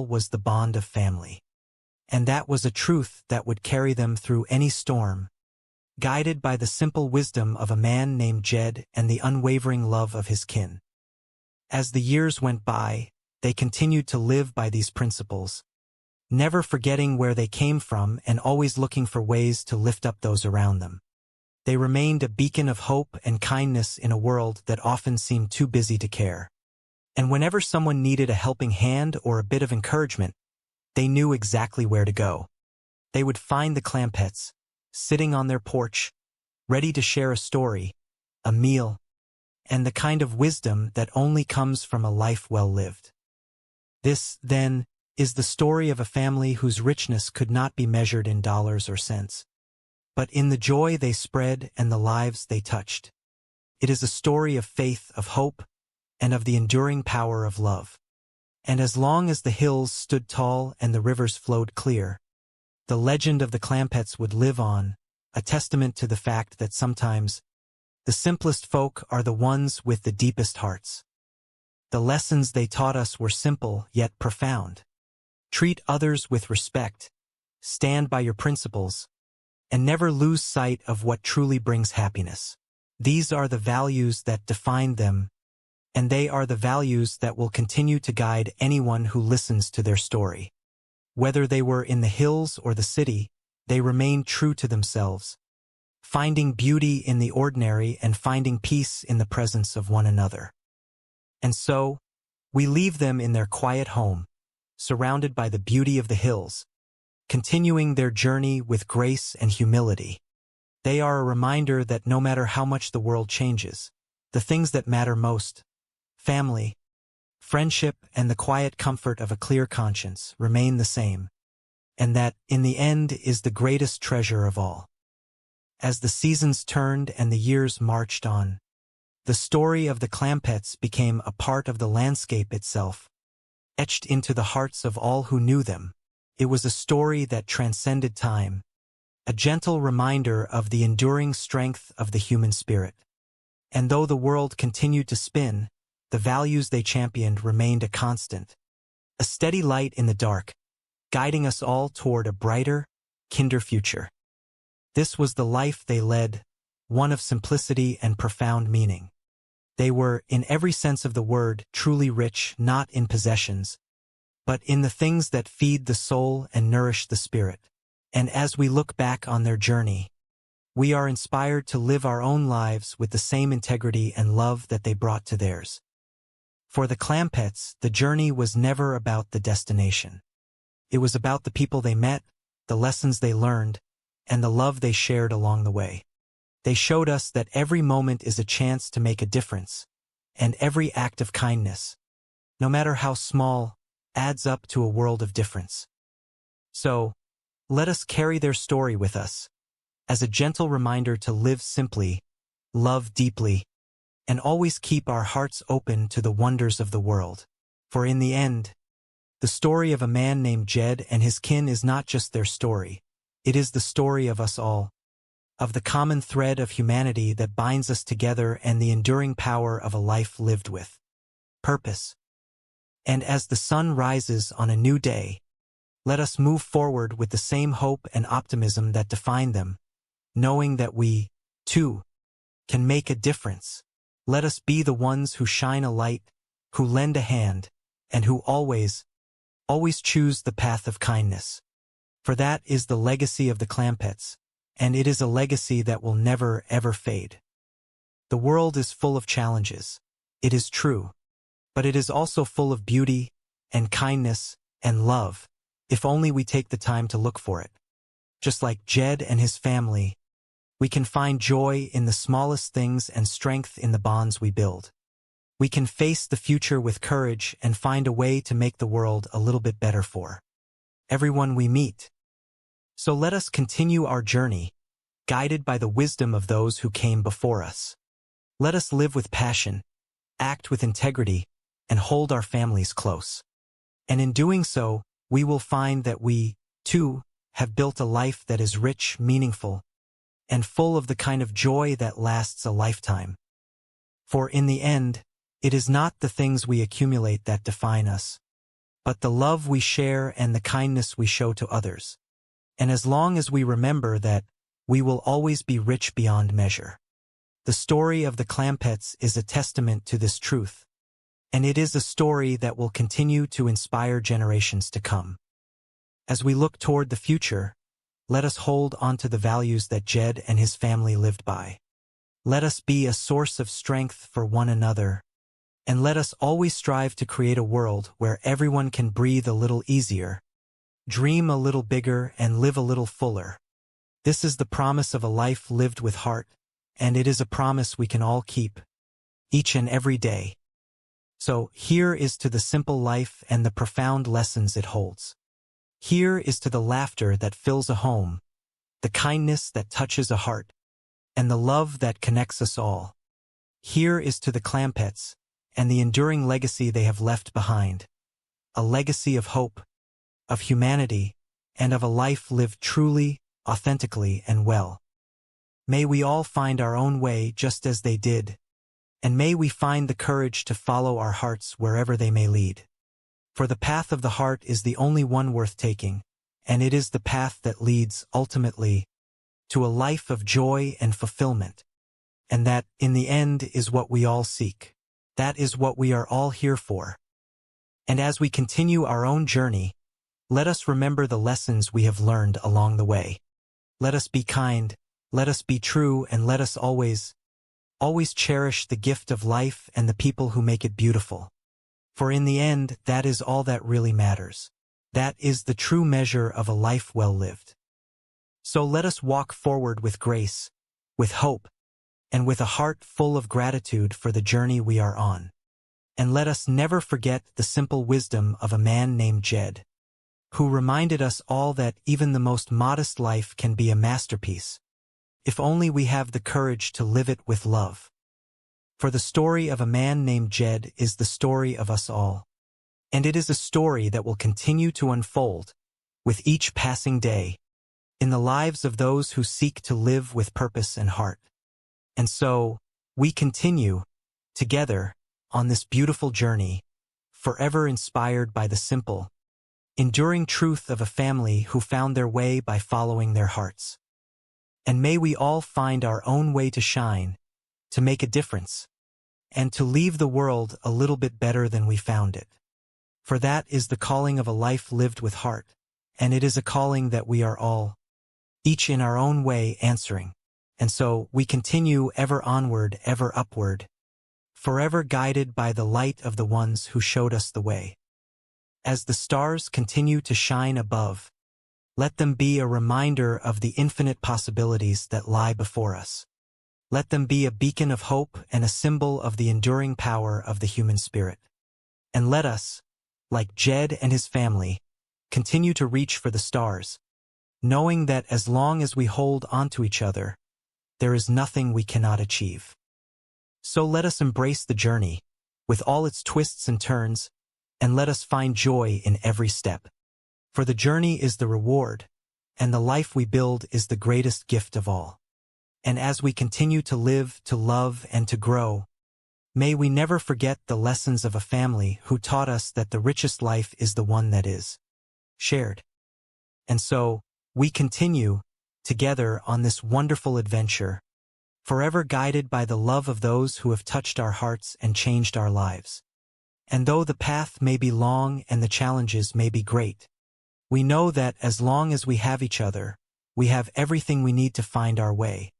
was the bond of family. And that was a truth that would carry them through any storm, guided by the simple wisdom of a man named Jed and the unwavering love of his kin. As the years went by, they continued to live by these principles, never forgetting where they came from and always looking for ways to lift up those around them. They remained a beacon of hope and kindness in a world that often seemed too busy to care. And whenever someone needed a helping hand or a bit of encouragement, they knew exactly where to go. They would find the Clampetts, sitting on their porch, ready to share a story, a meal, and the kind of wisdom that only comes from a life well lived. This, then, is the story of a family whose richness could not be measured in dollars or cents, but in the joy they spread and the lives they touched. It is a story of faith, of hope, and of the enduring power of love. And as long as the hills stood tall and the rivers flowed clear, the legend of the Clampetts would live on, a testament to the fact that sometimes the simplest folk are the ones with the deepest hearts. The lessons they taught us were simple yet profound. Treat others with respect, stand by your principles, and never lose sight of what truly brings happiness. These are the values that define them, and they are the values that will continue to guide anyone who listens to their story. Whether they were in the hills or the city, they remained true to themselves, finding beauty in the ordinary and finding peace in the presence of one another. And so, we leave them in their quiet home, surrounded by the beauty of the hills, continuing their journey with grace and humility. They are a reminder that no matter how much the world changes, the things that matter most, family, friendship, and the quiet comfort of a clear conscience, remain the same, and that, in the end, is the greatest treasure of all. As the seasons turned and the years marched on, the story of the Clampetts became a part of the landscape itself, etched into the hearts of all who knew them. It was a story that transcended time, a gentle reminder of the enduring strength of the human spirit. And though the world continued to spin, the values they championed remained a constant, a steady light in the dark, guiding us all toward a brighter, kinder future. This was the life they led, one of simplicity and profound meaning. They were, in every sense of the word, truly rich, not in possessions, but in the things that feed the soul and nourish the spirit. And as we look back on their journey, we are inspired to live our own lives with the same integrity and love that they brought to theirs. For the Clampetts, the journey was never about the destination. It was about the people they met, the lessons they learned, and the love they shared along the way. They showed us that every moment is a chance to make a difference, and every act of kindness, no matter how small, adds up to a world of difference. So, let us carry their story with us, as a gentle reminder to live simply, love deeply, and always keep our hearts open to the wonders of the world. For in the end, the story of a man named Jed and his kin is not just their story, it is the story of us all, of the common thread of humanity that binds us together and the enduring power of a life lived with purpose. And as the sun rises on a new day, let us move forward with the same hope and optimism that defined them, knowing that we, too, can make a difference. Let us be the ones who shine a light, who lend a hand, and who always choose the path of kindness. For that is the legacy of the Clampetts, and it is a legacy that will never, ever fade. The world is full of challenges, it is true, but it is also full of beauty, and kindness, and love, if only we take the time to look for it. Just like Jed and his family, we can find joy in the smallest things and strength in the bonds we build. We can face the future with courage and find a way to make the world a little bit better for everyone we meet. So let us continue our journey, guided by the wisdom of those who came before us. Let us live with passion, act with integrity, and hold our families close. And in doing so, we will find that we, too, have built a life that is rich, meaningful, and full of the kind of joy that lasts a lifetime. For in the end, it is not the things we accumulate that define us, but the love we share and the kindness we show to others. And as long as we remember that, we will always be rich beyond measure. The story of the Clampetts is a testament to this truth, and it is a story that will continue to inspire generations to come. As we look toward the future, let us hold onto the values that Jed and his family lived by. Let us be a source of strength for one another, and let us always strive to create a world where everyone can breathe a little easier, dream a little bigger, and live a little fuller. This is the promise of a life lived with heart, and it is a promise we can all keep, each and every day. So here is to the simple life and the profound lessons it holds. Here is to the laughter that fills a home, the kindness that touches a heart, and the love that connects us all. Here is to the Clampetts and the enduring legacy they have left behind, a legacy of hope, of humanity, and of a life lived truly, authentically, and well. May we all find our own way just as they did, and may we find the courage to follow our hearts wherever they may lead. For the path of the heart is the only one worth taking, and it is the path that leads, ultimately, to a life of joy and fulfillment. And that, in the end, is what we all seek. That is what we are all here for. And as we continue our own journey, let us remember the lessons we have learned along the way. Let us be kind, let us be true, and let us always cherish the gift of life and the people who make it beautiful. For in the end, that is all that really matters. That is the true measure of a life well lived. So let us walk forward with grace, with hope, and with a heart full of gratitude for the journey we are on. And let us never forget the simple wisdom of a man named Jed, who reminded us all that even the most modest life can be a masterpiece, if only we have the courage to live it with love. For the story of a man named Jed is the story of us all, and it is a story that will continue to unfold, with each passing day, in the lives of those who seek to live with purpose and heart. And so, we continue, together, on this beautiful journey, forever inspired by the simple, enduring truth of a family who found their way by following their hearts. And may we all find our own way to shine, to make a difference, and to leave the world a little bit better than we found it. For that is the calling of a life lived with heart, and it is a calling that we are all, each in our own way, answering. And so we continue ever onward, ever upward, forever guided by the light of the ones who showed us the way. As the stars continue to shine above, let them be a reminder of the infinite possibilities that lie before us. Let them be a beacon of hope and a symbol of the enduring power of the human spirit. And let us, like Jed and his family, continue to reach for the stars, knowing that as long as we hold onto each other, there is nothing we cannot achieve. So let us embrace the journey, with all its twists and turns, and let us find joy in every step. For the journey is the reward, and the life we build is the greatest gift of all. And as we continue to live, to love, and to grow, may we never forget the lessons of a family who taught us that the richest life is the one that is shared. And so, we continue, together on this wonderful adventure, forever guided by the love of those who have touched our hearts and changed our lives. And though the path may be long and the challenges may be great, we know that as long as we have each other, we have everything we need to find our way,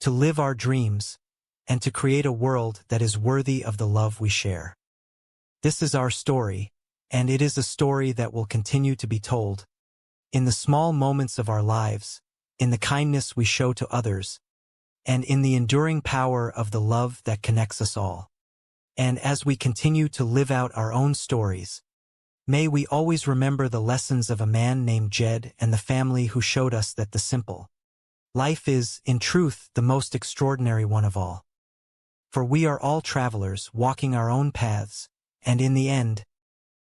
to live our dreams, and to create a world that is worthy of the love we share. This is our story, and it is a story that will continue to be told, in the small moments of our lives, in the kindness we show to others, and in the enduring power of the love that connects us all. And as we continue to live out our own stories, may we always remember the lessons of a man named Jed and the family who showed us that the simple life is, in truth, the most extraordinary one of all. For we are all travelers walking our own paths, and in the end,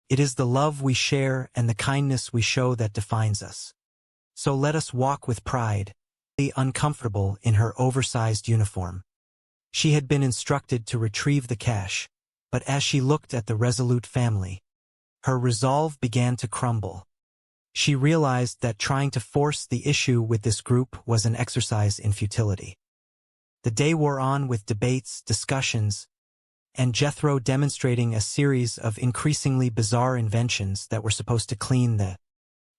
it is the love we share and the kindness we show that defines us. So let us walk with pride, uncomfortable in her oversized uniform. She had been instructed to retrieve the cash, but as she looked at the resolute family, Her resolve began to crumble. She realized that trying to force the issue with this group was an exercise in futility. The day wore on with debates, discussions, and Jethro demonstrating a series of increasingly bizarre inventions that were supposed to clean the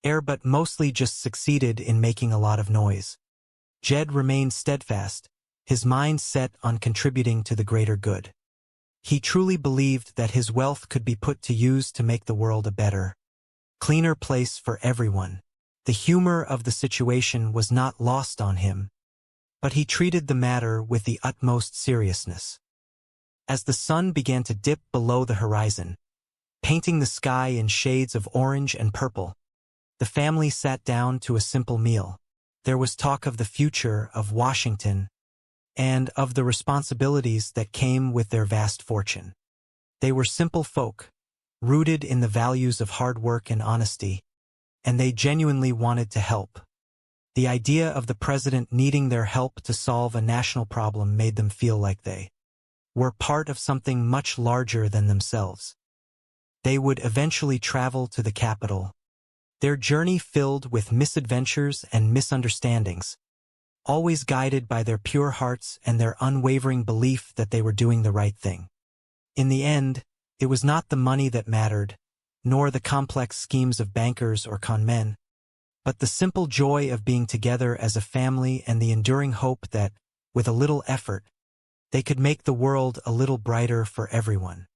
air but mostly just succeeded in making a lot of noise. Jed remained steadfast, his mind set on contributing to the greater good. He truly believed that his wealth could be put to use to make the world a better, cleaner place for everyone. The humor of the situation was not lost on him, but he treated the matter with the utmost seriousness. As the sun began to dip below the horizon, painting the sky in shades of orange and purple, the family sat down to a simple meal. There was talk of the future of Washington and of the responsibilities that came with their vast fortune. They were simple folk, rooted in the values of hard work and honesty, and they genuinely wanted to help. The idea of the president needing their help to solve a national problem made them feel like they were part of something much larger than themselves. They would eventually travel to the capital, their journey filled with misadventures and misunderstandings, always guided by their pure hearts and their unwavering belief that they were doing the right thing. In the end, it was not the money that mattered, nor the complex schemes of bankers or con men, but the simple joy of being together as a family and the enduring hope that, with a little effort, they could make the world a little brighter for everyone.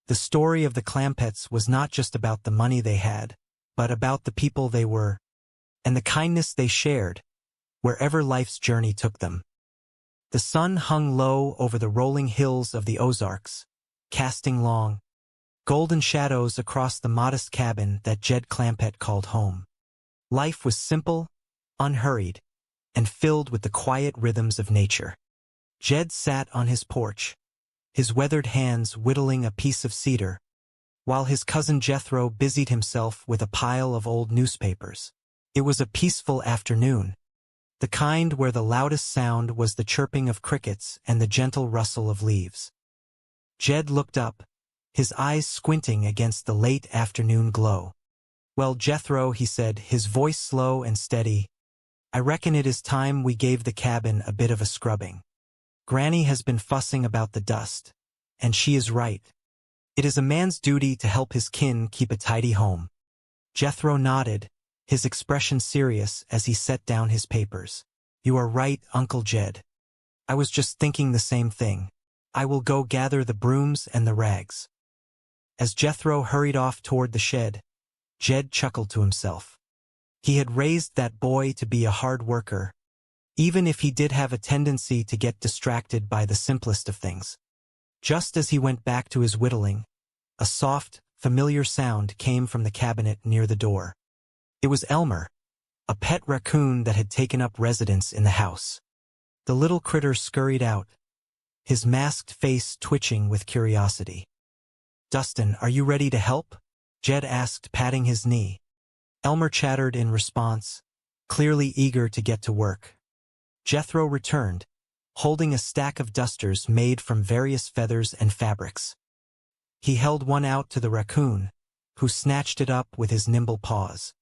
The story of the Clampetts was not just about the money they had, but about the people they were, and the kindness they shared, wherever life's journey took them. The sun hung low over the rolling hills of the Ozarks, casting long, golden shadows across the modest cabin that Jed Clampett called home. Life was simple, unhurried, and filled with the quiet rhythms of nature. Jed sat on his porch, his weathered hands whittling a piece of cedar, while his cousin Jethro busied himself with a pile of old newspapers. It was a peaceful afternoon, the kind where the loudest sound was the chirping of crickets and the gentle rustle of leaves. Jed looked up, his eyes squinting against the late afternoon glow. "Well, Jethro," he said, his voice slow and steady, "I reckon it is time we gave the cabin a bit of a scrubbing. Granny has been fussing about the dust, and she is right. It is a man's duty to help his kin keep a tidy home." Jethro nodded, his expression serious as he set down his papers. "You are right, Uncle Jed. I was just thinking the same thing. I will go gather the brooms and the rags." As Jethro hurried off toward the shed, Jed chuckled to himself. He had raised that boy to be a hard worker, even if he did have a tendency to get distracted by the simplest of things. Just as he went back to his whittling, a soft, familiar sound came from the cabinet near the door. It was Elmer, a pet raccoon that had taken up residence in the house. The little critter scurried out, his masked face twitching with curiosity. "Dustin, are you ready to help?" Jed asked, patting his knee. Elmer chattered in response, clearly eager to get to work. Jethro returned, holding a stack of dusters made from various feathers and fabrics. He held one out to the raccoon, who snatched it up with his nimble paws.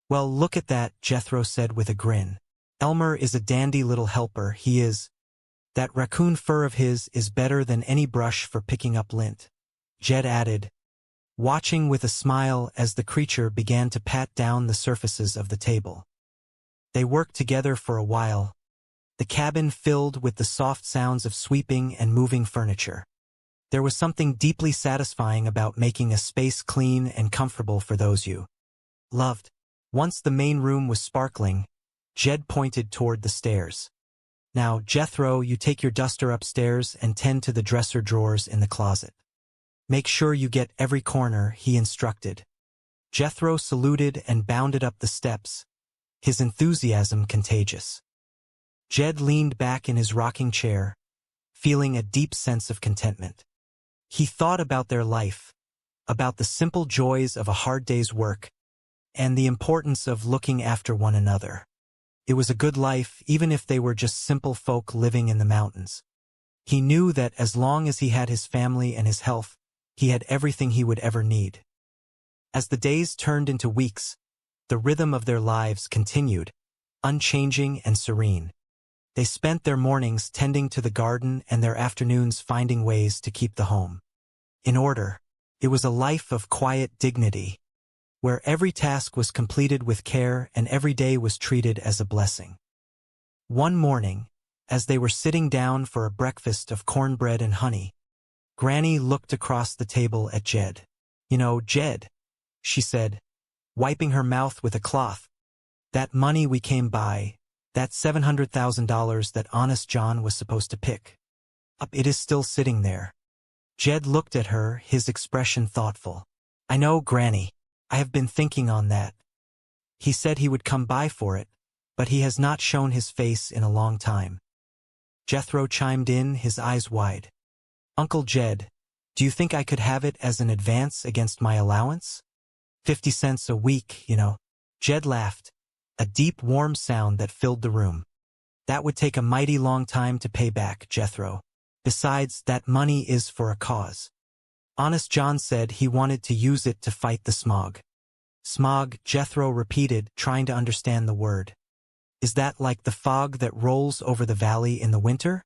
"Well, look at that," Jethro said with a grin. "Elmer is a dandy little helper, he is. That raccoon fur of his is better than any brush for picking up lint," Jed added, watching with a smile as the creature began to pat down the surfaces of the table. They worked together for a while, the cabin filled with the soft sounds of sweeping and moving furniture. There was something deeply satisfying about making a space clean and comfortable for those you loved. Once the main room was sparkling, Jed pointed toward the stairs. "Now, Jethro, you take your duster upstairs and tend to the dresser drawers in the closet. Make sure you get every corner," he instructed. Jethro saluted and bounded up the steps, his enthusiasm contagious. Jed leaned back in his rocking chair, feeling a deep sense of contentment. He thought about their life, about the simple joys of a hard day's work, and the importance of looking after one another. It was a good life, even if they were just simple folk living in the mountains. He knew that as long as he had his family and his health, he had everything he would ever need. As the days turned into weeks, the rhythm of their lives continued, unchanging and serene. They spent their mornings tending to the garden and their afternoons finding ways to keep the home in order. It was a life of quiet dignity, where every task was completed with care and every day was treated as a blessing. One morning, as they were sitting down for a breakfast of cornbread and honey, Granny looked across the table at Jed. "You know, Jed," she said, wiping her mouth with a cloth, "that money we came by, that $700,000 that Honest John was supposed to pick up, it is still sitting there." Jed looked at her, his expression thoughtful. "I know, Granny. I have been thinking on that. He said he would come by for it, but he has not shown his face in a long time." Jethro chimed in, his eyes wide. "Uncle Jed, do you think I could have it as an advance against my allowance? 50 cents a week, you know." Jed laughed, a deep, warm sound that filled the room. "That would take a mighty long time to pay back, Jethro. Besides, that money is for a cause. Honest John said he wanted to use it to fight the smog." "Smog," Jethro repeated, trying to understand the word. "Is that like the fog that rolls over the valley in the winter?"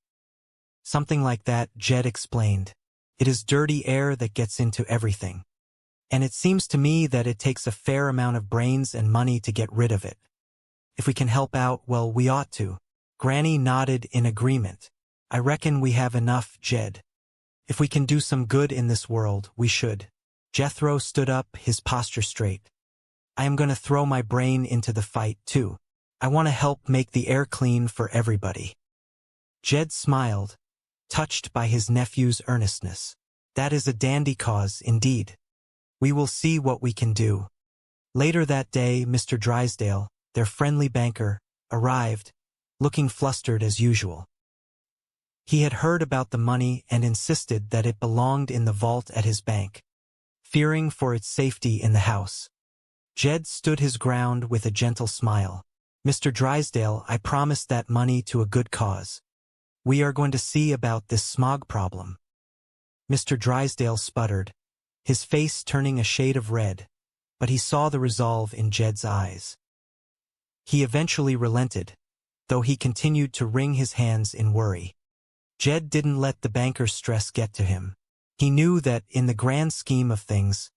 "Something like that," Jed explained. "It is dirty air that gets into everything. And it seems to me that it takes a fair amount of brains and money to get rid of it. If we can help out, well, we ought to." Granny nodded in agreement. "I reckon we have enough, Jed. If we can do some good in this world, we should." Jethro stood up, his posture straight. "I am going to throw my brain into the fight, too. I want to help make the air clean for everybody." Jed smiled, touched by his nephew's earnestness. "That is a dandy cause, indeed. We will see what we can do." Later that day, Mr. Drysdale, their friendly banker, arrived, looking flustered as usual. He had heard about the money and insisted that it belonged in the vault at his bank, fearing for its safety in the house. Jed stood his ground with a gentle smile. "Mr. Drysdale, I promised that money to a good cause. We are going to see about this smog problem." Mr. Drysdale sputtered, his face turning a shade of red, but he saw the resolve in Jed's eyes. He eventually relented, though he continued to wring his hands in worry. Jed didn't let the banker's stress get to him. He knew that, in the grand scheme of things,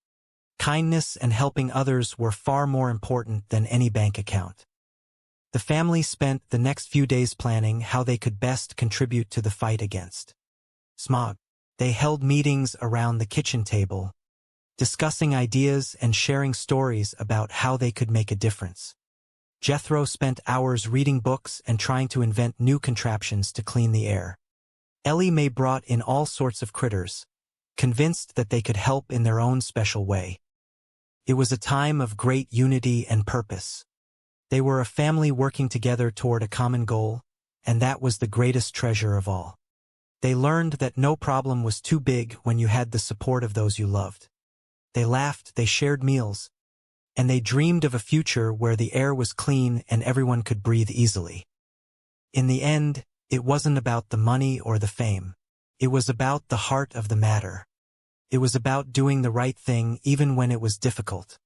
kindness and helping others were far more important than any bank account. The family spent the next few days planning how they could best contribute to the fight against smog. They held meetings around the kitchen table, discussing ideas and sharing stories about how they could make a difference. Jethro spent hours reading books and trying to invent new contraptions to clean the air. Ellie Mae brought in all sorts of critters, convinced that they could help in their own special way. It was a time of great unity and purpose. They were a family working together toward a common goal, and that was the greatest treasure of all. They learned that no problem was too big when you had the support of those you loved. They laughed, they shared meals, and they dreamed of a future where the air was clean and everyone could breathe easily. In the end, it wasn't about the money or the fame. It was about the heart of the matter. It was about doing the right thing even when it was difficult.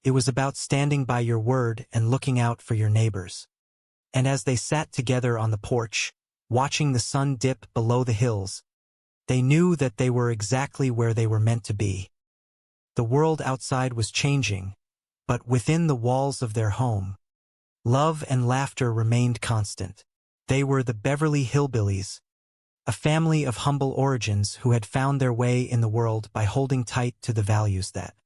It was about standing by your word and looking out for your neighbors. And as they sat together on the porch, watching the sun dip below the hills, they knew that they were exactly where they were meant to be. The world outside was changing, but within the walls of their home, love and laughter remained constant. They were the Beverly Hillbillies, a family of humble origins who had found their way in the world by holding tight to the values that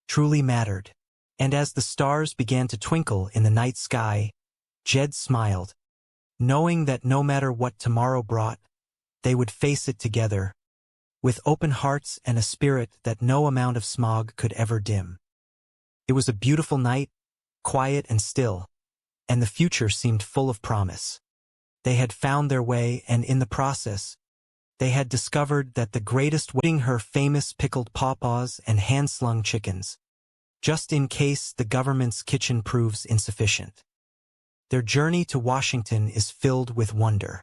truly mattered. And as the stars began to twinkle in the night sky, Jed smiled, knowing that no matter what tomorrow brought, they would face it together, with open hearts and a spirit that no amount of smog could ever dim. It was a beautiful night, quiet and still, and the future seemed full of promise. They had found their way, and in the process, they had discovered that the greatest eating her famous pickled pawpaws and hand-slung chickens, just in case the government's kitchen proves insufficient. Their journey to Washington is filled with wonder.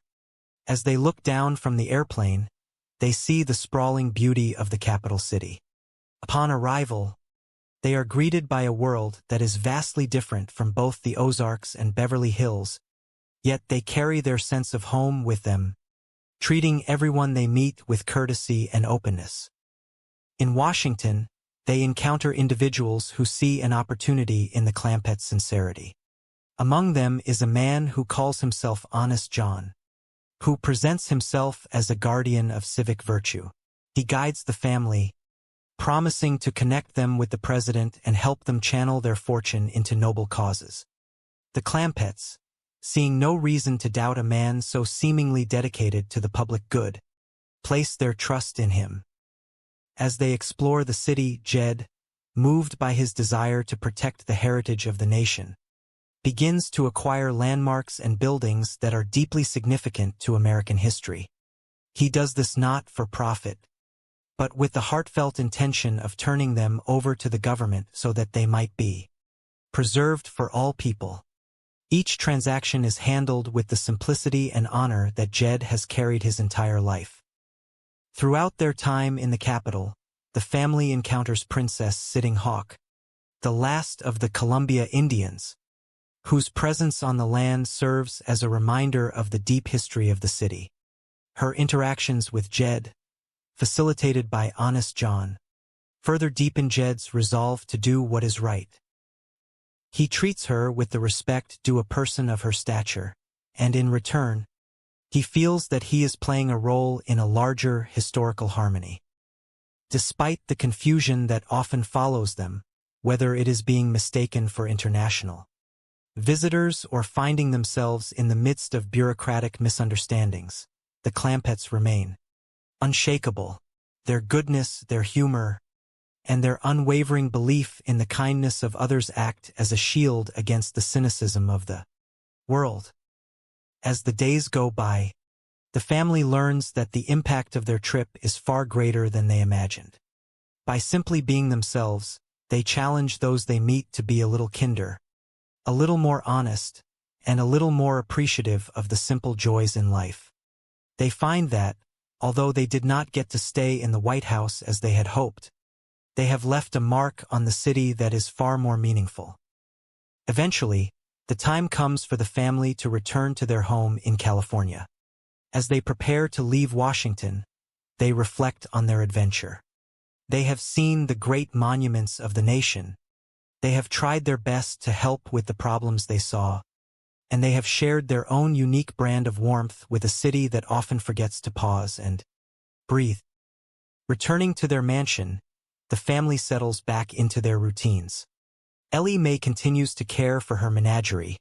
As they look down from the airplane, they see the sprawling beauty of the capital city. Upon arrival, They are greeted by a world that is vastly different from both the Ozarks and Beverly Hills, yet they carry their sense of home with them, treating everyone they meet with courtesy and openness. In Washington, they encounter individuals who see an opportunity in the Clampetts' sincerity. Among them is a man who calls himself Honest John, who presents himself as a guardian of civic virtue. He guides the family, promising to connect them with the president and help them channel their fortune into noble causes. The Clampetts, seeing no reason to doubt a man so seemingly dedicated to the public good, place their trust in him. As they explore the city, Jed, moved by his desire to protect the heritage of the nation, begins to acquire landmarks and buildings that are deeply significant to American history. He does this not for profit, but with the heartfelt intention of turning them over to the government so that they might be preserved for all people. Each transaction is handled with the simplicity and honor that Jed has carried his entire life. Throughout their time in the capital, the family encounters Princess Sitting Hawk, the last of the Columbia Indians, whose presence on the land serves as a reminder of the deep history of the city. Her interactions with Jed, facilitated by Honest John, further deepen Jed's resolve to do what is right. He treats her with the respect due a person of her stature, and in return, he feels that he is playing a role in a larger historical harmony. Despite the confusion that often follows them, whether it is being mistaken for international visitors or finding themselves in the midst of bureaucratic misunderstandings, the Clampetts remain unshakable. Their goodness, their humor, and their unwavering belief in the kindness of others act as a shield against the cynicism of the world. As the days go by, the family learns that the impact of their trip is far greater than they imagined. By simply being themselves, they challenge those they meet to be a little kinder, a little more honest, and a little more appreciative of the simple joys in life. They find that, although they did not get to stay in the White House as they had hoped, they have left a mark on the city that is far more meaningful. Eventually, the time comes for the family to return to their home in California. As they prepare to leave Washington, they reflect on their adventure. They have seen the great monuments of the nation. They have tried their best to help with the problems they saw, and they have shared their own unique brand of warmth with a city that often forgets to pause and breathe. Returning to their mansion, the family settles back into their routines. Ellie Mae continues to care for her menagerie.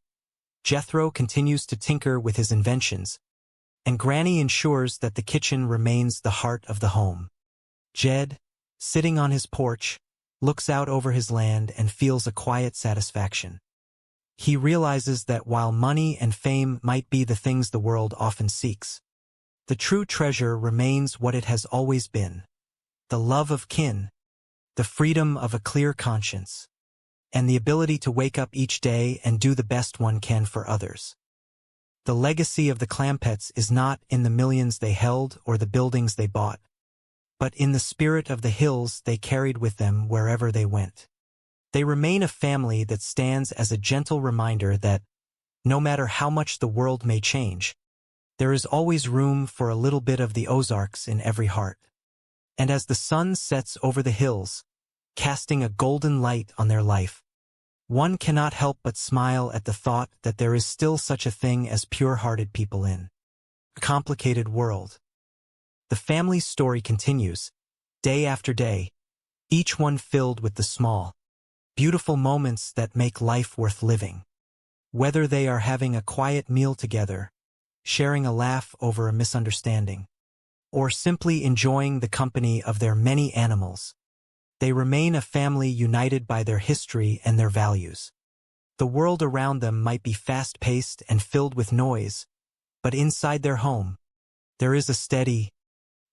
Jethro continues to tinker with his inventions, and Granny ensures that the kitchen remains the heart of the home. Jed, sitting on his porch, looks out over his land and feels a quiet satisfaction. He realizes that while money and fame might be the things the world often seeks, the true treasure remains what it has always been: the love of kin, the freedom of a clear conscience, and the ability to wake up each day and do the best one can for others. The legacy of the Clampetts is not in the millions they held or the buildings they bought, but in the spirit of the hills they carried with them wherever they went. They remain a family that stands as a gentle reminder that, no matter how much the world may change, there is always room for a little bit of the Ozarks in every heart. And as the sun sets over the hills, casting a golden light on their life, one cannot help but smile at the thought that there is still such a thing as pure-hearted people in a complicated world. The family's story continues, day after day, each one filled with the small, beautiful moments that make life worth living. Whether they are having a quiet meal together, sharing a laugh over a misunderstanding, or simply enjoying the company of their many animals, they remain a family united by their history and their values. The world around them might be fast-paced and filled with noise, but inside their home, there is a steady,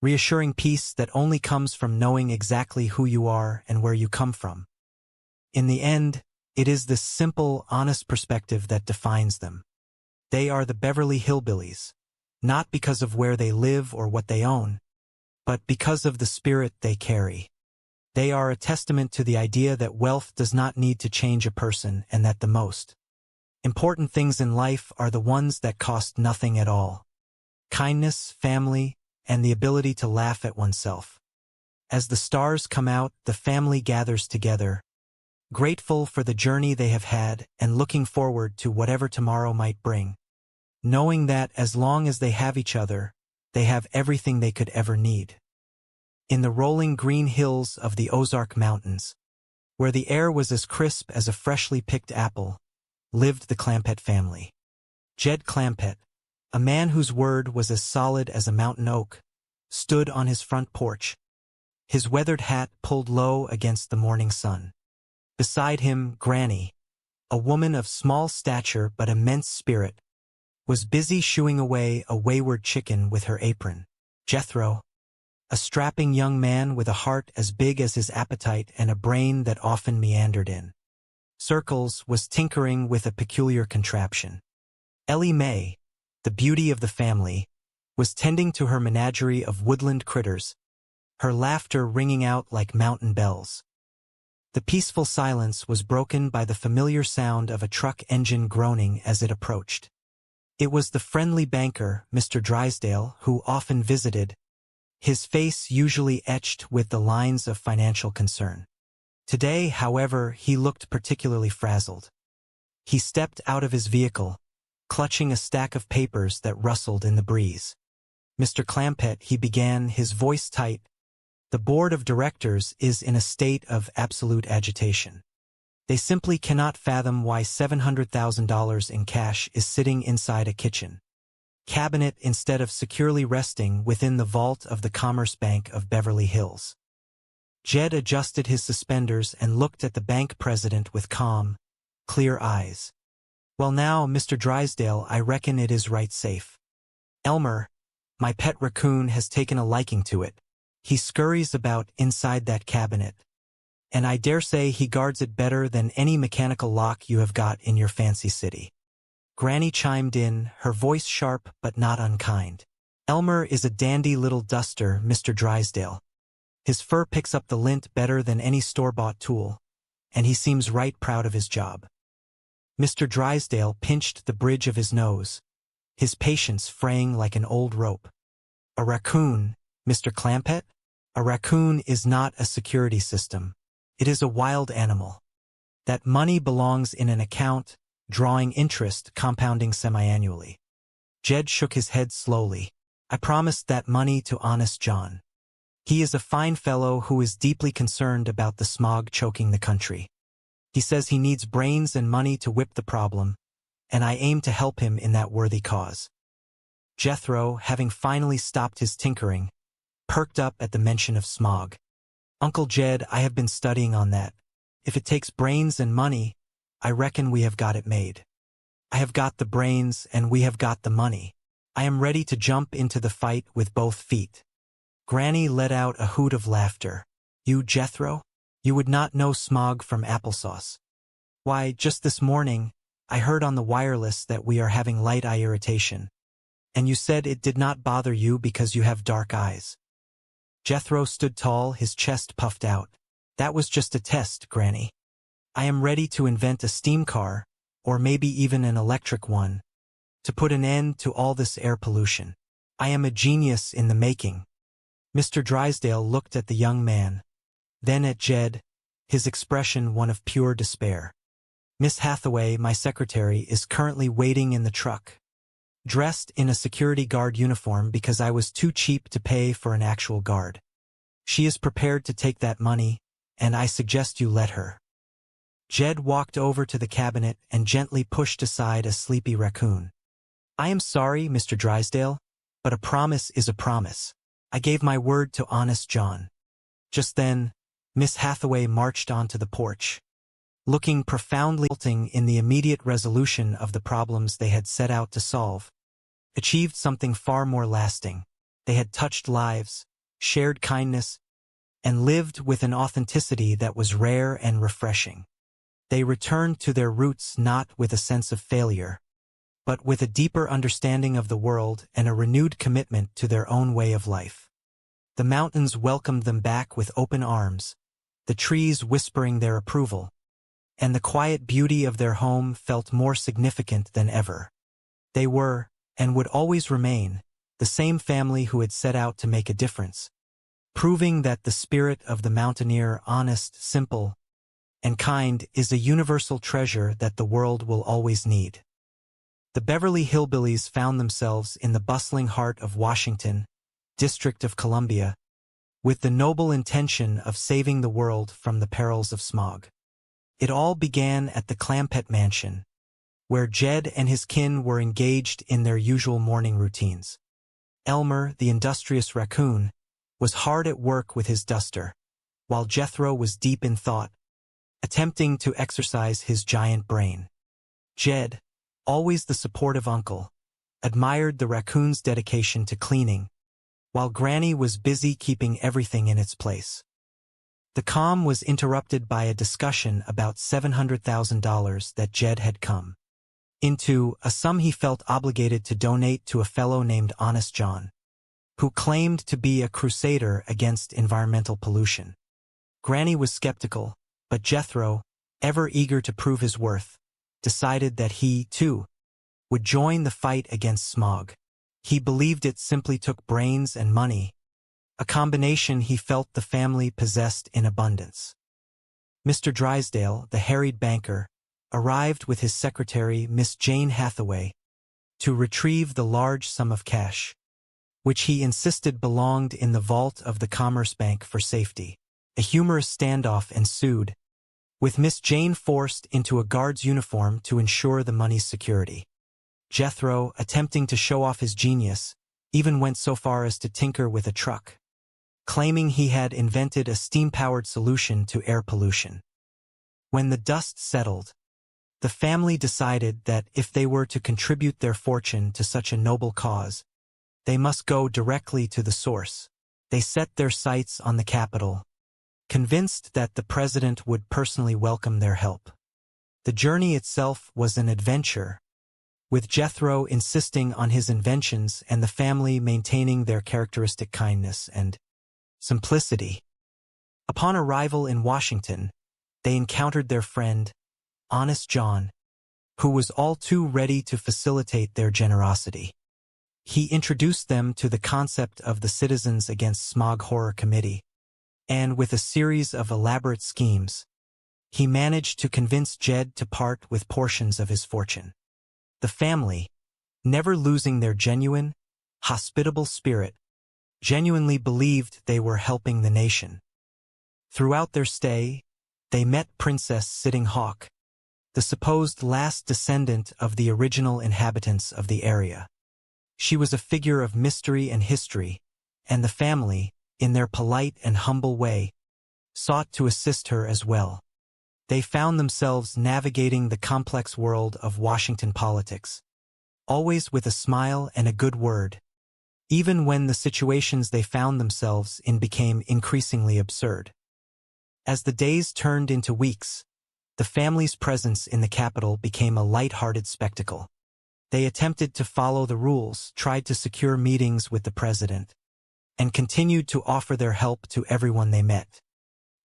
reassuring peace that only comes from knowing exactly who you are and where you come from. In the end, it is this simple, honest perspective that defines them. They are the Beverly Hillbillies, not because of where they live or what they own, but because of the spirit they carry. They are a testament to the idea that wealth does not need to change a person and that the most important things in life are the ones that cost nothing at all. Kindness, family, and the ability to laugh at oneself. As the stars come out, the family gathers together, grateful for the journey they have had and looking forward to whatever tomorrow might bring, knowing that as long as they have each other, they have everything they could ever need. In the rolling green hills of the Ozark Mountains, where the air was as crisp as a freshly picked apple, lived the Clampett family. Jed Clampett, a man whose word was as solid as a mountain oak, stood on his front porch, his weathered hat pulled low against the morning sun. Beside him, Granny, a woman of small stature but immense spirit, was busy shooing away a wayward chicken with her apron. Jethro, a strapping young man with a heart as big as his appetite and a brain that often meandered in circles, was tinkering with a peculiar contraption. Ellie Mae, the beauty of the family, was tending to her menagerie of woodland critters, her laughter ringing out like mountain bells. The peaceful silence was broken by the familiar sound of a truck engine groaning as it approached. It was the friendly banker, Mr. Drysdale, who often visited, his face usually etched with the lines of financial concern. Today, however, he looked particularly frazzled. He stepped out of his vehicle, clutching a stack of papers that rustled in the breeze. "Mr. Clampett," he began, his voice tight, "the board of directors is in a state of absolute agitation. They simply cannot fathom why $700,000 in cash is sitting inside a kitchen cabinet instead of securely resting within the vault of the Commerce Bank of Beverly Hills." Jed adjusted his suspenders and looked at the bank president with calm, clear eyes. "Well now, Mr. Drysdale, I reckon it is right safe. Elmer, my pet raccoon, has taken a liking to it. He scurries about inside that cabinet, and I dare say he guards it better than any mechanical lock you have got in your fancy city." Granny chimed in, her voice sharp but not unkind. "Elmer is a dandy little duster, Mr. Drysdale. His fur picks up the lint better than any store-bought tool, and he seems right proud of his job." Mr. Drysdale pinched the bridge of his nose, his patience fraying like an old rope. "A raccoon, Mr. Clampett? A raccoon is not a security system. It is a wild animal. That money belongs in an account, drawing interest, compounding semi-annually." Jed shook his head slowly. "I promised that money to Honest John. He is a fine fellow who is deeply concerned about the smog choking the country. He says he needs brains and money to whip the problem, and I aim to help him in that worthy cause." Jethro, having finally stopped his tinkering, perked up at the mention of smog. "Uncle Jed, I have been studying on that. If it takes brains and money, I reckon we have got it made. I have got the brains and we have got the money. I am ready to jump into the fight with both feet." Granny let out a hoot of laughter. "You, Jethro? You would not know smog from applesauce. Why, just this morning, I heard on the wireless that we are having light eye irritation, and you said it did not bother you because you have dark eyes." Jethro stood tall, his chest puffed out. "That was just a test, Granny. I am ready to invent a steam car, or maybe even an electric one, to put an end to all this air pollution. I am a genius in the making." Mr. Drysdale looked at the young man, then at Jed, his expression one of pure despair. "Miss Hathaway, my secretary, is currently waiting in the truck, dressed in a security guard uniform because I was too cheap to pay for an actual guard. She is prepared to take that money, and I suggest you let her." Jed walked over to the cabinet and gently pushed aside a sleepy raccoon. "I am sorry, Mr. Drysdale, but a promise is a promise. I gave my word to Honest John." Just then, Miss Hathaway marched onto the porch, looking profoundly exulting in the immediate resolution of the problems they had set out to solve, achieved something far more lasting. They had touched lives, shared kindness, and lived with an authenticity that was rare and refreshing. They returned to their roots not with a sense of failure, but with a deeper understanding of the world and a renewed commitment to their own way of life. The mountains welcomed them back with open arms, the trees whispering their approval, and the quiet beauty of their home felt more significant than ever. They were, and would always remain, the same family who had set out to make a difference, proving that the spirit of the mountaineer, honest, simple, and kind, is a universal treasure that the world will always need. The Beverly Hillbillies found themselves in the bustling heart of Washington, District of Columbia, with the noble intention of saving the world from the perils of smog. It all began at the Clampett Mansion, where Jed and his kin were engaged in their usual morning routines. Elmer, the industrious raccoon, was hard at work with his duster, while Jethro was deep in thought, attempting to exercise his giant brain. Jed, always the supportive uncle, admired the raccoon's dedication to cleaning, while Granny was busy keeping everything in its place. The calm was interrupted by a discussion about $700,000 that Jed had come into, a sum he felt obligated to donate to a fellow named Honest John, who claimed to be a crusader against environmental pollution. Granny was skeptical, but Jethro, ever eager to prove his worth, decided that he, too, would join the fight against smog. He believed it simply took brains and money, a combination he felt the family possessed in abundance. Mr. Drysdale, the harried banker, arrived with his secretary, Miss Jane Hathaway, to retrieve the large sum of cash, which he insisted belonged in the vault of the Commerce Bank for safety. A humorous standoff ensued, with Miss Jane forced into a guard's uniform to ensure the money's security. Jethro, attempting to show off his genius, even went so far as to tinker with a truck, claiming he had invented a steam-powered solution to air pollution. When the dust settled, the family decided that if they were to contribute their fortune to such a noble cause, they must go directly to the source. They set their sights on the Capitol, convinced that the president would personally welcome their help. The journey itself was an adventure, with Jethro insisting on his inventions and the family maintaining their characteristic kindness and simplicity. Upon arrival in Washington, they encountered their friend, Honest John, who was all too ready to facilitate their generosity. He introduced them to the concept of the Citizens Against Smog Horror Committee, and with a series of elaborate schemes, he managed to convince Jed to part with portions of his fortune. The family, never losing their genuine, hospitable spirit, genuinely believed they were helping the nation. Throughout their stay, they met Princess Sitting Hawk, the supposed last descendant of the original inhabitants of the area. She was a figure of mystery and history, and the family, in their polite and humble way, sought to assist her as well. They found themselves navigating the complex world of Washington politics, always with a smile and a good word, even when the situations they found themselves in became increasingly absurd. As the days turned into weeks, the family's presence in the Capitol became a light-hearted spectacle. They attempted to follow the rules, tried to secure meetings with the president, and continued to offer their help to everyone they met.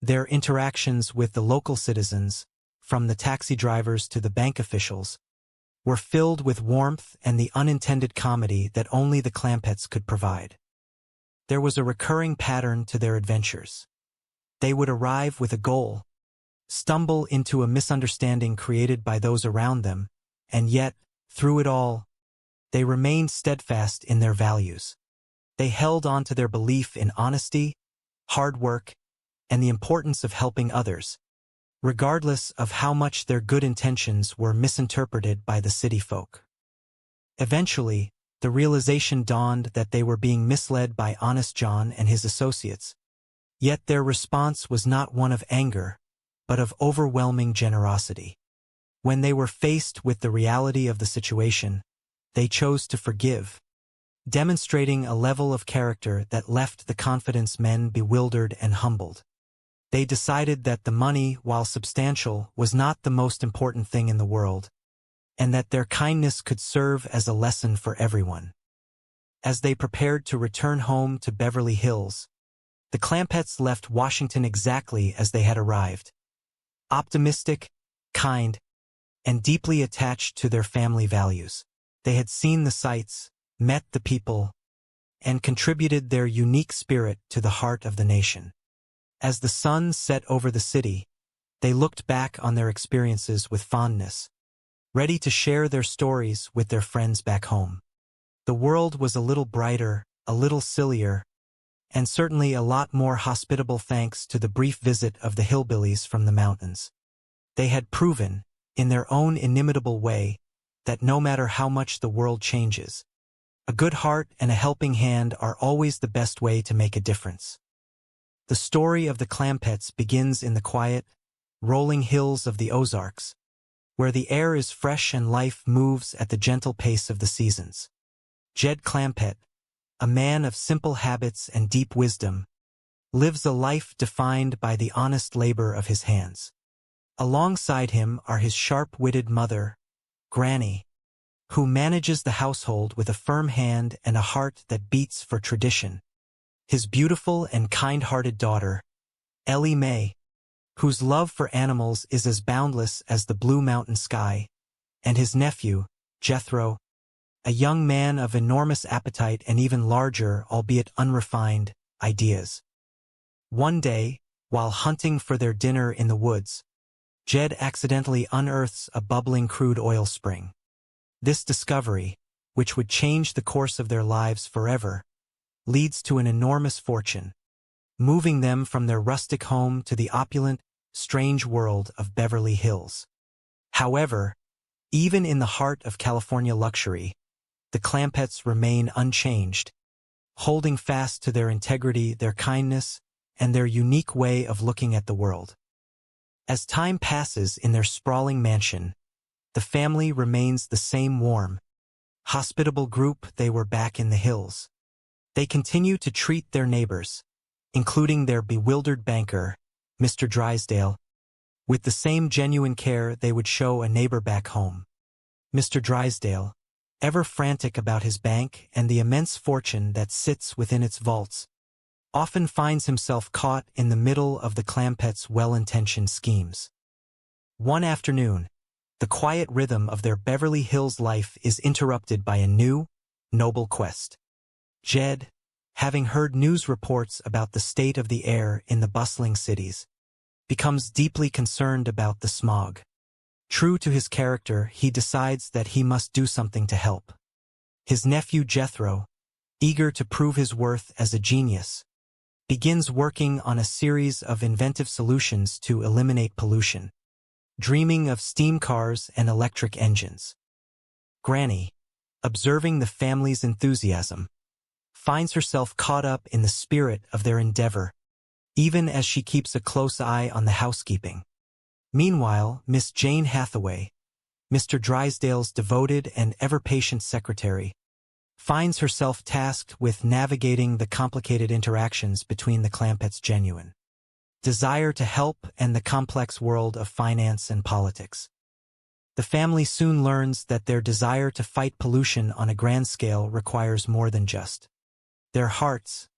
Their interactions with the local citizens, from the taxi drivers to the bank officials, were filled with warmth and the unintended comedy that only the Clampetts could provide. There was a recurring pattern to their adventures. They would arrive with a goal, stumble into a misunderstanding created by those around them, and yet, through it all, they remained steadfast in their values. They held on to their belief in honesty, hard work, and the importance of helping others, regardless of how much their good intentions were misinterpreted by the city folk. Eventually, the realization dawned that they were being misled by Honest John and his associates, yet their response was not one of anger, but of overwhelming generosity. When they were faced with the reality of the situation, they chose to forgive, demonstrating a level of character that left the confidence men bewildered and humbled. They decided that the money, while substantial, was not the most important thing in the world, and that their kindness could serve as a lesson for everyone. As they prepared to return home to Beverly Hills, The Clampetts left Washington exactly as they had arrived. Optimistic, kind, and deeply attached to their family values. They had seen the sights, met the people, and contributed their unique spirit to the heart of the nation. As the sun set over the city, they looked back on their experiences with fondness, ready to share their stories with their friends back home. The world was a little brighter, a little sillier, and certainly a lot more hospitable thanks to the brief visit of the hillbillies from the mountains. They had proven, in their own inimitable way, that no matter how much the world changes, a good heart and a helping hand are always the best way to make a difference. The story of the Clampetts begins in the quiet, rolling hills of the Ozarks, where the air is fresh and life moves at the gentle pace of the seasons. Jed Clampett, a man of simple habits and deep wisdom, lives a life defined by the honest labor of his hands. Alongside him are his sharp-witted mother, Granny, who manages the household with a firm hand and a heart that beats for tradition. His beautiful and kind-hearted daughter, Ellie Mae, whose love for animals is as boundless as the blue mountain sky, and his nephew, Jethro, a young man of enormous appetite and even larger, albeit unrefined, ideas. One day, while hunting for their dinner in the woods, Jed accidentally unearths a bubbling crude oil spring. This discovery, which would change the course of their lives forever, leads to an enormous fortune, moving them from their rustic home to the opulent, strange world of Beverly Hills. However, even in the heart of California luxury, the Clampetts remain unchanged, holding fast to their integrity, their kindness, and their unique way of looking at the world. As time passes in their sprawling mansion, the family remains the same warm, hospitable group they were back in the hills. They continue to treat their neighbors, including their bewildered banker, Mr. Drysdale, with the same genuine care they would show a neighbor back home. Mr. Drysdale, ever frantic about his bank and the immense fortune that sits within its vaults, often finds himself caught in the middle of the Clampetts' well-intentioned schemes. One afternoon, the quiet rhythm of their Beverly Hills life is interrupted by a new, noble quest. Jed, having heard news reports about the state of the air in the bustling cities, becomes deeply concerned about the smog. True to his character, he decides that he must do something to help. His nephew Jethro, eager to prove his worth as a genius, begins working on a series of inventive solutions to eliminate pollution, dreaming of steam cars and electric engines. Granny, observing the family's enthusiasm, finds herself caught up in the spirit of their endeavor, even as she keeps a close eye on the housekeeping. Meanwhile, Miss Jane Hathaway, Mr. Drysdale's devoted and ever-patient secretary, finds herself tasked with navigating the complicated interactions between the Clampetts' genuine desire to help and the complex world of finance and politics. The family soon learns that their desire to fight pollution on a grand scale requires more than just their hearts.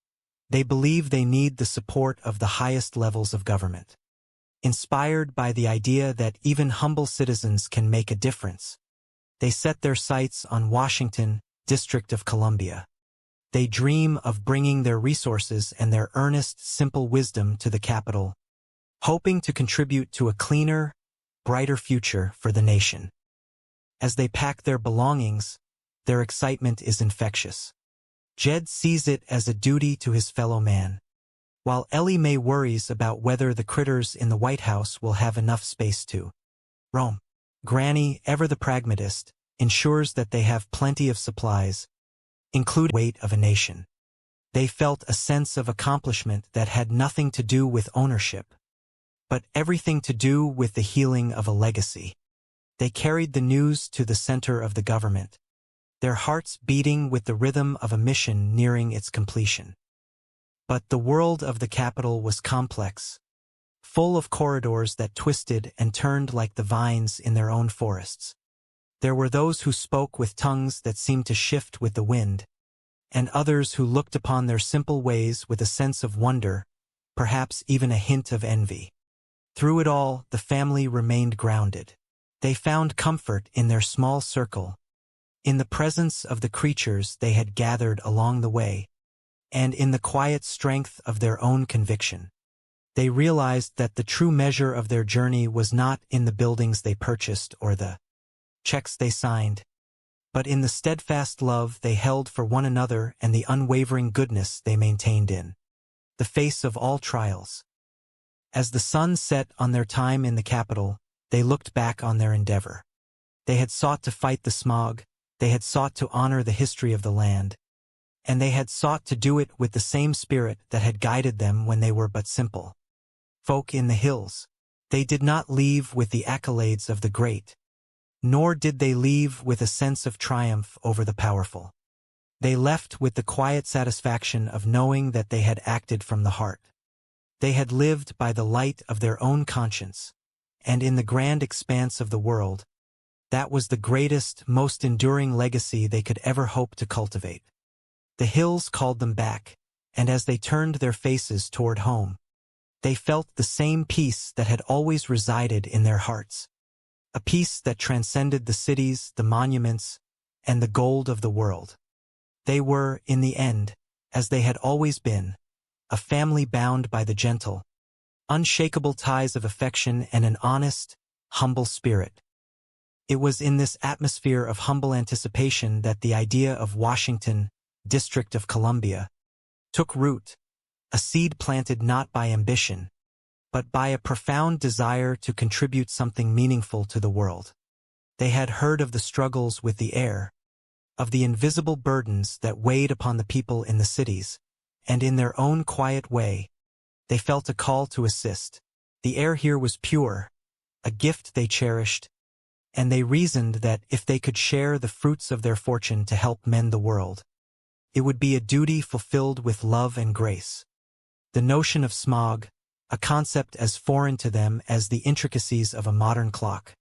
They believe they need the support of the highest levels of government. Inspired by the idea that even humble citizens can make a difference, they set their sights on Washington, District of Columbia. They dream of bringing their resources and their earnest, simple wisdom to the capital, hoping to contribute to a cleaner, brighter future for the nation. As they pack their belongings, their excitement is infectious. Jed sees it as a duty to his fellow man, while Ellie Mae worries about whether the critters in the White House will have enough space to roam. Granny, ever the pragmatist, ensures that they have plenty of supplies, including the weight of a nation. They felt a sense of accomplishment that had nothing to do with ownership, but everything to do with the healing of a legacy. They carried the news to the center of the government, their hearts beating with the rhythm of a mission nearing its completion. But the world of the capital was complex, full of corridors that twisted and turned like the vines in their own forests. There were those who spoke with tongues that seemed to shift with the wind, and others who looked upon their simple ways with a sense of wonder, perhaps even a hint of envy. Through it all, the family remained grounded. They found comfort in their small circle, in the presence of the creatures they had gathered along the way, and in the quiet strength of their own conviction. They realized that the true measure of their journey was not in the buildings they purchased or the checks they signed, but in the steadfast love they held for one another and the unwavering goodness they maintained in the face of all trials. As the sun set on their time in the capital, they looked back on their endeavor. They had sought to fight the smog, they had sought to honor the history of the land, and they had sought to do it with the same spirit that had guided them when they were but simple folk in the hills. They did not leave with the accolades of the great, nor did they leave with a sense of triumph over the powerful. They left with the quiet satisfaction of knowing that they had acted from the heart. They had lived by the light of their own conscience, and in the grand expanse of the world, that was the greatest, most enduring legacy they could ever hope to cultivate. The hills called them back, and as they turned their faces toward home, they felt the same peace that had always resided in their hearts, a peace that transcended the cities, the monuments, and the gold of the world. They were, in the end, as they had always been, a family bound by the gentle, unshakable ties of affection and an honest, humble spirit. It was in this atmosphere of humble anticipation that the idea of Washington, District of Columbia, took root, a seed planted not by ambition, but by a profound desire to contribute something meaningful to the world. They had heard of the struggles with the air, of the invisible burdens that weighed upon the people in the cities, and in their own quiet way, they felt a call to assist. The air here was pure, a gift they cherished, and they reasoned that if they could share the fruits of their fortune to help mend the world, it would be a duty fulfilled with love and grace. The notion of smog, a concept as foreign to them as the intricacies of a modern clock,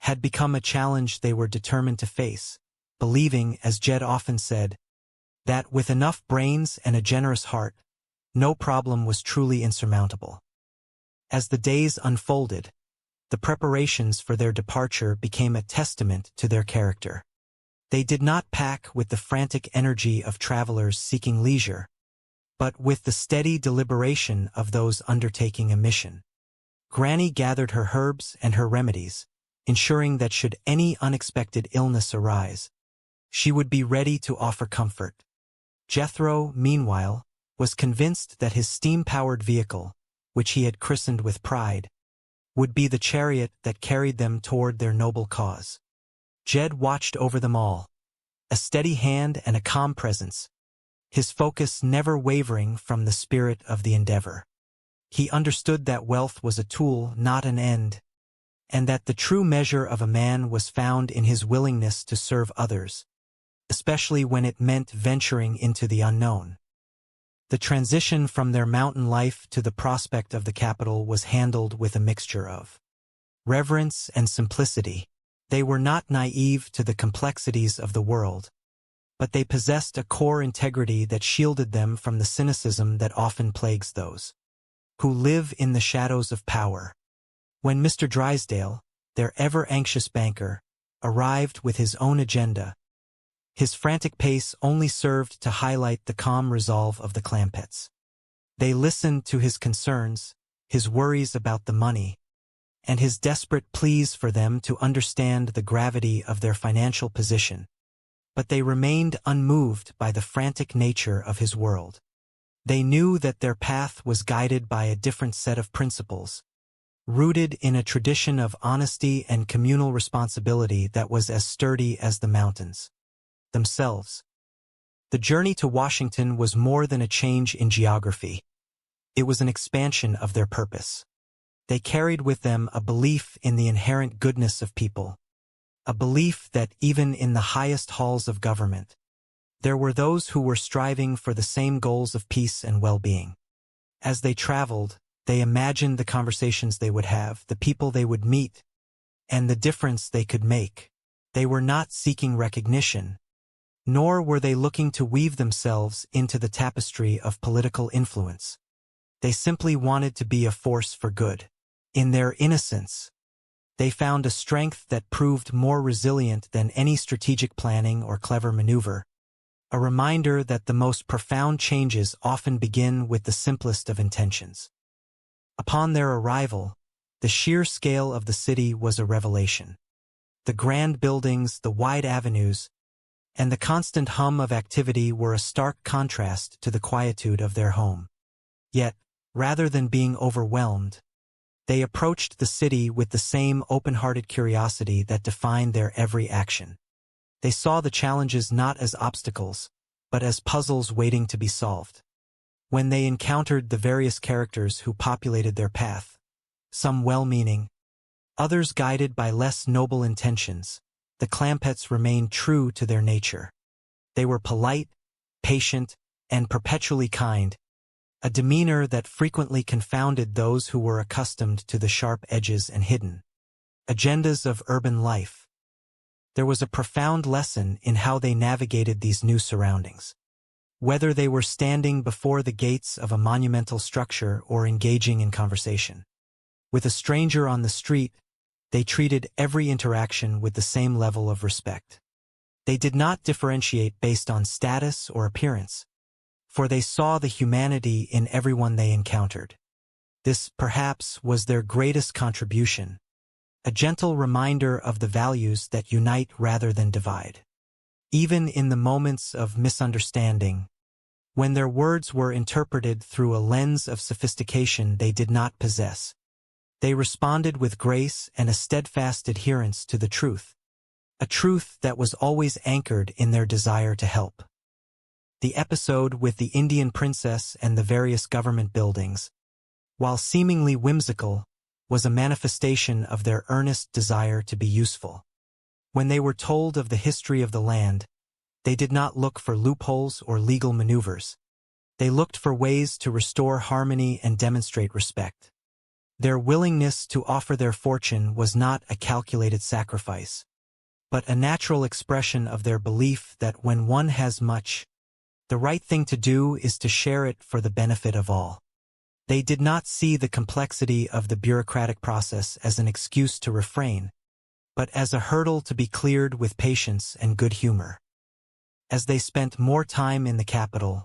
had become a challenge they were determined to face, believing, as Jed often said, that with enough brains and a generous heart, no problem was truly insurmountable. As the days unfolded, the preparations for their departure became a testament to their character. They did not pack with the frantic energy of travelers seeking leisure, but with the steady deliberation of those undertaking a mission. Granny gathered her herbs and her remedies, ensuring that should any unexpected illness arise, she would be ready to offer comfort. Jethro, meanwhile, was convinced that his steam-powered vehicle, which he had christened with pride, would be the chariot that carried them toward their noble cause. Jed watched over them all, a steady hand and a calm presence, his focus never wavering from the spirit of the endeavor. He understood that wealth was a tool, not an end, and that the true measure of a man was found in his willingness to serve others, especially when it meant venturing into the unknown. The transition from their mountain life to the prospect of the capital was handled with a mixture of reverence and simplicity. They were not naive to the complexities of the world, but they possessed a core integrity that shielded them from the cynicism that often plagues those who live in the shadows of power. When Mr. Drysdale, their ever-anxious banker, arrived with his own agenda, his frantic pace only served to highlight the calm resolve of the Clampetts. They listened to his concerns, his worries about the money, and his desperate pleas for them to understand the gravity of their financial position, but they remained unmoved by the frantic nature of his world. They knew that their path was guided by a different set of principles, rooted in a tradition of honesty and communal responsibility that was as sturdy as the mountains themselves. The journey to Washington was more than a change in geography. It was an expansion of their purpose. They carried with them a belief in the inherent goodness of people, a belief that even in the highest halls of government, there were those who were striving for the same goals of peace and well-being. As they traveled, they imagined the conversations they would have, the people they would meet, and the difference they could make. They were not seeking recognition, Nor were they looking to weave themselves into the tapestry of political influence. They simply wanted to be a force for good. In their innocence, they found a strength that proved more resilient than any strategic planning or clever maneuver, a reminder that the most profound changes often begin with the simplest of intentions. Upon their arrival, the sheer scale of the city was a revelation. The grand buildings, the wide avenues, and the constant hum of activity were a stark contrast to the quietude of their home. Yet, rather than being overwhelmed, they approached the city with the same open-hearted curiosity that defined their every action. They saw the challenges not as obstacles, but as puzzles waiting to be solved. When they encountered the various characters who populated their path, some well-meaning, others guided by less noble intentions, the Clampetts remained true to their nature. They were polite, patient, and perpetually kind, a demeanor that frequently confounded those who were accustomed to the sharp edges and hidden agendas of urban life. There was a profound lesson in how they navigated these new surroundings. Whether they were standing before the gates of a monumental structure or engaging in conversation with a stranger on the street, they treated every interaction with the same level of respect. They did not differentiate based on status or appearance, for they saw the humanity in everyone they encountered. This, perhaps, was their greatest contribution, a gentle reminder of the values that unite rather than divide. Even in the moments of misunderstanding, when their words were interpreted through a lens of sophistication they did not possess, they responded with grace and a steadfast adherence to the truth, a truth that was always anchored in their desire to help. The episode with the Indian princess and the various government buildings, while seemingly whimsical, was a manifestation of their earnest desire to be useful. When they were told of the history of the land, they did not look for loopholes or legal maneuvers. They looked for ways to restore harmony and demonstrate respect. Their willingness to offer their fortune was not a calculated sacrifice, but a natural expression of their belief that when one has much, the right thing to do is to share it for the benefit of all. They did not see the complexity of the bureaucratic process as an excuse to refrain, but as a hurdle to be cleared with patience and good humor. As they spent more time in the capital,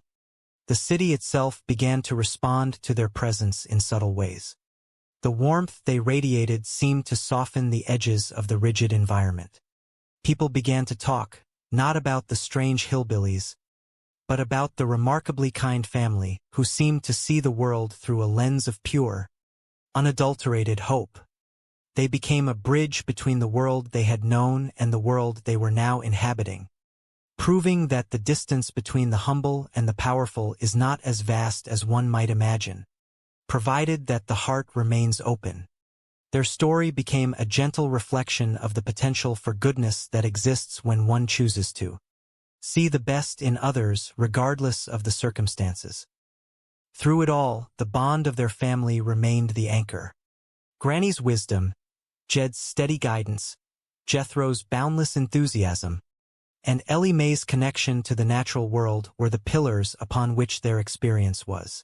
the city itself began to respond to their presence in subtle ways. The warmth they radiated seemed to soften the edges of the rigid environment. People began to talk, not about the strange hillbillies, but about the remarkably kind family who seemed to see the world through a lens of pure, unadulterated hope. They became a bridge between the world they had known and the world they were now inhabiting, proving that the distance between the humble and the powerful is not as vast as one might imagine, provided that the heart remains open. Their story became a gentle reflection of the potential for goodness that exists when one chooses to see the best in others regardless of the circumstances. Through it all, the bond of their family remained the anchor. Granny's wisdom, Jed's steady guidance, Jethro's boundless enthusiasm, and Ellie Mae's connection to the natural world were the pillars upon which their experience was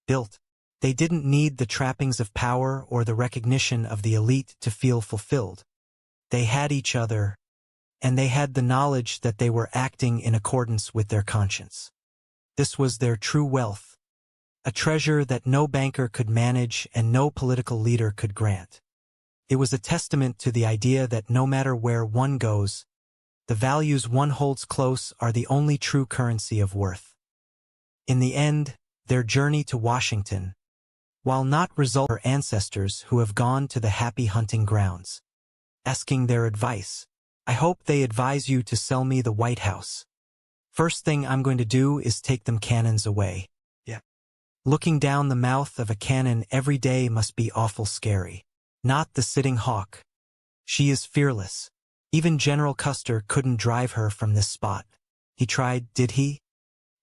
built. They didn't need the trappings of power or the recognition of the elite to feel fulfilled. They had each other, and they had the knowledge that they were acting in accordance with their conscience. This was their true wealth, a treasure that no banker could manage and no political leader could grant. It was a testament to the idea that no matter where one goes, the values one holds close are the only true currency of worth. In the end, their journey to Washington, while not result her ancestors who have gone to the happy hunting grounds, asking their advice. I hope they advise you to sell me the White House. First thing I'm going to do is take them cannons away. Yeah. Looking down the mouth of a cannon every day must be awful scary. Not the sitting hawk. She is fearless. Even General Custer couldn't drive her from this spot. He tried, did he?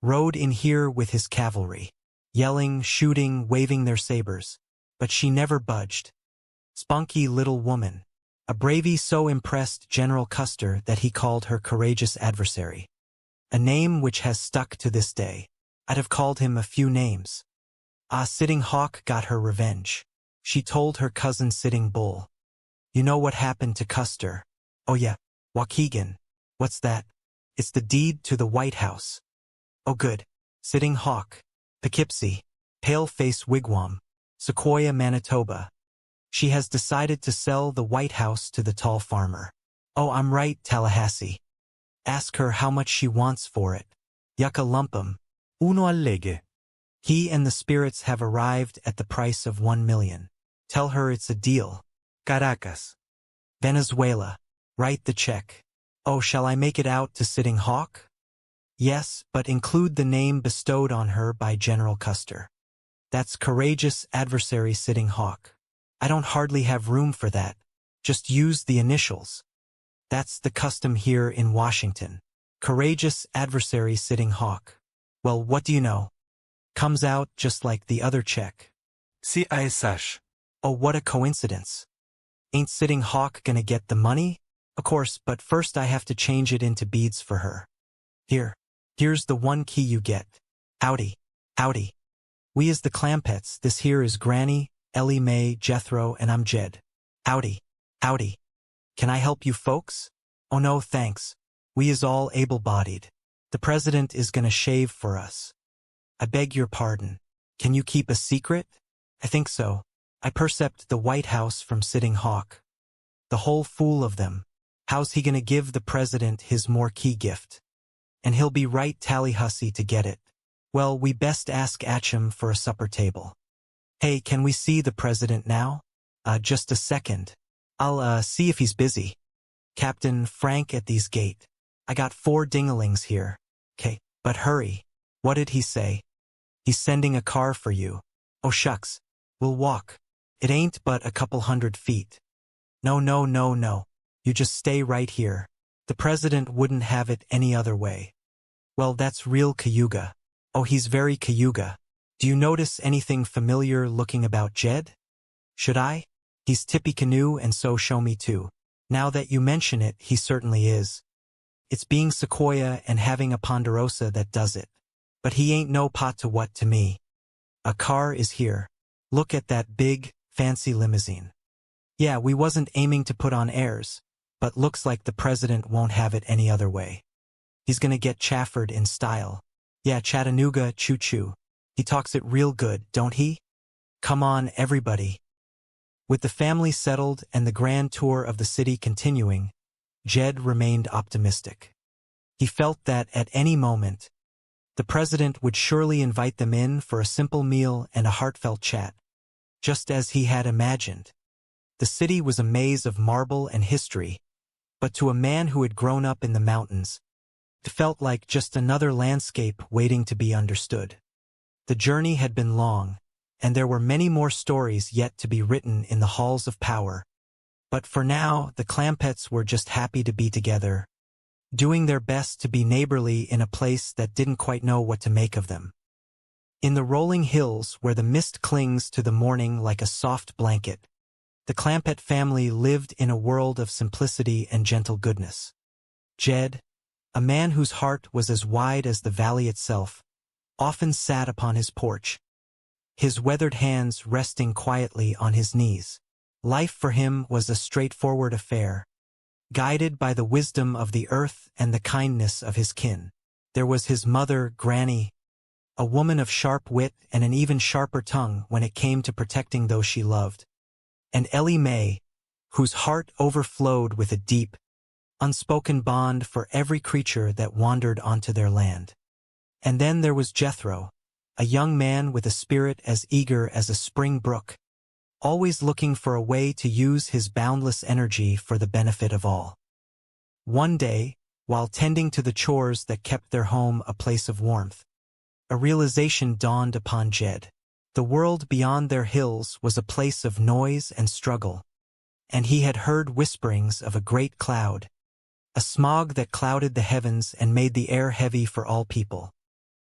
Rode in here with his cavalry, yelling, shooting, waving their sabers. But she never budged. Spunky little woman. A bravey so impressed General Custer that he called her courageous adversary. a name which has stuck to this day. I'd have called him a few names. Sitting Hawk got her revenge. She told her cousin Sitting Bull. You know what happened to Custer? Oh yeah, Waukegan. What's that? It's the deed to the White House. Oh good. Sitting Hawk. Poughkeepsie. Paleface Wigwam. Sequoia, Manitoba. She has decided to sell the White House to the tall farmer. Oh, I'm right, Tallahassee. Ask her how much she wants for it. Yucca lumpum. Uno allege. He and the spirits have arrived at the price of 1 million. Tell her it's a deal. Caracas. Venezuela. Write the check. Oh, shall I make it out to Sitting Hawk? Yes, but include the name bestowed on her by General Custer. That's courageous adversary Sitting Hawk. I don't hardly have room for that. Just use the initials. That's the custom here in Washington. Courageous adversary Sitting Hawk. Well, what do you know? Comes out just like the other check. CISH. Oh, what a coincidence. Ain't Sitting Hawk gonna get the money? Of course, but first I have to change it into beads for her. Here's the one key you get. Howdy. Howdy. We is the Clampets, this here is Granny, Ellie Mae, Jethro, and I'm Jed. Howdy. Howdy. Can I help you folks? Oh no, thanks. We is all able-bodied. The president is gonna shave for us. I beg your pardon. Can you keep a secret? I think so. I percept the White House from Sitting Hawk. The whole fool of them. How's he gonna give the president his marquee gift? And he'll be right Tallahassee to get it. Well, we best ask Atcham for a supper table. Hey, can we see the president now? Just a second. I'll, see if he's busy. Captain Frank at these gate. I got 4 dingalings here. 'Kay, but hurry. What did he say? He's sending a car for you. Oh shucks. We'll walk. It ain't but a couple 100 feet. No. You just stay right here. The president wouldn't have it any other way. Well, that's real Cayuga. Oh, he's very Cayuga. Do you notice anything familiar looking about Jed? Should I? He's Tippecanoe and so show me too. Now that you mention it, he certainly is. It's being Sequoia and having a Ponderosa that does it. But he ain't no pot to what to me. A car is here. Look at that big, fancy limousine. Yeah, we wasn't aiming to put on airs, but looks like the president won't have it any other way. He's gonna get Chafford in style. Yeah, Chattanooga choo-choo. He talks it real good, don't he? Come on, everybody. With the family settled and the grand tour of the city continuing, Jed remained optimistic. He felt that at any moment, the president would surely invite them in for a simple meal and a heartfelt chat, just as he had imagined. The city was a maze of marble and history, but to a man who had grown up in the mountains, it felt like just another landscape waiting to be understood. The journey had been long, and there were many more stories yet to be written in the halls of power. But for now, the Clampets were just happy to be together, doing their best to be neighborly in a place that didn't quite know what to make of them. In the rolling hills where the mist clings to the morning like a soft blanket, the Clampett family lived in a world of simplicity and gentle goodness. Jed, a man whose heart was as wide as the valley itself, often sat upon his porch, his weathered hands resting quietly on his knees. Life for him was a straightforward affair, guided by the wisdom of the earth and the kindness of his kin. There was his mother, Granny, a woman of sharp wit and an even sharper tongue when it came to protecting those she loved, and Ellie Mae, whose heart overflowed with a deep, unspoken bond for every creature that wandered onto their land. And then there was Jethro, a young man with a spirit as eager as a spring brook, always looking for a way to use his boundless energy for the benefit of all. One day, while tending to the chores that kept their home a place of warmth, a realization dawned upon Jed. The world beyond their hills was a place of noise and struggle, and he had heard whisperings of a great cloud, a smog that clouded the heavens and made the air heavy for all people.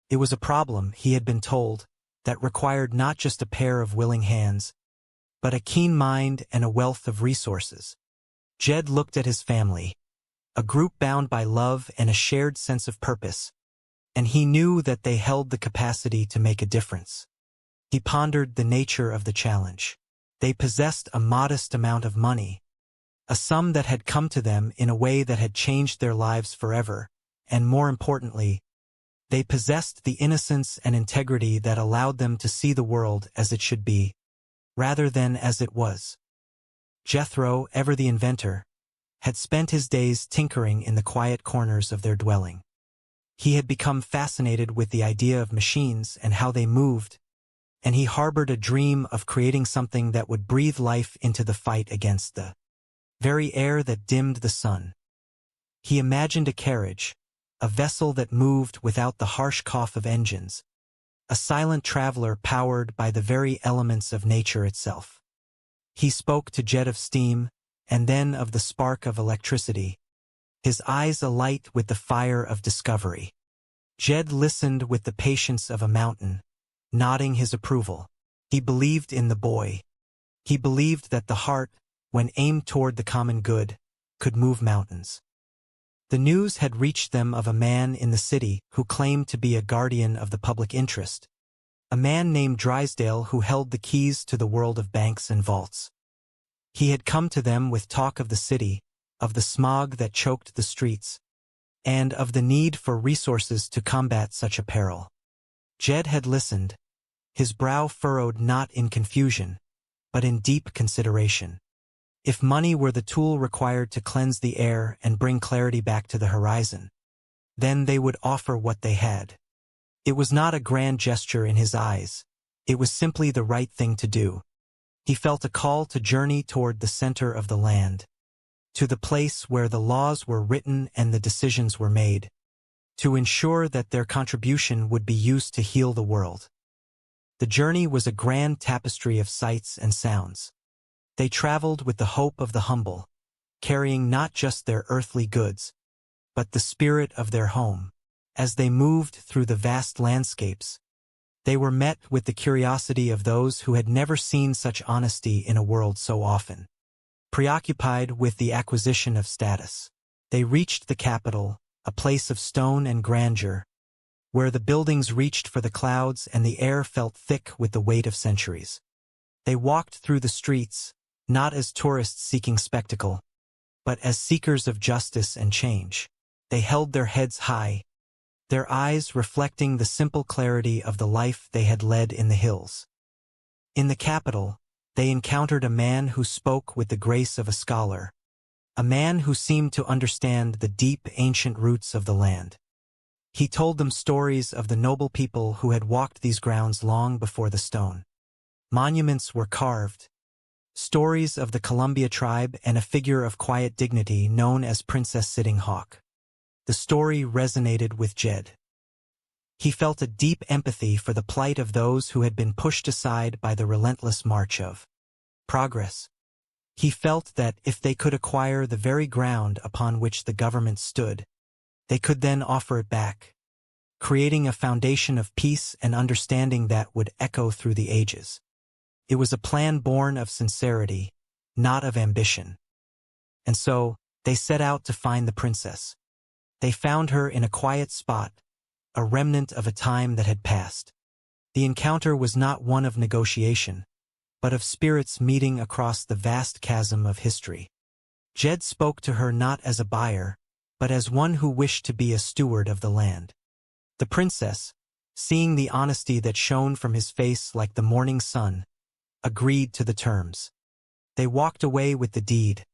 It was a problem, he had been told, that required not just a pair of willing hands, but a keen mind and a wealth of resources. Jed looked at his family, a group bound by love and a shared sense of purpose, and he knew that they held the capacity to make a difference. He pondered the nature of the challenge. They possessed a modest amount of money, a sum that had come to them in a way that had changed their lives forever, and more importantly, they possessed the innocence and integrity that allowed them to see the world as it should be, rather than as it was. Jethro, ever the inventor, had spent his days tinkering in the quiet corners of their dwelling. He had become fascinated with the idea of machines and how they moved, and he harbored a dream of creating something that would breathe life into the fight against the very air that dimmed the sun. He imagined a carriage, a vessel that moved without the harsh cough of engines, a silent traveler powered by the very elements of nature itself. He spoke to Jed of steam, and then of the spark of electricity, his eyes alight with the fire of discovery. Jed listened with the patience of a mountain, nodding his approval. He believed in the boy. He believed that the heart, when aimed toward the common good, could move mountains. The news had reached them of a man in the city who claimed to be a guardian of the public interest, a man named Drysdale who held the keys to the world of banks and vaults. He had come to them with talk of the city, of the smog that choked the streets, and of the need for resources to combat such a peril. Jed had listened, his brow furrowed not in confusion, but in deep consideration. If money were the tool required to cleanse the air and bring clarity back to the horizon, then they would offer what they had. It was not a grand gesture in his eyes, it was simply the right thing to do. He felt a call to journey toward the center of the land, to the place where the laws were written and the decisions were made, to ensure that their contribution would be used to heal the world. The journey was a grand tapestry of sights and sounds. They traveled with the hope of the humble, carrying not just their earthly goods, but the spirit of their home. As they moved through the vast landscapes, they were met with the curiosity of those who had never seen such honesty in a world so often preoccupied with the acquisition of status. They reached the capital, a place of stone and grandeur, where the buildings reached for the clouds and the air felt thick with the weight of centuries. They walked through the streets, not as tourists seeking spectacle, but as seekers of justice and change. They held their heads high, their eyes reflecting the simple clarity of the life they had led in the hills. In the capital, they encountered a man who spoke with the grace of a scholar, a man who seemed to understand the deep, ancient roots of the land. He told them stories of the noble people who had walked these grounds long before the stone. Monuments were carved, stories of the Columbia tribe and a figure of quiet dignity known as Princess Sitting Hawk. The story resonated with Jed. He felt a deep empathy for the plight of those who had been pushed aside by the relentless march of progress. He felt that if they could acquire the very ground upon which the government stood, they could then offer it back, creating a foundation of peace and understanding that would echo through the ages. It was a plan born of sincerity, not of ambition. And so, they set out to find the princess. They found her in a quiet spot, a remnant of a time that had passed. The encounter was not one of negotiation, but of spirits meeting across the vast chasm of history. Jed spoke to her not as a buyer, but as one who wished to be a steward of the land. The princess, seeing the honesty that shone from his face like the morning sun, agreed to the terms. They walked away with the deed,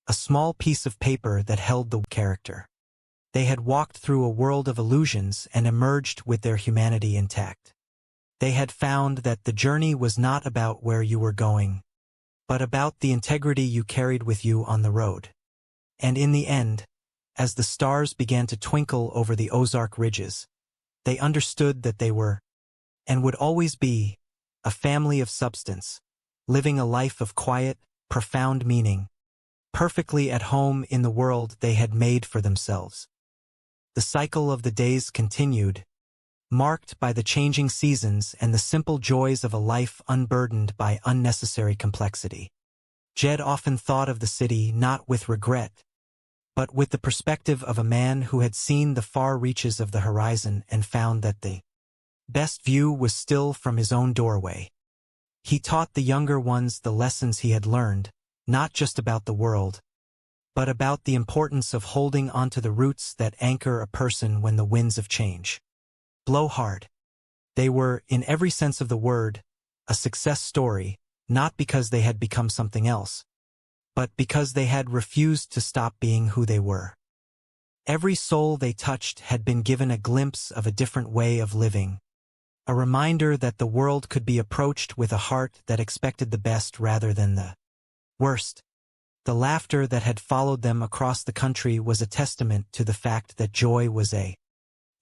a small piece of paper that held the character. They had walked through a world of illusions and emerged with their humanity intact. They had found that the journey was not about where you were going, but about the integrity you carried with you on the road. And in the end, as the stars began to twinkle over the Ozark ridges, they understood that they were, and would always be, a family of substance, living a life of quiet, profound meaning, perfectly at home in the world they had made for themselves. The cycle of the days continued, marked by the changing seasons and the simple joys of a life unburdened by unnecessary complexity. Jed often thought of the city not with regret, but with the perspective of a man who had seen the far reaches of the horizon and found that the best view was still from his own doorway. He taught the younger ones the lessons he had learned, not just about the world, but about the importance of holding onto the roots that anchor a person when the winds of change blow hard. They were, in every sense of the word, a success story, not because they had become something else, but because they had refused to stop being who they were. Every soul they touched had been given a glimpse of a different way of living, a reminder that the world could be approached with a heart that expected the best rather than the worst. The laughter that had followed them across the country was a testament to the fact that joy was a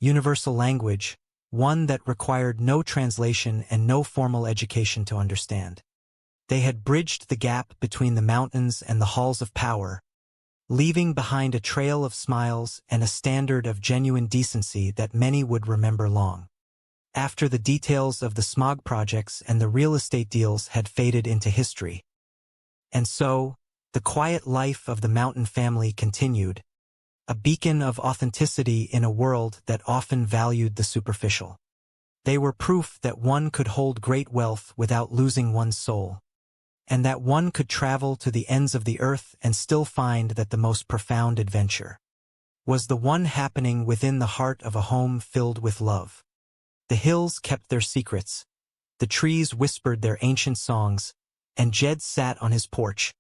universal language, one that required no translation and no formal education to understand. They had bridged the gap between the mountains and the halls of power, leaving behind a trail of smiles and a standard of genuine decency that many would remember long after the details of the smog projects and the real estate deals had faded into history. And so, the quiet life of the Mountain family continued, a beacon of authenticity in a world that often valued the superficial. They were proof that one could hold great wealth without losing one's soul, and that one could travel to the ends of the earth and still find that the most profound adventure was the one happening within the heart of a home filled with love. The hills kept their secrets, the trees whispered their ancient songs, and Jed sat on his porch,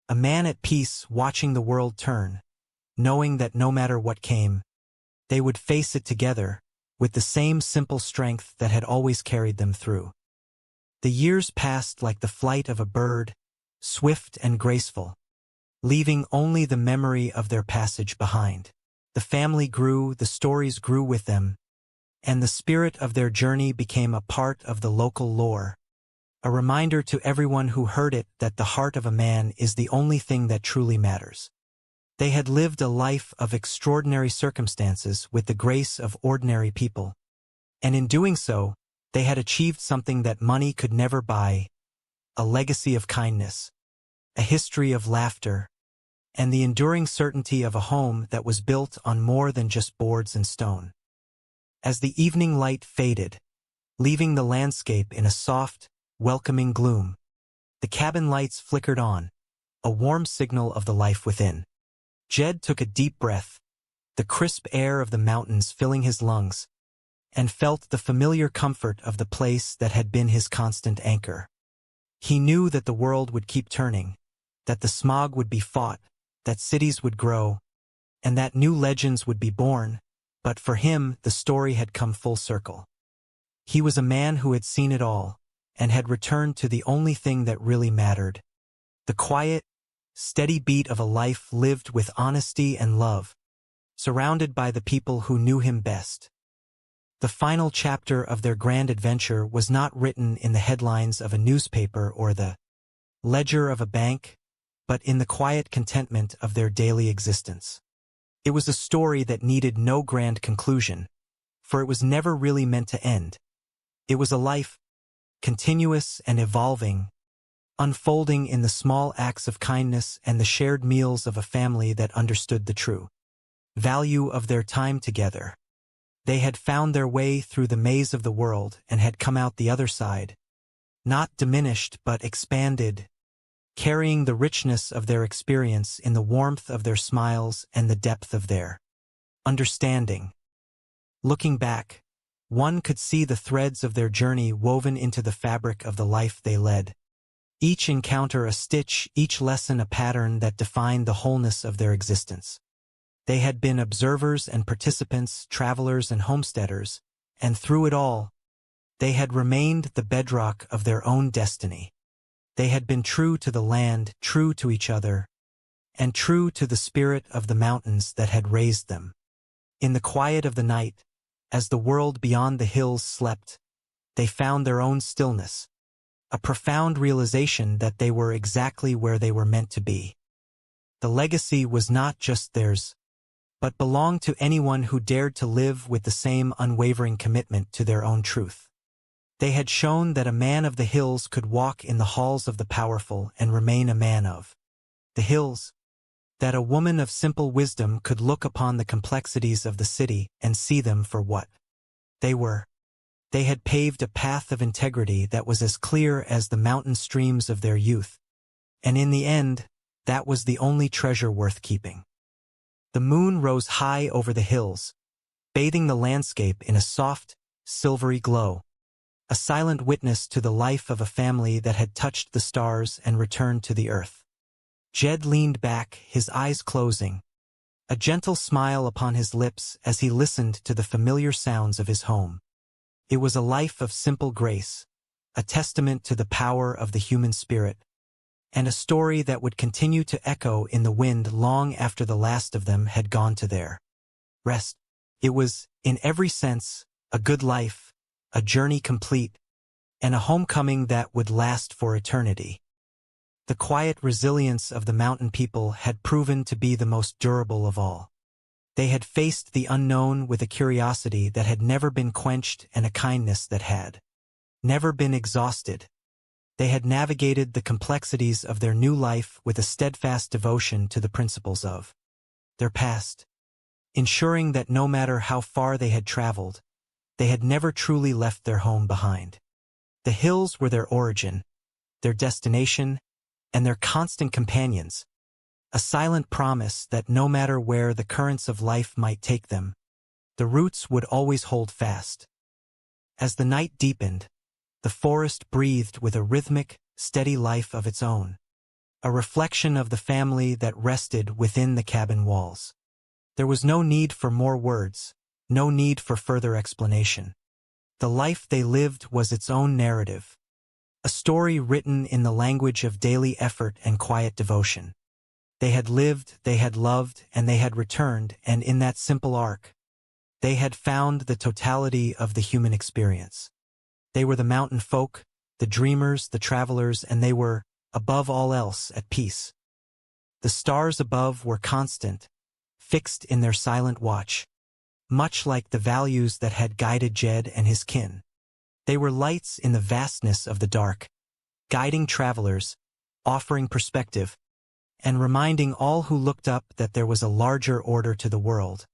a man at peace watching the world turn, knowing that no matter what came, they would face it together, with the same simple strength that had always carried them through. The years passed like the flight of a bird, swift and graceful, leaving only the memory of their passage behind. The family grew, the stories grew with them, and the spirit of their journey became a part of the local lore, a reminder to everyone who heard it that the heart of a man is the only thing that truly matters. They had lived a life of extraordinary circumstances with the grace of ordinary people, and in doing so, they had achieved something that money could never buy, a legacy of kindness, a history of laughter, and the enduring certainty of a home that was built on more than just boards and stone. As the evening light faded, leaving the landscape in a soft, welcoming gloom, the cabin lights flickered on, a warm signal of the life within. Jed took a deep breath, the crisp air of the mountains filling his lungs, and felt the familiar comfort of the place that had been his constant anchor. He knew that the world would keep turning, that the smog would be fought, that cities would grow, and that new legends would be born, but for him the story had come full circle. He was a man who had seen it all, and had returned to the only thing that really mattered, the quiet, steady beat of a life lived with honesty and love, surrounded by the people who knew him best. The final chapter of their grand adventure was not written in the headlines of a newspaper or the ledger of a bank, but in the quiet contentment of their daily existence. It was a story that needed no grand conclusion, for it was never really meant to end. It was a life, continuous and evolving, unfolding in the small acts of kindness and the shared meals of a family that understood the true value of their time together. They had found their way through the maze of the world and had come out the other side, not diminished but expanded, carrying the richness of their experience in the warmth of their smiles and the depth of their understanding. Looking back, one could see the threads of their journey woven into the fabric of the life they led. Each encounter a stitch, each lesson a pattern that defined the wholeness of their existence. They had been observers and participants, travelers and homesteaders, and through it all, they had remained the bedrock of their own destiny. They had been true to the land, true to each other, and true to the spirit of the mountains that had raised them. In the quiet of the night, as the world beyond the hills slept, they found their own stillness, a profound realization that they were exactly where they were meant to be. The legacy was not just theirs, but belonged to anyone who dared to live with the same unwavering commitment to their own truth. They had shown that a man of the hills could walk in the halls of the powerful and remain a man of the hills. That a woman of simple wisdom could look upon the complexities of the city and see them for what they were. They had paved a path of integrity that was as clear as the mountain streams of their youth. And in the end, that was the only treasure worth keeping. The moon rose high over the hills, bathing the landscape in a soft, silvery glow, a silent witness to the life of a family that had touched the stars and returned to the earth. Jed leaned back, his eyes closing, a gentle smile upon his lips as he listened to the familiar sounds of his home. It was a life of simple grace, a testament to the power of the human spirit, and a story that would continue to echo in the wind long after the last of them had gone to their rest. It was, in every sense, a good life, a journey complete, and a homecoming that would last for eternity. The quiet resilience of the mountain people had proven to be the most durable of all. They had faced the unknown with a curiosity that had never been quenched and a kindness that had never been exhausted. They had navigated the complexities of their new life with a steadfast devotion to the principles of their past, ensuring that no matter how far they had traveled, they had never truly left their home behind. The hills were their origin, their destination, and their constant companions, a silent promise that no matter where the currents of life might take them, the roots would always hold fast. As the night deepened, the forest breathed with a rhythmic, steady life of its own, a reflection of the family that rested within the cabin walls. There was no need for more words, no need for further explanation. The life they lived was its own narrative, a story written in the language of daily effort and quiet devotion. They had lived, they had loved, and they had returned, and in that simple arc, they had found the totality of the human experience. They were the mountain folk, the dreamers, the travelers, and they were, above all else, at peace. The stars above were constant, fixed in their silent watch, much like the values that had guided Jed and his kin. They were lights in the vastness of the dark, guiding travelers, offering perspective, and reminding all who looked up that there was a larger order to the world,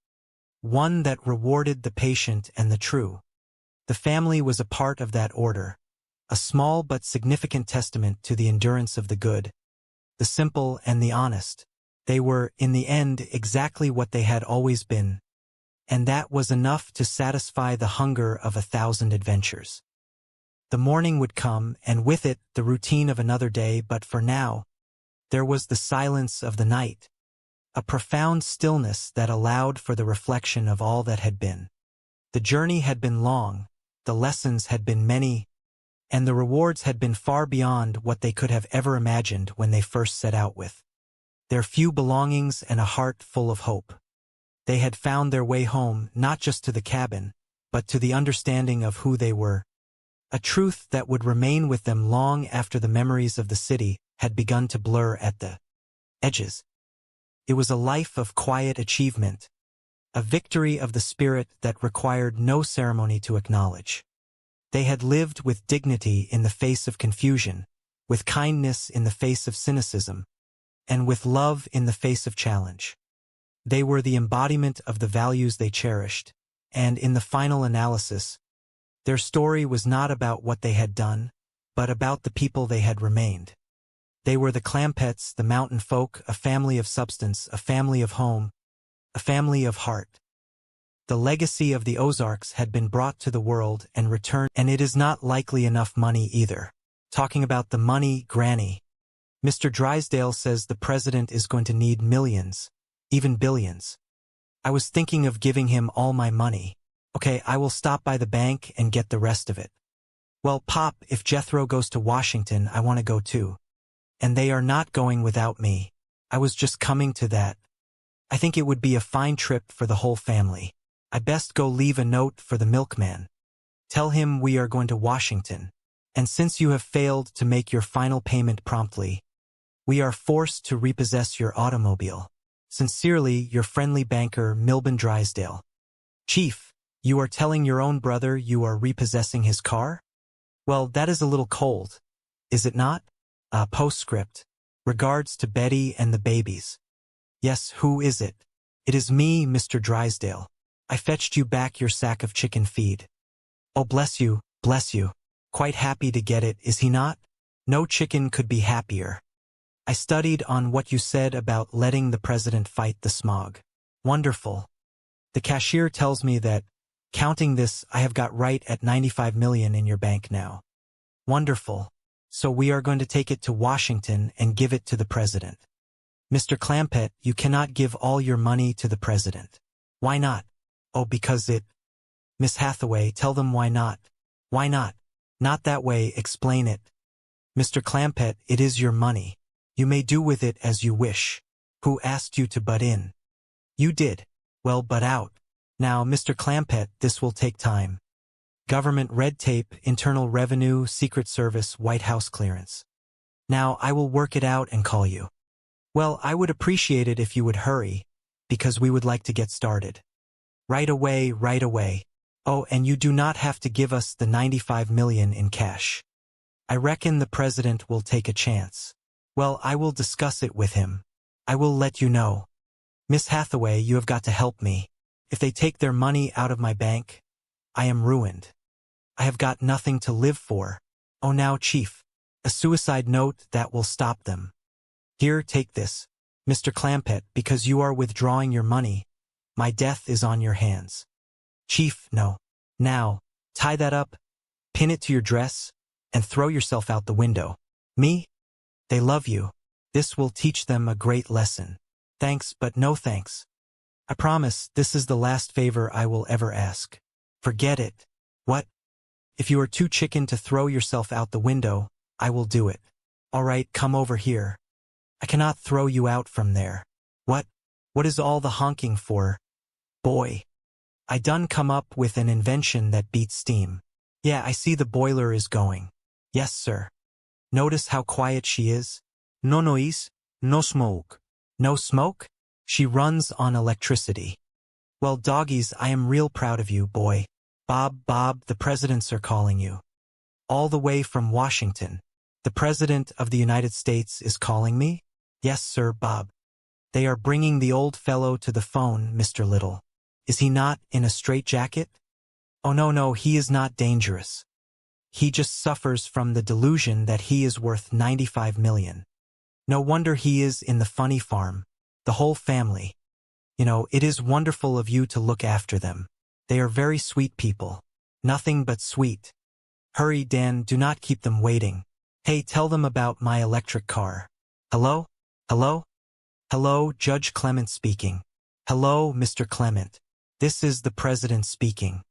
one that rewarded the patient and the true. The family was a part of that order, a small but significant testament to the endurance of the good, the simple and the honest. They were, in the end, exactly what they had always been, and that was enough to satisfy the hunger of 1,000 adventures. The morning would come, and with it the routine of another day, but for now, there was the silence of the night, a profound stillness that allowed for the reflection of all that had been. The journey had been long, the lessons had been many, and the rewards had been far beyond what they could have ever imagined when they first set out with their few belongings and a heart full of hope. They had found their way home, not just to the cabin, but to the understanding of who they were, a truth that would remain with them long after the memories of the city had begun to blur at the edges. It was a life of quiet achievement, a victory of the spirit that required no ceremony to acknowledge. They had lived with dignity in the face of confusion, with kindness in the face of cynicism, and with love in the face of challenge. They were the embodiment of the values they cherished, and in the final analysis, their story was not about what they had done, but about the people they had remained. They were the Clampets, the mountain folk, a family of substance, a family of home, a family of heart. The legacy of the Ozarks had been brought to the world and returned, and it is not likely enough money either. Talking about the money, Granny. Mr. Drysdale says the president is going to need millions, even billions. I was thinking of giving him all my money. Okay, I will stop by the bank and get the rest of it. Well, Pop, if Jethro goes to Washington, I want to go too. And they are not going without me. I was just coming to that. I think it would be a fine trip for the whole family. I best go leave a note for the milkman. Tell him we are going to Washington. And since you have failed to make your final payment promptly, we are forced to repossess your automobile. Sincerely, your friendly banker, Milburn Drysdale. Chief, you are telling your own brother you are repossessing his car? Well, that is a little cold, is it not? Postscript. Regards to Betty and the babies. Yes, who is it? It is me, Mr. Drysdale. I fetched you back your sack of chicken feed. Oh, bless you, bless you. Quite happy to get it, is he not? No chicken could be happier. I studied on what you said about letting the president fight the smog. Wonderful. The cashier tells me that, counting this, I have got right at 95 million in your bank now. Wonderful. So we are going to take it to Washington and give it to the president. Mr. Clampett, you cannot give all your money to the president. Why not? Oh, because it... Miss Hathaway, tell them why not. Why not? Not that way, explain it. Mr. Clampett, it is your money. You may do with it as you wish. Who asked you to butt in? You did. Well, butt out. Now, Mr. Clampett, this will take time. Government red tape, Internal Revenue, Secret Service, White House clearance. Now, I will work it out and call you. Well, I would appreciate it if you would hurry, because we would like to get started. Right away, right away. Oh, and you do not have to give us the 95 million in cash. I reckon the president will take a chance. Well, I will discuss it with him. I will let you know. Miss Hathaway, you have got to help me. If they take their money out of my bank, I am ruined. I have got nothing to live for. Oh, now, Chief, a suicide note that will stop them. Here, take this, Mr. Clampett, because you are withdrawing your money. My death is on your hands. Chief, no. Now, tie that up, pin it to your dress, and throw yourself out the window. Me? They love you. This will teach them a great lesson. Thanks, but no thanks. I promise this is the last favor I will ever ask. Forget it. What? If you are too chicken to throw yourself out the window, I will do it. All right, come over here. I cannot throw you out from there. What? What is all the honking for? Boy. I done come up with an invention that beats steam. Yeah, I see the boiler is going. Yes, sir. Notice how quiet she is? No noise, no smoke. No smoke? She runs on electricity. Well, doggies, I am real proud of you, boy. Bob, the presidents are calling you. All the way from Washington. The President of the United States is calling me? Yes, sir, Bob. They are bringing the old fellow to the phone, Mr. Little. Is he not in a straitjacket? Oh, no, he is not dangerous. He just suffers from the delusion that he is worth 95 million. No wonder he is in the funny farm. The whole family. You know, it is wonderful of you to look after them. They are very sweet people. Nothing but sweet. Hurry, Dan, do not keep them waiting. Hey, tell them about my electric car. Hello? Hello? Hello, Judge Clement speaking. Hello, Mr. Clement. This is the President speaking.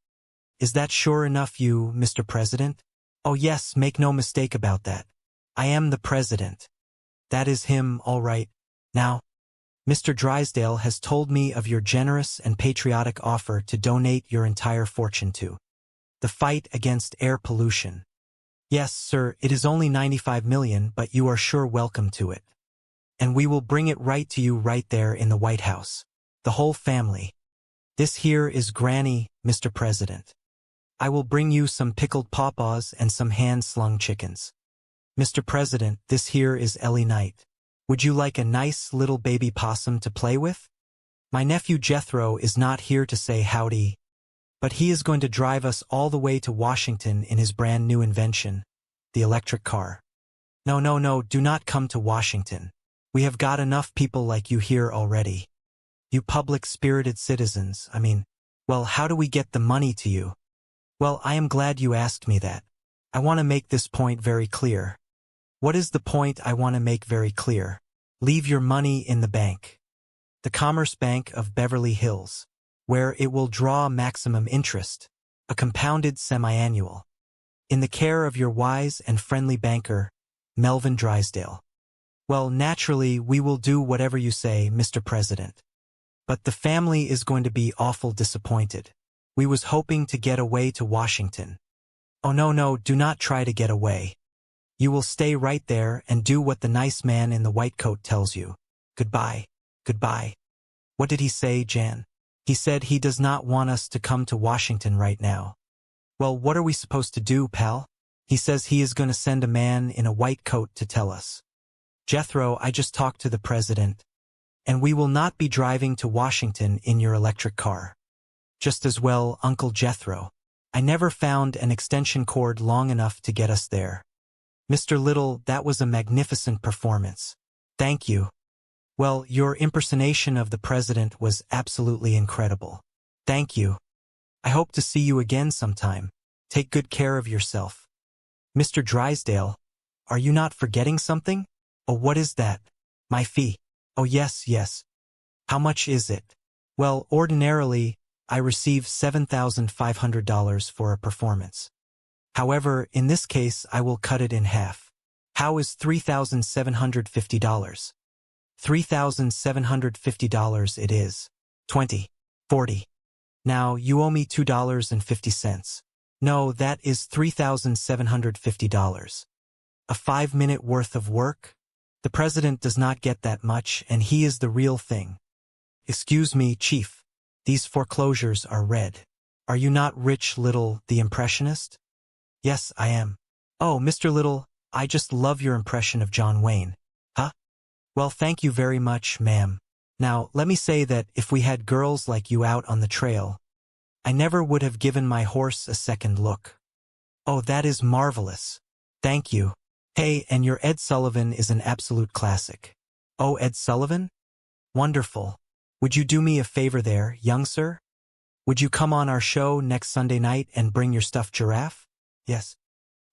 Is that sure enough you, Mr. President? Oh yes, make no mistake about that. I am the President. That is him, all right. Now, Mr. Drysdale has told me of your generous and patriotic offer to donate your entire fortune to the fight against air pollution. Yes, sir, it is only 95 million, but you are sure welcome to it. And we will bring it right to you right there in the White House. The whole family. This here is Granny, Mr. President. I will bring you some pickled pawpaws and some hand-slung chickens. Mr. President, this here is Ellie Knight. Would you like a nice little baby possum to play with? My nephew Jethro is not here to say howdy, but he is going to drive us all the way to Washington in his brand new invention, the electric car. No, do not come to Washington. We have got enough people like you here already. You public-spirited citizens, well, how do we get the money to you? Well, I am glad you asked me that. I want to make this point very clear. What is the point I want to make very clear? Leave your money in the bank. The Commerce Bank of Beverly Hills, where it will draw maximum interest, a compounded semi-annual. In the care of your wise and friendly banker, Melvin Drysdale. Well, naturally, we will do whatever you say, Mr. President. But the family is going to be awful disappointed. We was hoping to get away to Washington. Oh no, do not try to get away. You will stay right there and do what the nice man in the white coat tells you. Goodbye. Goodbye. What did he say, Jan? He said he does not want us to come to Washington right now. Well, what are we supposed to do, pal? He says he is going to send a man in a white coat to tell us. Jethro, I just talked to the president. And we will not be driving to Washington in your electric car. Just as well, Uncle Jethro. I never found an extension cord long enough to get us there. Mr. Little, that was a magnificent performance. Thank you. Well, your impersonation of the president was absolutely incredible. Thank you. I hope to see you again sometime. Take good care of yourself. Mr. Drysdale, are you not forgetting something? Oh, what is that? My fee. Oh, yes, yes. How much is it? Well, ordinarily, I receive $7,500 for a performance. However, in this case, I will cut it in half. How is $3,750? $3,750 it is. 20, 40. Now, you owe me $2.50. No, that is $3,750. A 5-minute worth of work? The president does not get that much, and he is the real thing. Excuse me, Chief. These foreclosures are red. Are you not Rich Little, the impressionist? Yes, I am. Oh, Mr. Little, I just love your impression of John Wayne. Huh? Well, thank you very much, ma'am. Now, let me say that if we had girls like you out on the trail, I never would have given my horse a second look. Oh, that is marvelous. Thank you. Hey, and your Ed Sullivan is an absolute classic. Oh, Ed Sullivan? Wonderful. Would you do me a favor there, young sir? Would you come on our show next Sunday night and bring your stuffed giraffe? Yes.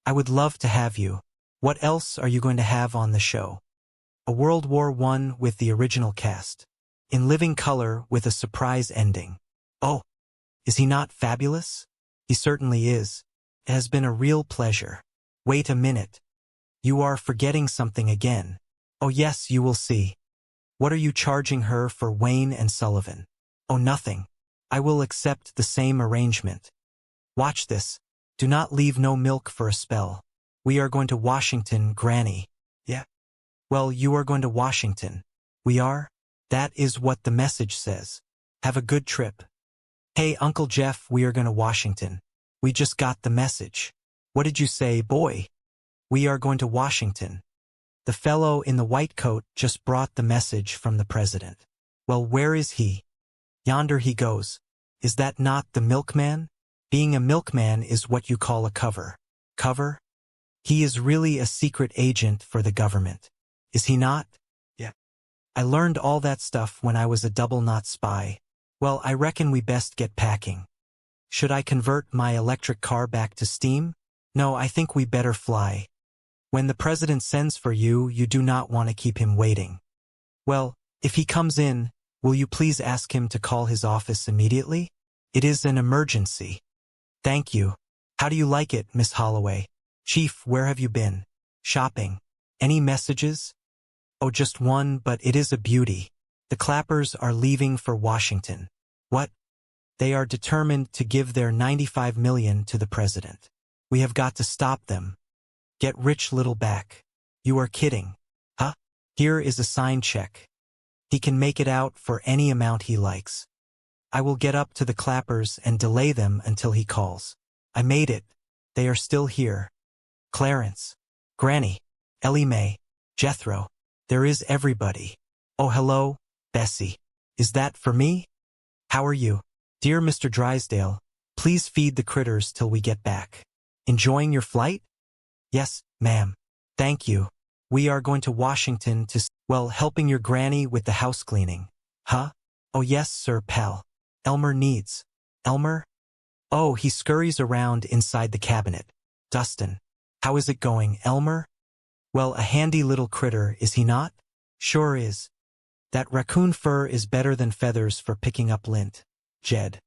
I would love to have you. What else are you going to have on the show? A World War I with the original cast. In living color with a surprise ending. Oh, is he not fabulous? He certainly is. It has been a real pleasure. Wait a minute. You are forgetting something again. Oh yes, you will see. What are you charging her for Wayne and Sullivan? Oh, nothing. I will accept the same arrangement. Watch this. Do not leave no milk for a spell. We are going to Washington, Granny. Yeah. Well, you are going to Washington. We are? That is what the message says. Have a good trip. Hey, Uncle Jeff, we are going to Washington. We just got the message. What did you say, boy? We are going to Washington. The fellow in the white coat just brought the message from the president. Well, where is he? Yonder he goes. Is that not the milkman? Being a milkman is what you call a cover. Cover? He is really a secret agent for the government. Is he not? Yeah. I learned all that stuff when I was a double-knot spy. Well, I reckon we best get packing. Should I convert my electric car back to steam? No, I think we better fly. When the president sends for you, you do not want to keep him waiting. Well, if he comes in, will you please ask him to call his office immediately? It is an emergency. Thank you. How do you like it, Miss Holloway? Chief, where have you been? Shopping. Any messages? Oh, just one, but it is a beauty. The Clappers are leaving for Washington. What? They are determined to give their $95 million to the president. We have got to stop them. Get Rich Little back. You are kidding. Huh? Here is a signed check. He can make it out for any amount he likes. I will get up to the Clappers and delay them until he calls. I made it. They are still here. Clarence. Granny. Ellie Mae. Jethro. There is everybody. Oh, hello, Bessie. Is that for me? How are you? Dear Mr. Drysdale, please feed the critters till we get back. Enjoying your flight? Yes, ma'am. Thank you. We are going to Washington to, well, helping your granny with the house cleaning. Huh? Oh yes, sir, pal. Elmer needs. Elmer? Oh, he scurries around inside the cabinet. Dustin. How is it going, Elmer? Well, a handy little critter, is he not? Sure is. That raccoon fur is better than feathers for picking up lint. Jed.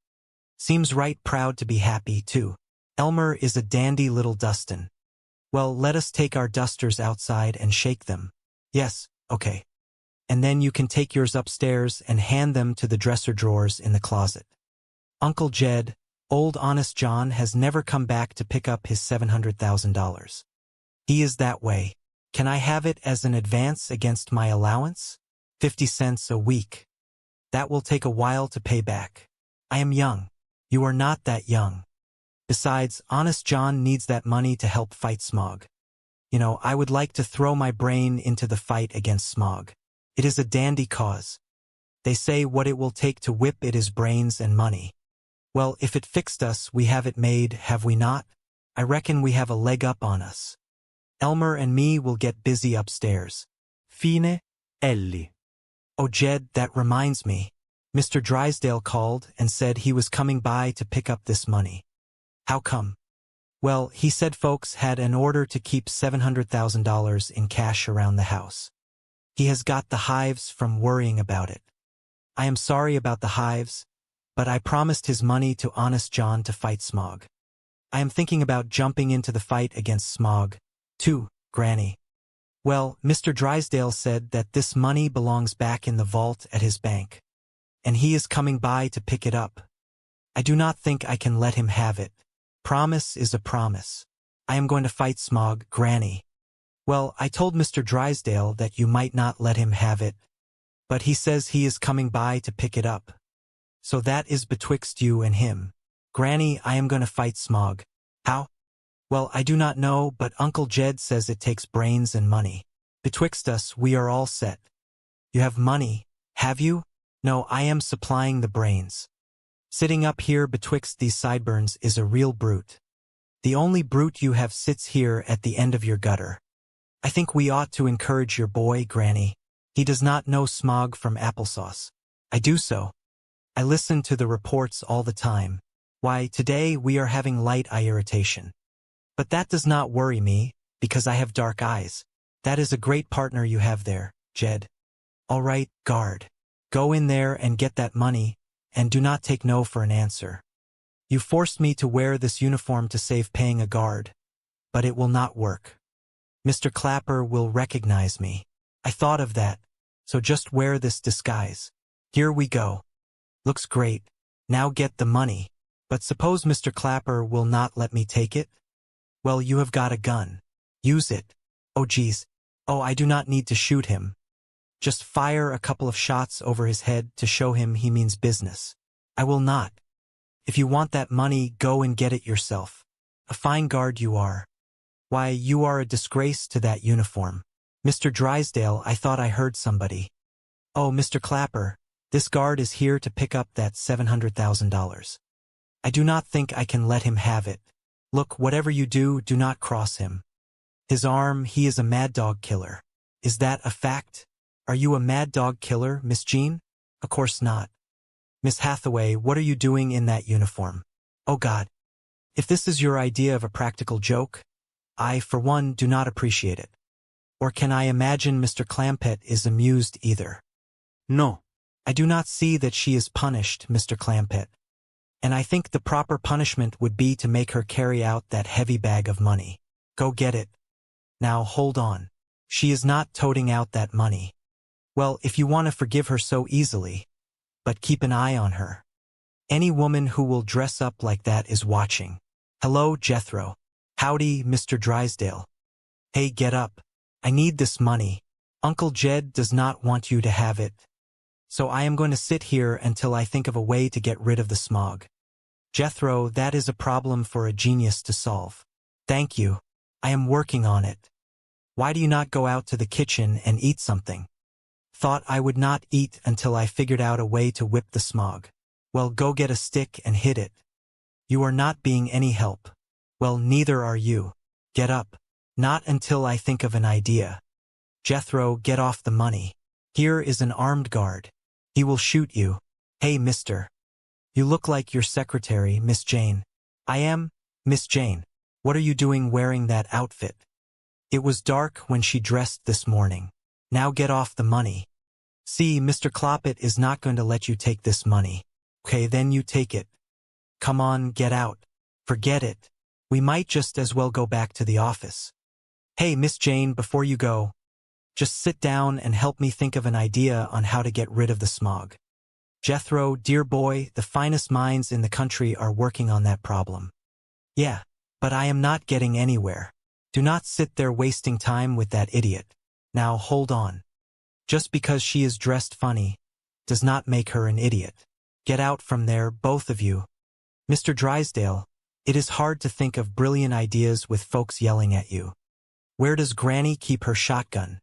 Seems right proud to be happy, too. Elmer is a dandy little Dustin. Well, let us take our dusters outside and shake them. Yes, okay. And then you can take yours upstairs and hand them to the dresser drawers in the closet. Uncle Jed, old Honest John has never come back to pick up his $700,000. He is that way. Can I have it as an advance against my allowance? 50 cents a week. That will take a while to pay back. I am young. You are not that young. Besides, Honest John needs that money to help fight smog. You know, I would like to throw my brain into the fight against smog. It is a dandy cause. They say what it will take to whip it is brains and money. Well, if it fixed us, we have it made, have we not? I reckon we have a leg up on us. Elmer and me will get busy upstairs. Fine, Ellie. Oh, Jed, that reminds me. Mr. Drysdale called and said he was coming by to pick up this money. How come? Well, he said folks had an order to keep $700,000 in cash around the house. He has got the hives from worrying about it. I am sorry about the hives, but I promised his money to Honest John to fight Smog. I am thinking about jumping into the fight against Smog, too, Granny. Well, Mr. Drysdale said that this money belongs back in the vault at his bank, and he is coming by to pick it up. I do not think I can let him have it. Promise is a promise. I am going to fight Smog, Granny. Well, I told Mr. Drysdale that you might not let him have it, but he says he is coming by to pick it up. So that is betwixt you and him. Granny, I am going to fight Smog. How? Well, I do not know, but Uncle Jed says it takes brains and money. Betwixt us, we are all set. You have money, have you? No, I am supplying the brains. Sitting up here betwixt these sideburns is a real brute. The only brute you have sits here at the end of your gutter. I think we ought to encourage your boy, Granny. He does not know Smog from applesauce. I do so. I listen to the reports all the time. Why, today we are having light eye irritation. But that does not worry me, because I have dark eyes. That is a great partner you have there, Jed. All right, guard. Go in there and get that money, and do not take no for an answer. You forced me to wear this uniform to save paying a guard, but it will not work. Mr. Clapper will recognize me. I thought of that, so just wear this disguise. Here we go. Looks great. Now get the money. But suppose Mr. Clapper will not let me take it? Well, you have got a gun. Use it. Oh, geez. Oh, I do not need to shoot him. Just fire a couple of shots over his head to show him he means business. I will not. If you want that money, go and get it yourself. A fine guard you are. Why, you are a disgrace to that uniform. Mr. Drysdale, I thought I heard somebody. Oh, Mr. Clapper, this guard is here to pick up that $700,000. I do not think I can let him have it. Look, whatever you do, do not cross him. His arm, he is a mad dog killer. Is that a fact? Are you a mad dog killer, Miss Jean? Of course not. Miss Hathaway, what are you doing in that uniform? Oh God. If this is your idea of a practical joke, I, for one, do not appreciate it. Or can I imagine Mr. Clampett is amused either? No. I do not see that she is punished, Mr. Clampett. And I think the proper punishment would be to make her carry out that heavy bag of money. Go get it. Now hold on. She is not toting out that money. Well, if you want to forgive her so easily, but keep an eye on her. Any woman who will dress up like that is watching. Hello, Jethro. Howdy, Mr. Drysdale. Hey, get up. I need this money. Uncle Jed does not want you to have it. So I am going to sit here until I think of a way to get rid of the Smog. Jethro, that is a problem for a genius to solve. Thank you. I am working on it. Why do you not go out to the kitchen and eat something? Thought I would not eat until I figured out a way to whip the Smog. Well, go get a stick and hit it. You are not being any help. Well, neither are you. Get up. Not until I think of an idea. Jethro, get off the money. Here is an armed guard. He will shoot you. Hey, mister. You look like your secretary, Miss Jane. I am, Miss Jane. What are you doing wearing that outfit? It was dark when she dressed this morning. Now get off the money. See, Mr. Cloppett is not going to let you take this money. Okay, then you take it. Come on, get out. Forget it. We might just as well go back to the office. Hey, Miss Jane, before you go, just sit down and help me think of an idea on how to get rid of the Smog. Jethro, dear boy, the finest minds in the country are working on that problem. Yeah, but I am not getting anywhere. Do not sit there wasting time with that idiot. Now hold on. Just because she is dressed funny does not make her an idiot. Get out from there, both of you. Mr. Drysdale, it is hard to think of brilliant ideas with folks yelling at you. Where does Granny keep her shotgun?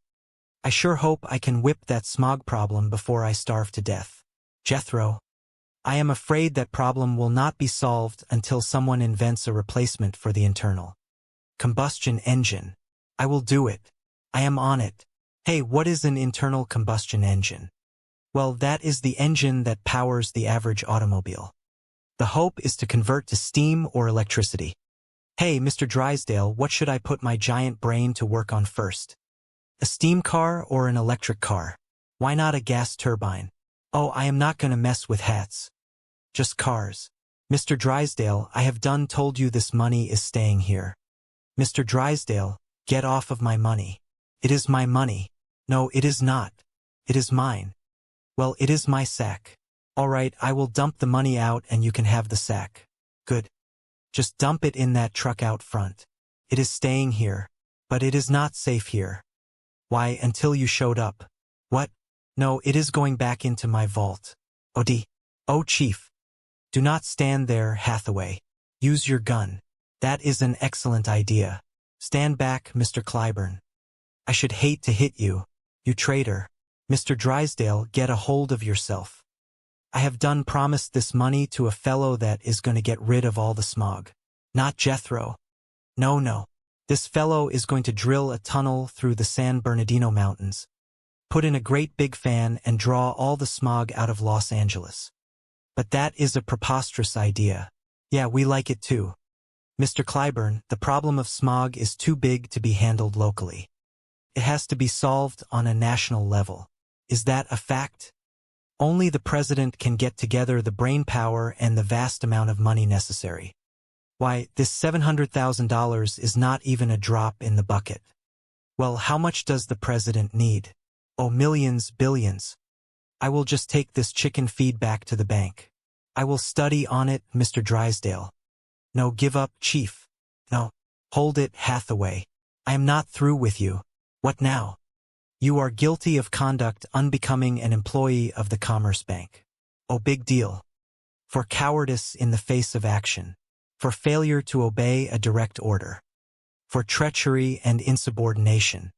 I sure hope I can whip that smog problem before I starve to death. Jethro, I am afraid that problem will not be solved until someone invents a replacement for the internal combustion engine. I will do it. I am on it. Hey, what is an internal combustion engine? Well, that is the engine that powers the average automobile. The hope is to convert to steam or electricity. Hey, Mr. Drysdale, what should I put my giant brain to work on first? A steam car or an electric car? Why not a gas turbine? Oh, I am not gonna mess with hats. Just cars. Mr. Drysdale, I have done told you this money is staying here. Mr. Drysdale, get off of my money. It is my money. No, it is not. It is mine. Well, it is my sack. All right, I will dump the money out and you can have the sack. Good. Just dump it in that truck out front. It is staying here. But it is not safe here. Why, until you showed up. What? No, it is going back into my vault. Oh, Chief. Do not stand there, Hathaway. Use your gun. That is an excellent idea. Stand back, Mr. Clyburn. I should hate to hit you, you traitor. Mr. Drysdale, get a hold of yourself. I have done promised this money to a fellow that is going to get rid of all the smog. Not Jethro. No. This fellow is going to drill a tunnel through the San Bernardino Mountains, put in a great big fan and draw all the smog out of Los Angeles. But that is a preposterous idea. Yeah, we like it too. Mr. Clyburn, the problem of smog is too big to be handled locally. It has to be solved on a national level. Is that a fact? Only the president can get together the brainpower and the vast amount of money necessary. Why, this $700,000 is not even a drop in the bucket. Well, how much does the president need? Oh, millions, billions. I will just take this chicken feed back to the bank. I will study on it, Mr. Drysdale. No, give up, Chief. No. Hold it, Hathaway. I am not through with you. What now? You are guilty of conduct unbecoming an employee of the Commerce Bank. Oh, big deal. For cowardice in the face of action. For failure to obey a direct order. For treachery and insubordination.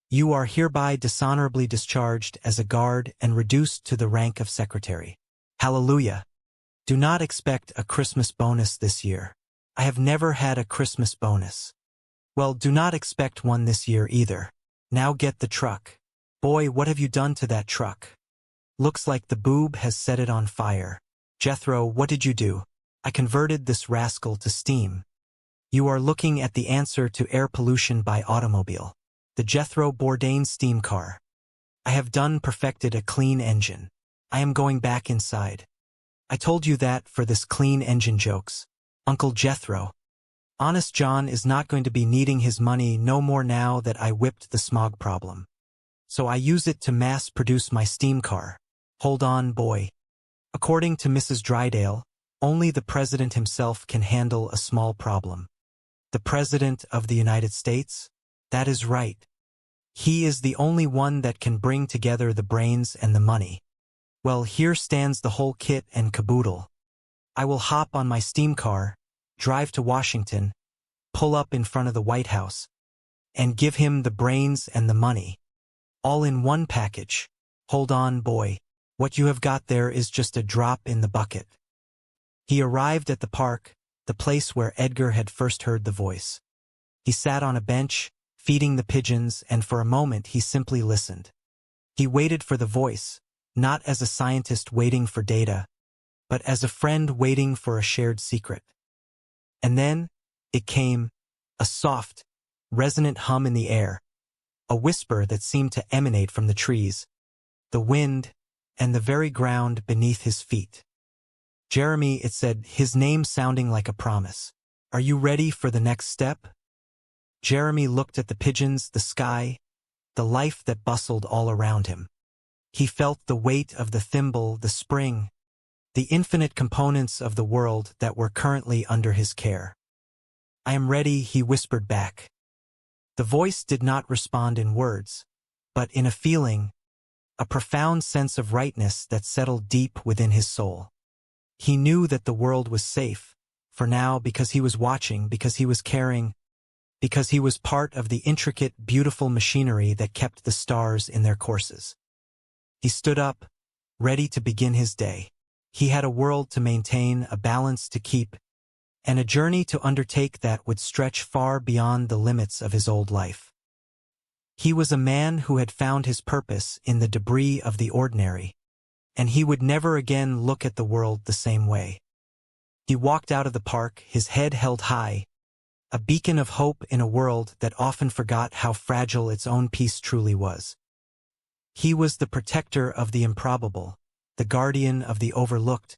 You are hereby dishonorably discharged as a guard and reduced to the rank of secretary. Hallelujah. Do not expect a Christmas bonus this year. I have never had a Christmas bonus. Well, do not expect one this year either. Now get the truck. Boy, what have you done to that truck? Looks like the boob has set it on fire. Jethro, what did you do? I converted this rascal to steam. You are looking at the answer to air pollution by automobile. The Jethro Bourdain steam car. I have done perfected a clean engine. I am going back inside. I told you that for this clean engine jokes. Uncle Jethro. Honest John is not going to be needing his money no more now that I whipped the smog problem. So I use it to mass produce my steam car. Hold on, boy. According to Mrs. Drydale, only the president himself can handle a small problem. The president of the United States? That is right. He is the only one that can bring together the brains and the money. Well, here stands the whole kit and caboodle. I will hop on my steam car, drive to Washington, pull up in front of the White House, and give him the brains and the money. All in one package. Hold on, boy. What you have got there is just a drop in the bucket. He arrived at the park, the place where Edgar had first heard the voice. He sat on a bench, feeding the pigeons, and for a moment he simply listened. He waited for the voice, not as a scientist waiting for data, but as a friend waiting for a shared secret. And then, it came, a soft, resonant hum in the air, a whisper that seemed to emanate from the trees, the wind, and the very ground beneath his feet. Jeremy, it said, his name sounding like a promise. Are you ready for the next step? Jeremy looked at the pigeons, the sky, the life that bustled all around him. He felt the weight of the thimble, the spring, the infinite components of the world that were currently under his care. I am ready, he whispered back. The voice did not respond in words, but in a feeling, a profound sense of rightness that settled deep within his soul. He knew that the world was safe, for now, because he was watching, because he was caring, because he was part of the intricate, beautiful machinery that kept the stars in their courses. He stood up, ready to begin his day. He had a world to maintain, a balance to keep, and a journey to undertake that would stretch far beyond the limits of his old life. He was a man who had found his purpose in the debris of the ordinary, and he would never again look at the world the same way. He walked out of the park, his head held high, a beacon of hope in a world that often forgot how fragile its own peace truly was. He was the protector of the improbable, the guardian of the overlooked,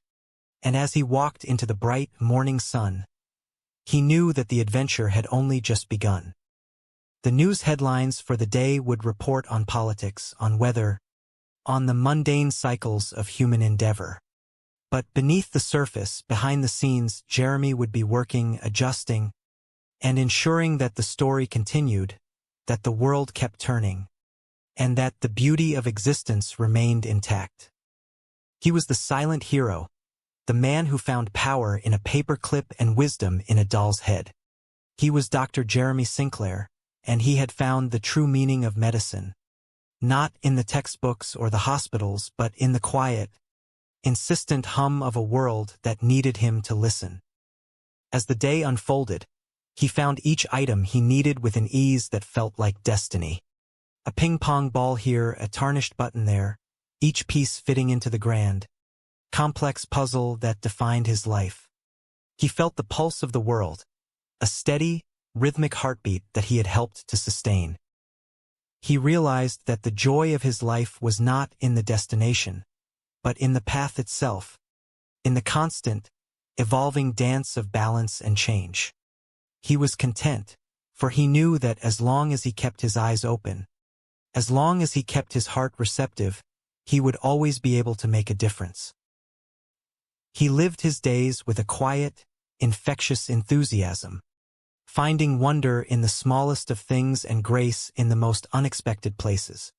and as he walked into the bright morning sun, he knew that the adventure had only just begun. The news headlines for the day would report on politics, on weather, on the mundane cycles of human endeavor. But beneath the surface, behind the scenes, Jeremy would be working, adjusting, and ensuring that the story continued, that the world kept turning, and that the beauty of existence remained intact. He was the silent hero, the man who found power in a paperclip and wisdom in a doll's head. He was Dr. Jeremy Sinclair, and he had found the true meaning of medicine, not in the textbooks or the hospitals, but in the quiet, insistent hum of a world that needed him to listen. As the day unfolded, he found each item he needed with an ease that felt like destiny. A ping-pong ball here, a tarnished button there, each piece fitting into the grand, complex puzzle that defined his life. He felt the pulse of the world, a steady, rhythmic heartbeat that he had helped to sustain. He realized that the joy of his life was not in the destination, but in the path itself, in the constant, evolving dance of balance and change. He was content, for he knew that as long as he kept his eyes open, as long as he kept his heart receptive, he would always be able to make a difference. He lived his days with a quiet, infectious enthusiasm, finding wonder in the smallest of things and grace in the most unexpected places.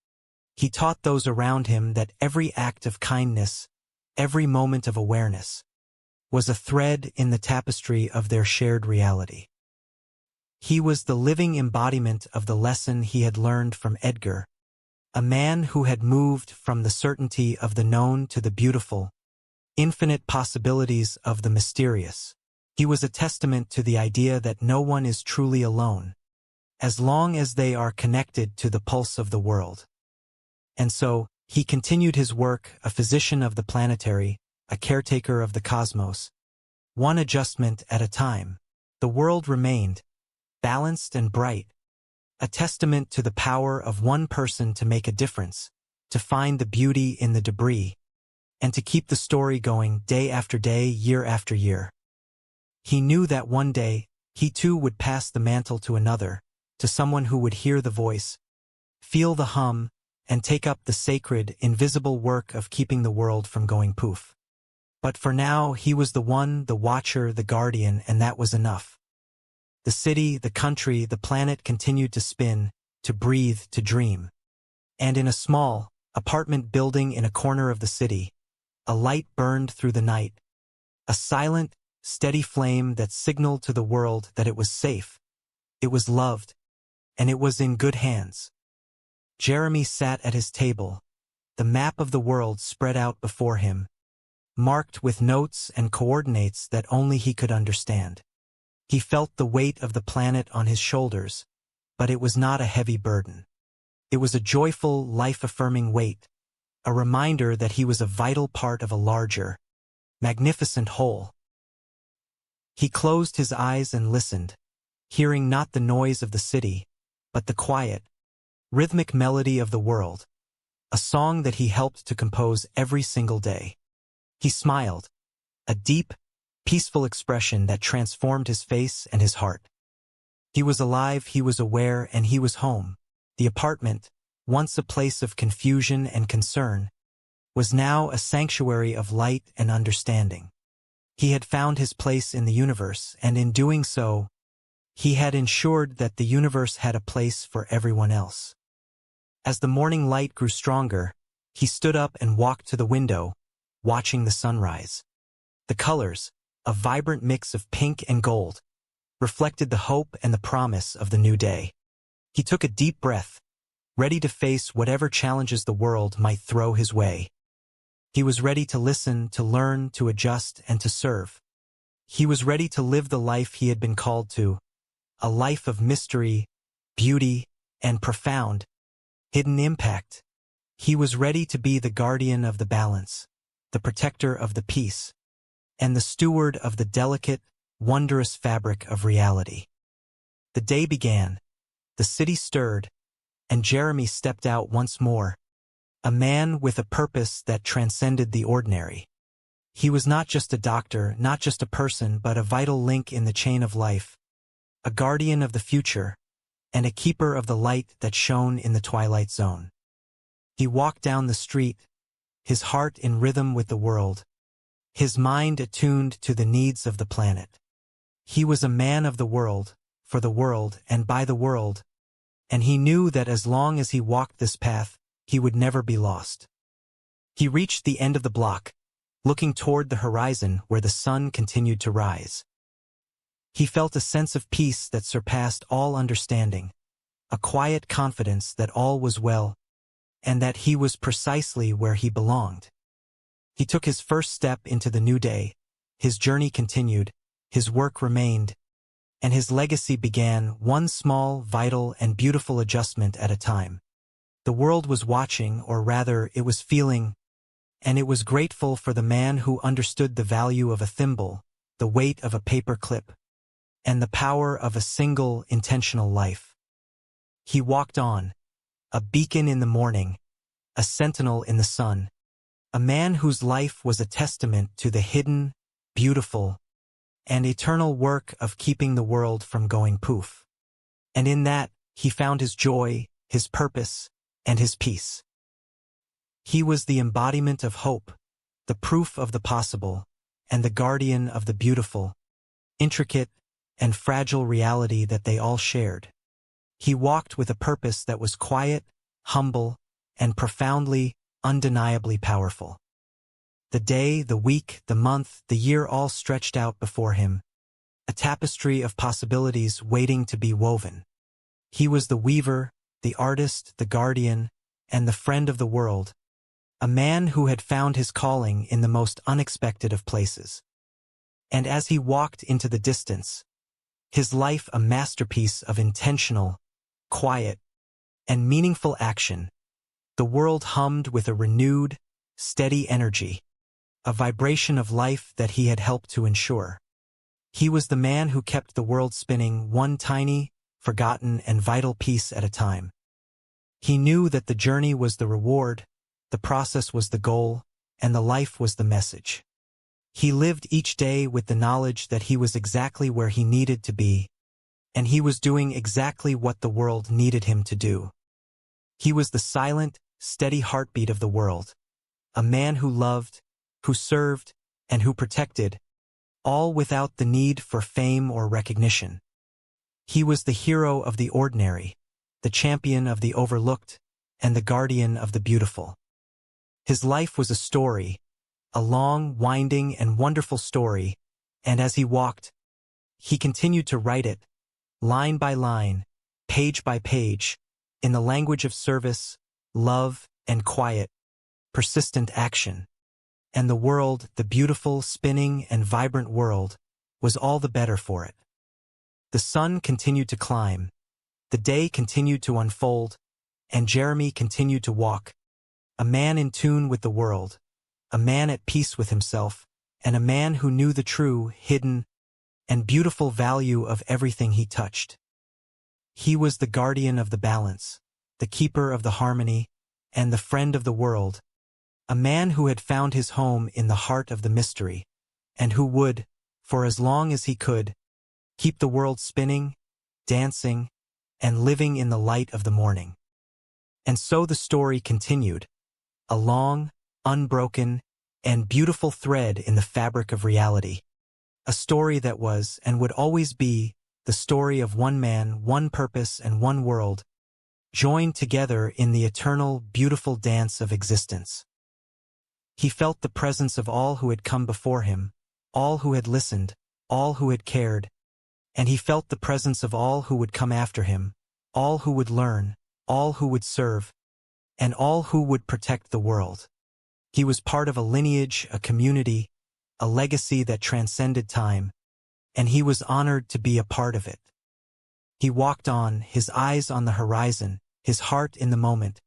He taught those around him that every act of kindness, every moment of awareness, was a thread in the tapestry of their shared reality. He was the living embodiment of the lesson he had learned from Edgar, a man who had moved from the certainty of the known to the beautiful, infinite possibilities of the mysterious. He was a testament to the idea that no one is truly alone, as long as they are connected to the pulse of the world. And so, he continued his work, a physician of the planetary, a caretaker of the cosmos. One adjustment at a time, the world remained, balanced and bright, a testament to the power of one person to make a difference, to find the beauty in the debris, and to keep the story going day after day, year after year. He knew that one day, he too would pass the mantle to another, to someone who would hear the voice, feel the hum, and take up the sacred, invisible work of keeping the world from going poof. But for now, he was the one, the watcher, the guardian, and that was enough. The city, the country, the planet continued to spin, to breathe, to dream. And in a small, apartment building in a corner of the city, a light burned through the night, a silent, steady flame that signaled to the world that it was safe, it was loved, and it was in good hands. Jeremy sat at his table, the map of the world spread out before him, marked with notes and coordinates that only he could understand. He felt the weight of the planet on his shoulders, but it was not a heavy burden. It was a joyful, life-affirming weight, a reminder that he was a vital part of a larger, magnificent whole. He closed his eyes and listened, hearing not the noise of the city, but the quiet, rhythmic melody of the world, a song that he helped to compose every single day. He smiled, a deep, peaceful expression that transformed his face and his heart. He was alive, he was aware, and he was home. The apartment, once a place of confusion and concern, was now a sanctuary of light and understanding. He had found his place in the universe, and in doing so, he had ensured that the universe had a place for everyone else. As the morning light grew stronger, he stood up and walked to the window, watching the sunrise. The colors, a vibrant mix of pink and gold, reflected the hope and the promise of the new day. He took a deep breath, ready to face whatever challenges the world might throw his way. He was ready to listen, to learn, to adjust, and to serve. He was ready to live the life he had been called to, a life of mystery, beauty, and profound, hidden impact. He was ready to be the guardian of the balance, the protector of the peace, and the steward of the delicate, wondrous fabric of reality. The day began, the city stirred, and Jeremy stepped out once more, a man with a purpose that transcended the ordinary. He was not just a doctor, not just a person, but a vital link in the chain of life, a guardian of the future, and a keeper of the light that shone in the Twilight Zone. He walked down the street, his heart in rhythm with the world, his mind attuned to the needs of the planet. He was a man of the world, for the world and by the world, and he knew that as long as he walked this path, he would never be lost. He reached the end of the block, looking toward the horizon where the sun continued to rise. He felt a sense of peace that surpassed all understanding, a quiet confidence that all was well, and that he was precisely where he belonged. He took his first step into the new day, his journey continued, his work remained, and his legacy began, one small, vital, and beautiful adjustment at a time. The world was watching, or rather, it was feeling, and it was grateful for the man who understood the value of a thimble, the weight of a paper clip, and the power of a single, intentional life. He walked on, a beacon in the morning, a sentinel in the sun, a man whose life was a testament to the hidden, beautiful, and eternal work of keeping the world from going poof. And in that, he found his joy, his purpose, and his peace. He was the embodiment of hope, the proof of the possible, and the guardian of the beautiful, intricate, and fragile reality that they all shared. He walked with a purpose that was quiet, humble, and profoundly, undeniably powerful. The day, the week, the month, the year all stretched out before him, a tapestry of possibilities waiting to be woven. He was the weaver, the artist, the guardian, and the friend of the world, a man who had found his calling in the most unexpected of places. And as he walked into the distance, his life a masterpiece of intentional, quiet, and meaningful action, the world hummed with a renewed, steady energy, a vibration of life that he had helped to ensure. He was the man who kept the world spinning, one tiny, forgotten, and vital piece at a time. He knew that the journey was the reward, the process was the goal, and the life was the message. He lived each day with the knowledge that he was exactly where he needed to be, and he was doing exactly what the world needed him to do. He was the silent, steady heartbeat of the world, a man who loved, who served, and who protected, all without the need for fame or recognition. He was the hero of the ordinary, the champion of the overlooked, and the guardian of the beautiful. His life was a story, a long, winding, and wonderful story, and as he walked, he continued to write it, line by line, page by page, in the language of service, love, and quiet, persistent action. And the world, the beautiful, spinning, and vibrant world, was all the better for it. The sun continued to climb, the day continued to unfold, and Jeremy continued to walk, a man in tune with the world, a man at peace with himself, and a man who knew the true, hidden, and beautiful value of everything he touched. He was the guardian of the balance, the keeper of the harmony, and the friend of the world, a man who had found his home in the heart of the mystery, and who would, for as long as he could, keep the world spinning, dancing, and living in the light of the morning. And so the story continued, a long, unbroken, and beautiful thread in the fabric of reality, a story that was and would always be the story of one man, one purpose, and one world, joined together in the eternal, beautiful dance of existence. He felt the presence of all who had come before him, all who had listened, all who had cared, and he felt the presence of all who would come after him, all who would learn, all who would serve, and all who would protect the world. He was part of a lineage, a community, a legacy that transcended time, and he was honored to be a part of it. He walked on, his eyes on the horizon, his heart in the moment,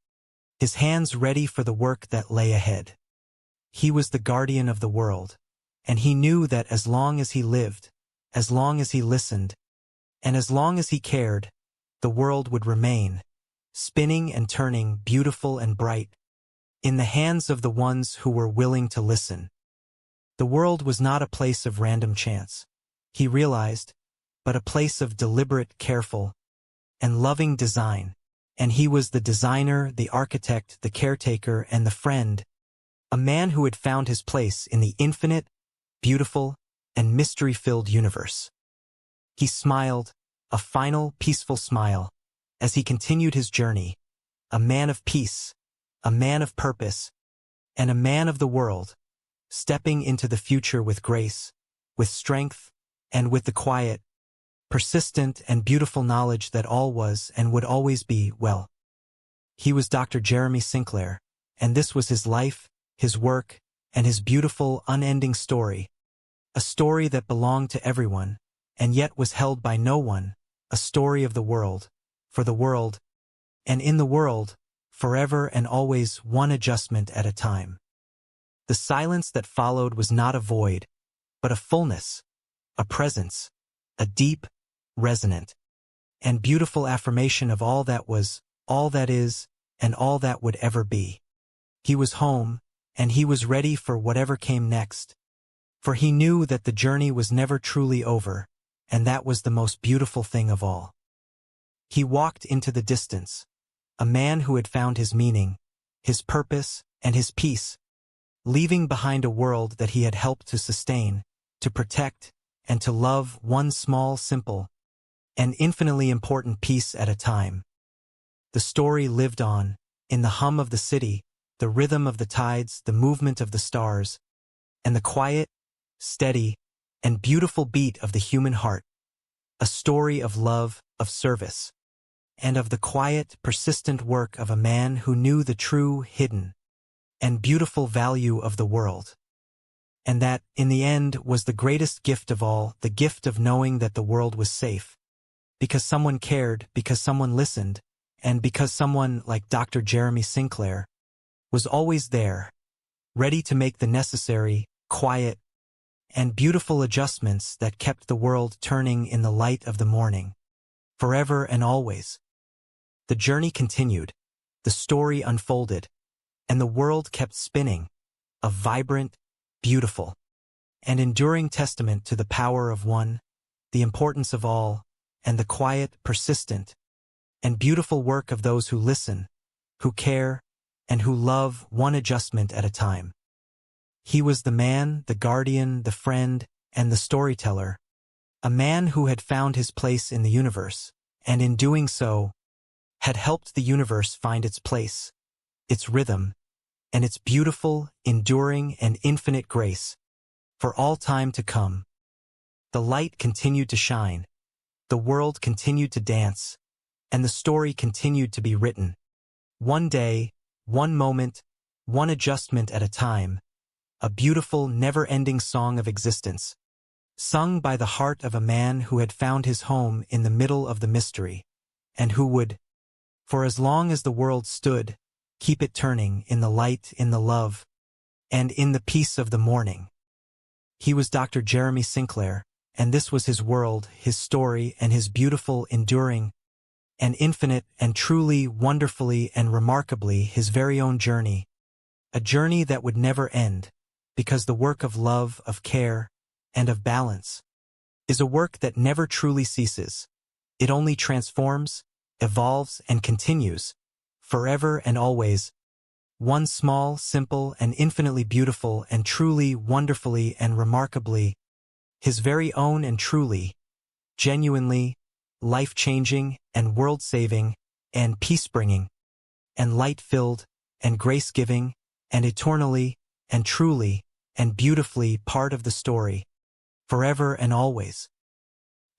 his hands ready for the work that lay ahead. He was the guardian of the world, and he knew that as long as he lived, as long as he listened, and as long as he cared, the world would remain, spinning and turning, beautiful and bright, in the hands of the ones who were willing to listen. The world was not a place of random chance, he realized, but a place of deliberate, careful, and loving design, and he was the designer, the architect, the caretaker, and the friend, a man who had found his place in the infinite, beautiful, and mystery-filled universe. He smiled, a final, peaceful smile, as he continued his journey, a man of peace, a man of purpose, and a man of the world, stepping into the future with grace, with strength, and with the quiet, persistent and beautiful knowledge that all was and would always be well. He was Dr. Jeremy Sinclair, and this was his life, his work, and his beautiful, unending story, a story that belonged to everyone, and yet was held by no one, a story of the world, for the world, and in the world, forever and always, one adjustment at a time. The silence that followed was not a void, but a fullness, a presence, a deep, resonant, and beautiful affirmation of all that was, all that is, and all that would ever be. He was home, and he was ready for whatever came next, for he knew that the journey was never truly over, and that was the most beautiful thing of all. He walked into the distance, a man who had found his meaning, his purpose, and his peace, leaving behind a world that he had helped to sustain, to protect, and to love, one small, simple, and infinitely important piece at a time. The story lived on, in the hum of the city, the rhythm of the tides, the movement of the stars, and the quiet, steady, and beautiful beat of the human heart, a story of love, of service, and of the quiet, persistent work of a man who knew the true, hidden, and beautiful value of the world. And that, in the end, was the greatest gift of all, the gift of knowing that the world was safe, because someone cared, because someone listened, and because someone, like Dr. Jeremy Sinclair, was always there, ready to make the necessary, quiet, and beautiful adjustments that kept the world turning in the light of the morning, forever and always. The journey continued, the story unfolded, and the world kept spinning, a vibrant, beautiful, and enduring testament to the power of one, the importance of all, and the quiet, persistent, and beautiful work of those who listen, who care, and who love, one adjustment at a time. He was the man, the guardian, the friend, and the storyteller, a man who had found his place in the universe, and in doing so, had helped the universe find its place, its rhythm, and its beautiful, enduring, and infinite grace, for all time to come. The light continued to shine, the world continued to dance, and the story continued to be written. One day, one moment, one adjustment at a time, a beautiful, never-ending song of existence, sung by the heart of a man who had found his home in the middle of the mystery, and who would, for as long as the world stood, keep it turning in the light, in the love, and in the peace of the morning. He was Dr. Jeremy Sinclair, and this was his world, his story, and his beautiful, enduring, and infinite, and truly, wonderfully, and remarkably his very own journey, a journey that would never end, because the work of love, of care, and of balance is a work that never truly ceases. It only transforms, evolves, and continues, forever and always, one small, simple, and infinitely beautiful, and truly, wonderfully, and remarkably, his very own, and truly, genuinely, life-changing, and world-saving, and peace-bringing, and light-filled, and grace-giving, and eternally, and truly, and beautifully part of the story, forever and always.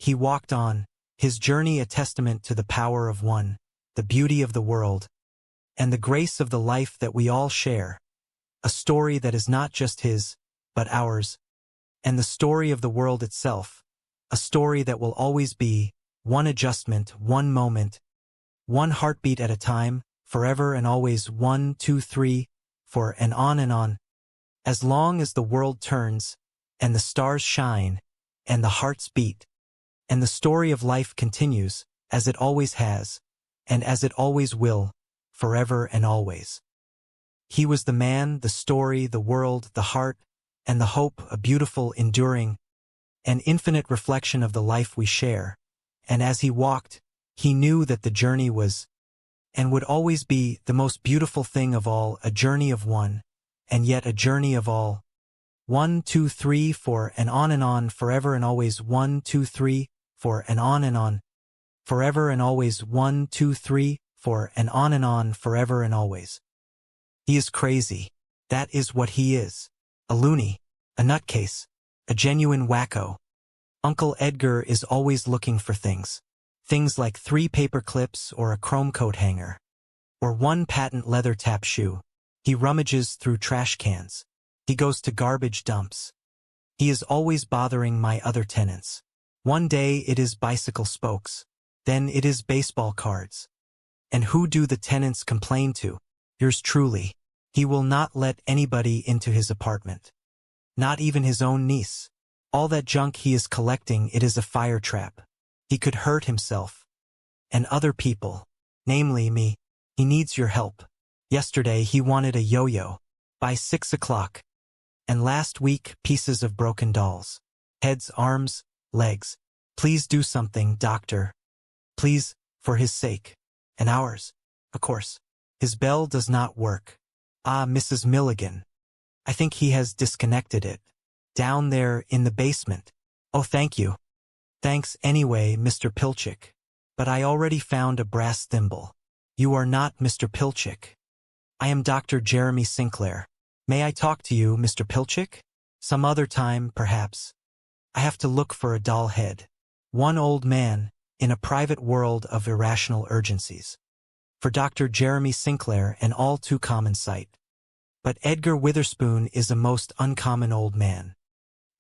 he walked on, his journey a testament to the power of one, the beauty of the world, and the grace of the life that we all share. A story that is not just his, but ours, and the story of the world itself, a story that will always be, one adjustment, one moment, one heartbeat at a time, forever and always 1, 2, 3, 4 and on, as long as the world turns, and the stars shine, and the hearts beat, and the story of life continues, as it always has, and as it always will, forever and always. He was the man, the story, the world, the heart, and the hope, a beautiful, enduring, and infinite reflection of the life we share, and as he walked, he knew that the journey was, and would always be, the most beautiful thing of all, a journey of one, and yet a journey of all. 1, 2, 3, 4 and on, forever and always 1, 2, 3, 4 and on, forever and always 1, 2, 3, 4 and on, forever and always. He is crazy. That is what he is. A loony, a nutcase, a genuine wacko. Uncle Edgar is always looking for things. Things like 3 paper clips or a chrome coat hanger. Or 1 patent leather tap shoe. He rummages through trash cans. He goes to garbage dumps. He is always bothering my other tenants. One day it is bicycle spokes. Then it is baseball cards. And who do the tenants complain to? Yours truly. He will not let anybody into his apartment. Not even his own niece. All that junk he is collecting, it is a fire trap. He could hurt himself. And other people. Namely me. He needs your help. Yesterday he wanted a yo-yo. By 6 o'clock. And last week, pieces of broken dolls. Heads, arms, legs. Please do something, doctor. Please, for his sake. And ours. Of course. His bell does not work. Ah, Mrs. Milligan. I think he has disconnected it. Down there in the basement. Oh, thank you. Thanks anyway, Mr. Pilchick. But I already found a brass thimble. You are not Mr. Pilchick. I am Dr. Jeremy Sinclair. May I talk to you, Mr. Pilchick? Some other time, perhaps. I have to look for a doll head. One old man, in a private world of irrational urgencies. For Dr. Jeremy Sinclair, an all too common sight. But Edgar Witherspoon is a most uncommon old man.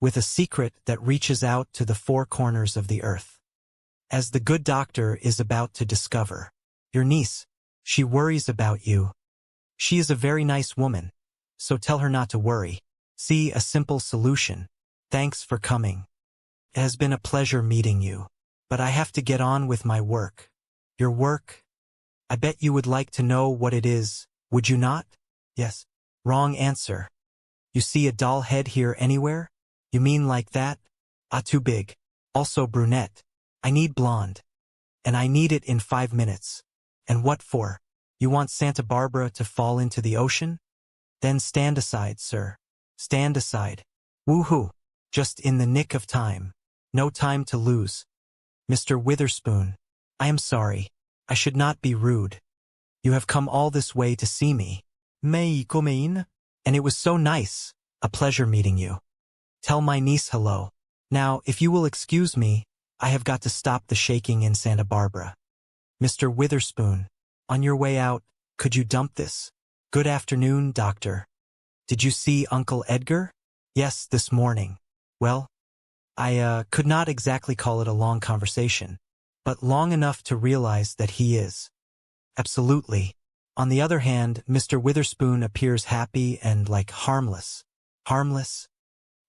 With a secret that reaches out to the 4 corners of the earth. As the good doctor is about to discover. Your niece, she worries about you. She is a very nice woman. So tell her not to worry. See, a simple solution. Thanks for coming. It has been a pleasure meeting you. But I have to get on with my work. Your work? I bet you would like to know what it is, would you not? Yes. Wrong answer. You see a doll head here anywhere? You mean like that? Ah, too big. Also brunette. I need blonde. And I need it in 5 minutes. And what for? You want Santa Barbara to fall into the ocean? Then stand aside, sir. Stand aside. Woohoo. Just in the nick of time. No time to lose. Mr. Witherspoon. I am sorry. I should not be rude. You have come all this way to see me. May I come in? And it was so nice. A pleasure meeting you. Tell my niece hello. Now, if you will excuse me, I have got to stop the shaking in Santa Barbara. Mr. Witherspoon. On your way out, could you dump this? Good afternoon, doctor. Did you see Uncle Edgar? Yes, this morning. Well, I could not exactly call it a long conversation, but long enough to realize that he is. Absolutely. On the other hand, Mr. Witherspoon appears happy and like harmless. Harmless?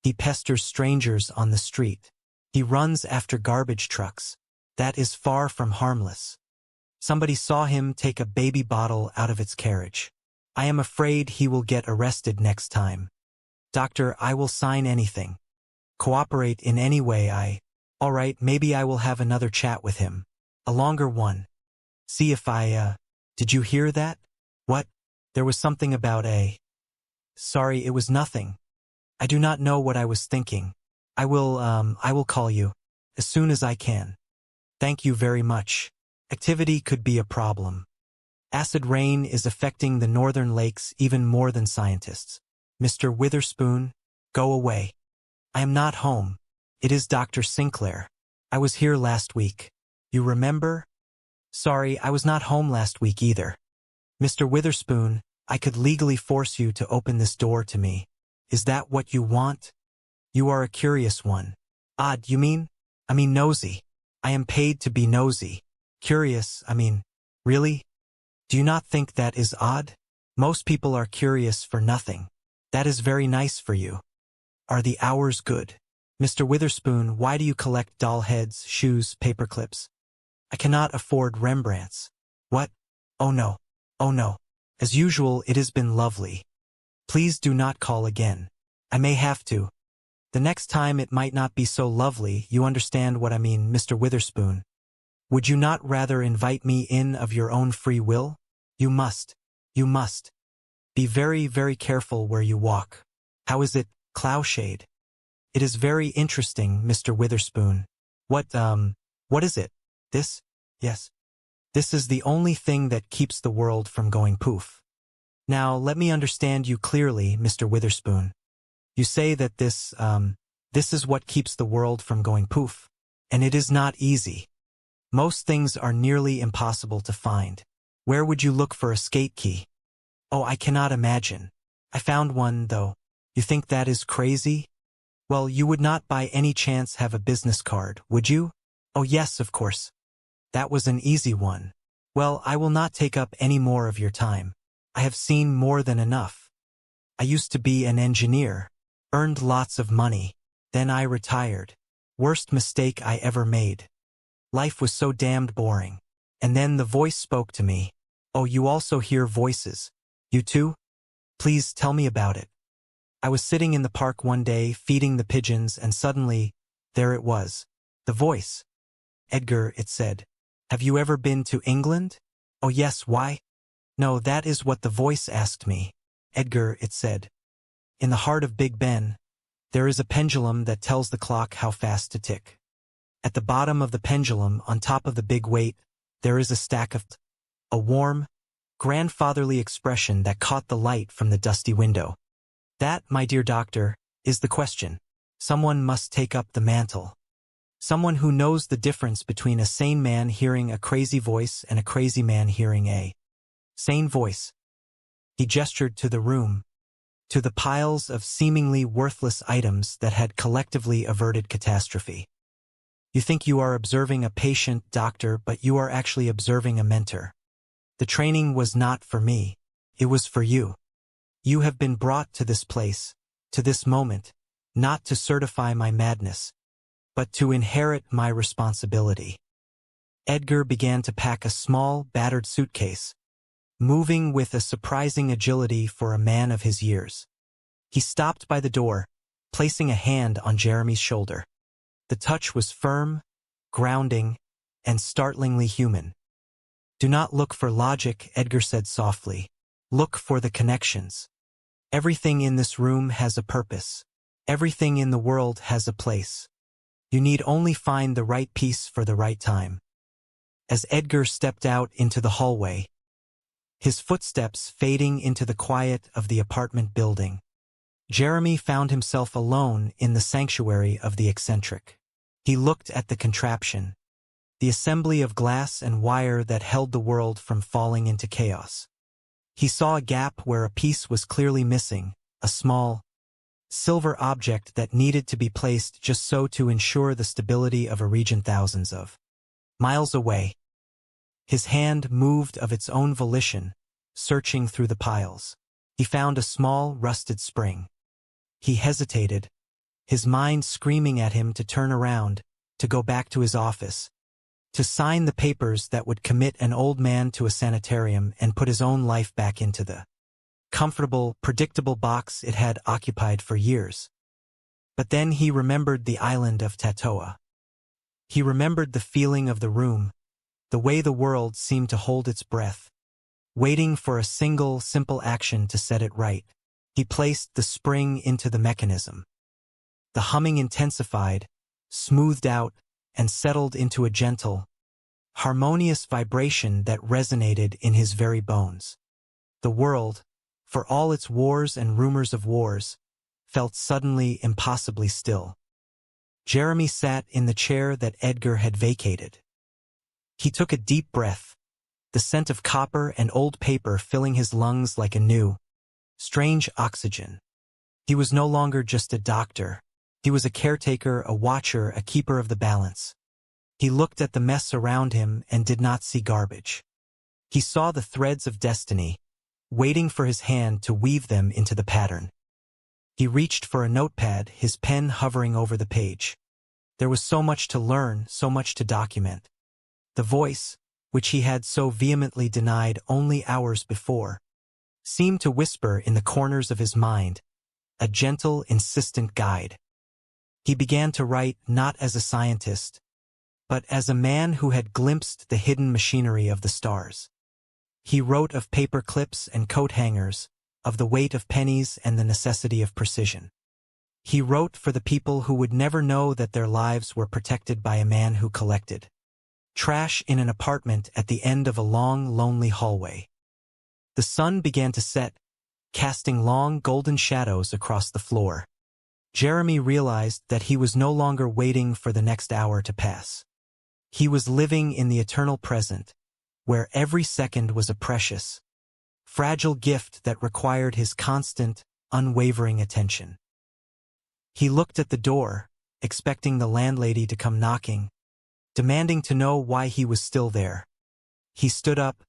He pesters strangers on the street. He runs after garbage trucks. That is far from harmless. Somebody saw him take a baby bottle out of its carriage. I am afraid he will get arrested next time. Doctor, I will sign anything. Cooperate in any way All right, maybe I will have another chat with him. A longer one. See if Did you hear that? What? There was something about Sorry, it was nothing. I do not know what I was thinking. I will call you. As soon as I can. Thank you very much. Activity could be a problem. Acid rain is affecting the northern lakes even more than scientists. Mr. Witherspoon, go away. I am not home. It is Dr. Sinclair. I was here last week. You remember? Sorry, I was not home last week either. Mr. Witherspoon, I could legally force you to open this door to me. Is that what you want? You are a curious one. Odd, you mean? I mean nosy. I am paid to be nosy. Curious, I mean, really? Do you not think that is odd? Most people are curious for nothing. That is very nice for you. Are the hours good? Mr. Witherspoon, why do you collect doll heads, shoes, paperclips? I cannot afford Rembrandts. What? Oh no. Oh no. As usual, it has been lovely. Please do not call again. I may have to. The next time it might not be so lovely, you understand what I mean, Mr. Witherspoon. Would you not rather invite me in of your own free will? You must. You must. Be very, very careful where you walk. How is it, Cloushade? It is very interesting, Mr. Witherspoon. What is it? This? Yes. This is the only thing that keeps the world from going poof. Now, let me understand you clearly, Mr. Witherspoon. You say that this is what keeps the world from going poof. And it is not easy. Most things are nearly impossible to find. Where would you look for a skate key? Oh, I cannot imagine. I found one, though. You think that is crazy? Well, you would not by any chance have a business card, would you? Oh yes, of course. That was an easy one. Well, I will not take up any more of your time. I have seen more than enough. I used to be an engineer. Earned lots of money. Then I retired. Worst mistake I ever made. Life was so damned boring. And then the voice spoke to me. Oh, you also hear voices. You too? Please tell me about it. I was sitting in the park one day feeding the pigeons and suddenly, there it was. The voice. Edgar, it said. Have you ever been to England? Oh yes, why? No, that is what the voice asked me. Edgar, it said. In the heart of Big Ben, there is a pendulum that tells the clock how fast to tick. At the bottom of the pendulum, on top of the big weight, there is a stack of a warm, grandfatherly expression that caught the light from the dusty window. That, my dear doctor, is the question. Someone must take up the mantle. Someone who knows the difference between a sane man hearing a crazy voice and a crazy man hearing a sane voice. He gestured to the room, to the piles of seemingly worthless items that had collectively averted catastrophe. You think you are observing a patient, doctor, but you are actually observing a mentor. The training was not for me. It was for you. You have been brought to this place, to this moment, not to certify my madness, but to inherit my responsibility. Edgar began to pack a small, battered suitcase, moving with a surprising agility for a man of his years. He stopped by the door, placing a hand on Jeremy's shoulder. The touch was firm, grounding, and startlingly human. Do not look for logic, Edgar said softly. Look for the connections. Everything in this room has a purpose. Everything in the world has a place. You need only find the right piece for the right time. As Edgar stepped out into the hallway, his footsteps fading into the quiet of the apartment building, Jeremy found himself alone in the sanctuary of the eccentric. He looked at the contraption, the assembly of glass and wire that held the world from falling into chaos. He saw a gap where a piece was clearly missing, a small, silver object that needed to be placed just so to ensure the stability of a region thousands of miles away. His hand moved of its own volition, searching through the piles. He found a small, rusted spring. He hesitated, his mind screaming at him to turn around, to go back to his office, to sign the papers that would commit an old man to a sanitarium and put his own life back into the comfortable, predictable box it had occupied for years. But then he remembered the island of Tatoa. He remembered the feeling of the room, the way the world seemed to hold its breath, waiting for a single, simple action to set it right. He placed the spring into the mechanism. The humming intensified, smoothed out, and settled into a gentle, harmonious vibration that resonated in his very bones. The world, for all its wars and rumors of wars, felt suddenly impossibly still. Jeremy sat in the chair that Edgar had vacated. He took a deep breath, the scent of copper and old paper filling his lungs like a new, strange oxygen. He was no longer just a doctor. He was a caretaker, a watcher, a keeper of the balance. He looked at the mess around him and did not see garbage. He saw the threads of destiny, waiting for his hand to weave them into the pattern. He reached for a notepad, his pen hovering over the page. There was so much to learn, so much to document. The voice, which he had so vehemently denied only hours before, seemed to whisper in the corners of his mind, a gentle, insistent guide. He began to write not as a scientist, but as a man who had glimpsed the hidden machinery of the stars. He wrote of paper clips and coat hangers, of the weight of pennies and the necessity of precision. He wrote for the people who would never know that their lives were protected by a man who collected trash in an apartment at the end of a long, lonely hallway. The sun began to set, casting long, golden shadows across the floor. Jeremy realized that he was no longer waiting for the next hour to pass. He was living in the eternal present, where every second was a precious, fragile gift that required his constant, unwavering attention. He looked at the door, expecting the landlady to come knocking, demanding to know why he was still there. He stood up,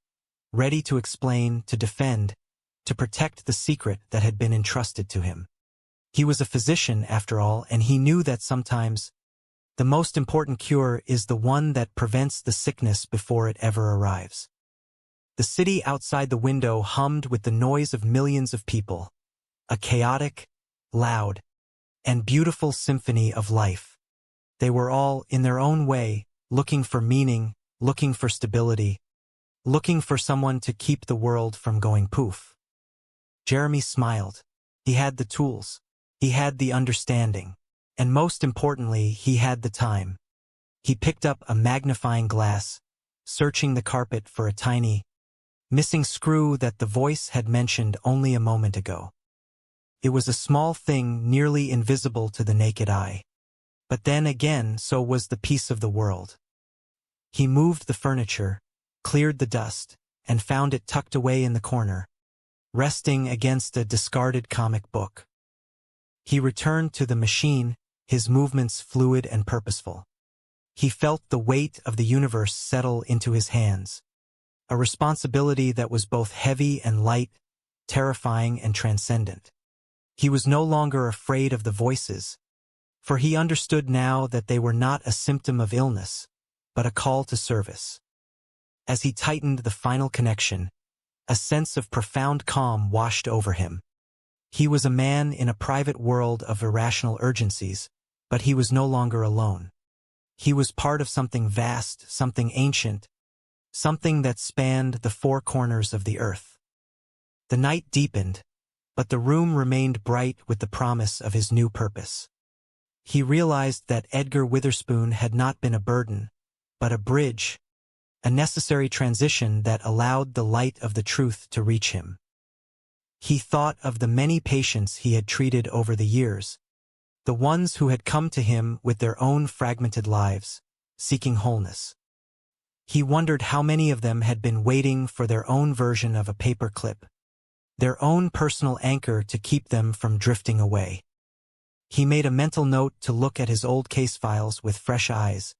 ready to explain, to defend, to protect the secret that had been entrusted to him. He was a physician, after all, and he knew that sometimes the most important cure is the one that prevents the sickness before it ever arrives. The city outside the window hummed with the noise of millions of people, a chaotic, loud, and beautiful symphony of life. They were all, in their own way, looking for meaning, looking for stability, looking for someone to keep the world from going poof. Jeremy smiled. He had the tools. He had the understanding. And most importantly, he had the time. He picked up a magnifying glass, searching the carpet for a tiny, missing screw that the voice had mentioned only a moment ago. It was a small thing nearly invisible to the naked eye. But then again, so was the peace of the world. He moved the furniture, cleared the dust, and found it tucked away in the corner, resting against a discarded comic book. He returned to the machine, his movements fluid and purposeful. He felt the weight of the universe settle into his hands, a responsibility that was both heavy and light, terrifying and transcendent. He was no longer afraid of the voices, for he understood now that they were not a symptom of illness, but a call to service. As he tightened the final connection, a sense of profound calm washed over him. He was a man in a private world of irrational urgencies, but he was no longer alone. He was part of something vast, something ancient, something that spanned the four corners of the earth. The night deepened, but the room remained bright with the promise of his new purpose. He realized that Edgar Witherspoon had not been a burden, but a bridge, a necessary transition that allowed the light of the truth to reach him. He thought of the many patients he had treated over the years, the ones who had come to him with their own fragmented lives, seeking wholeness. He wondered how many of them had been waiting for their own version of a paper clip, their own personal anchor to keep them from drifting away. He made a mental note to look at his old case files with fresh eyes,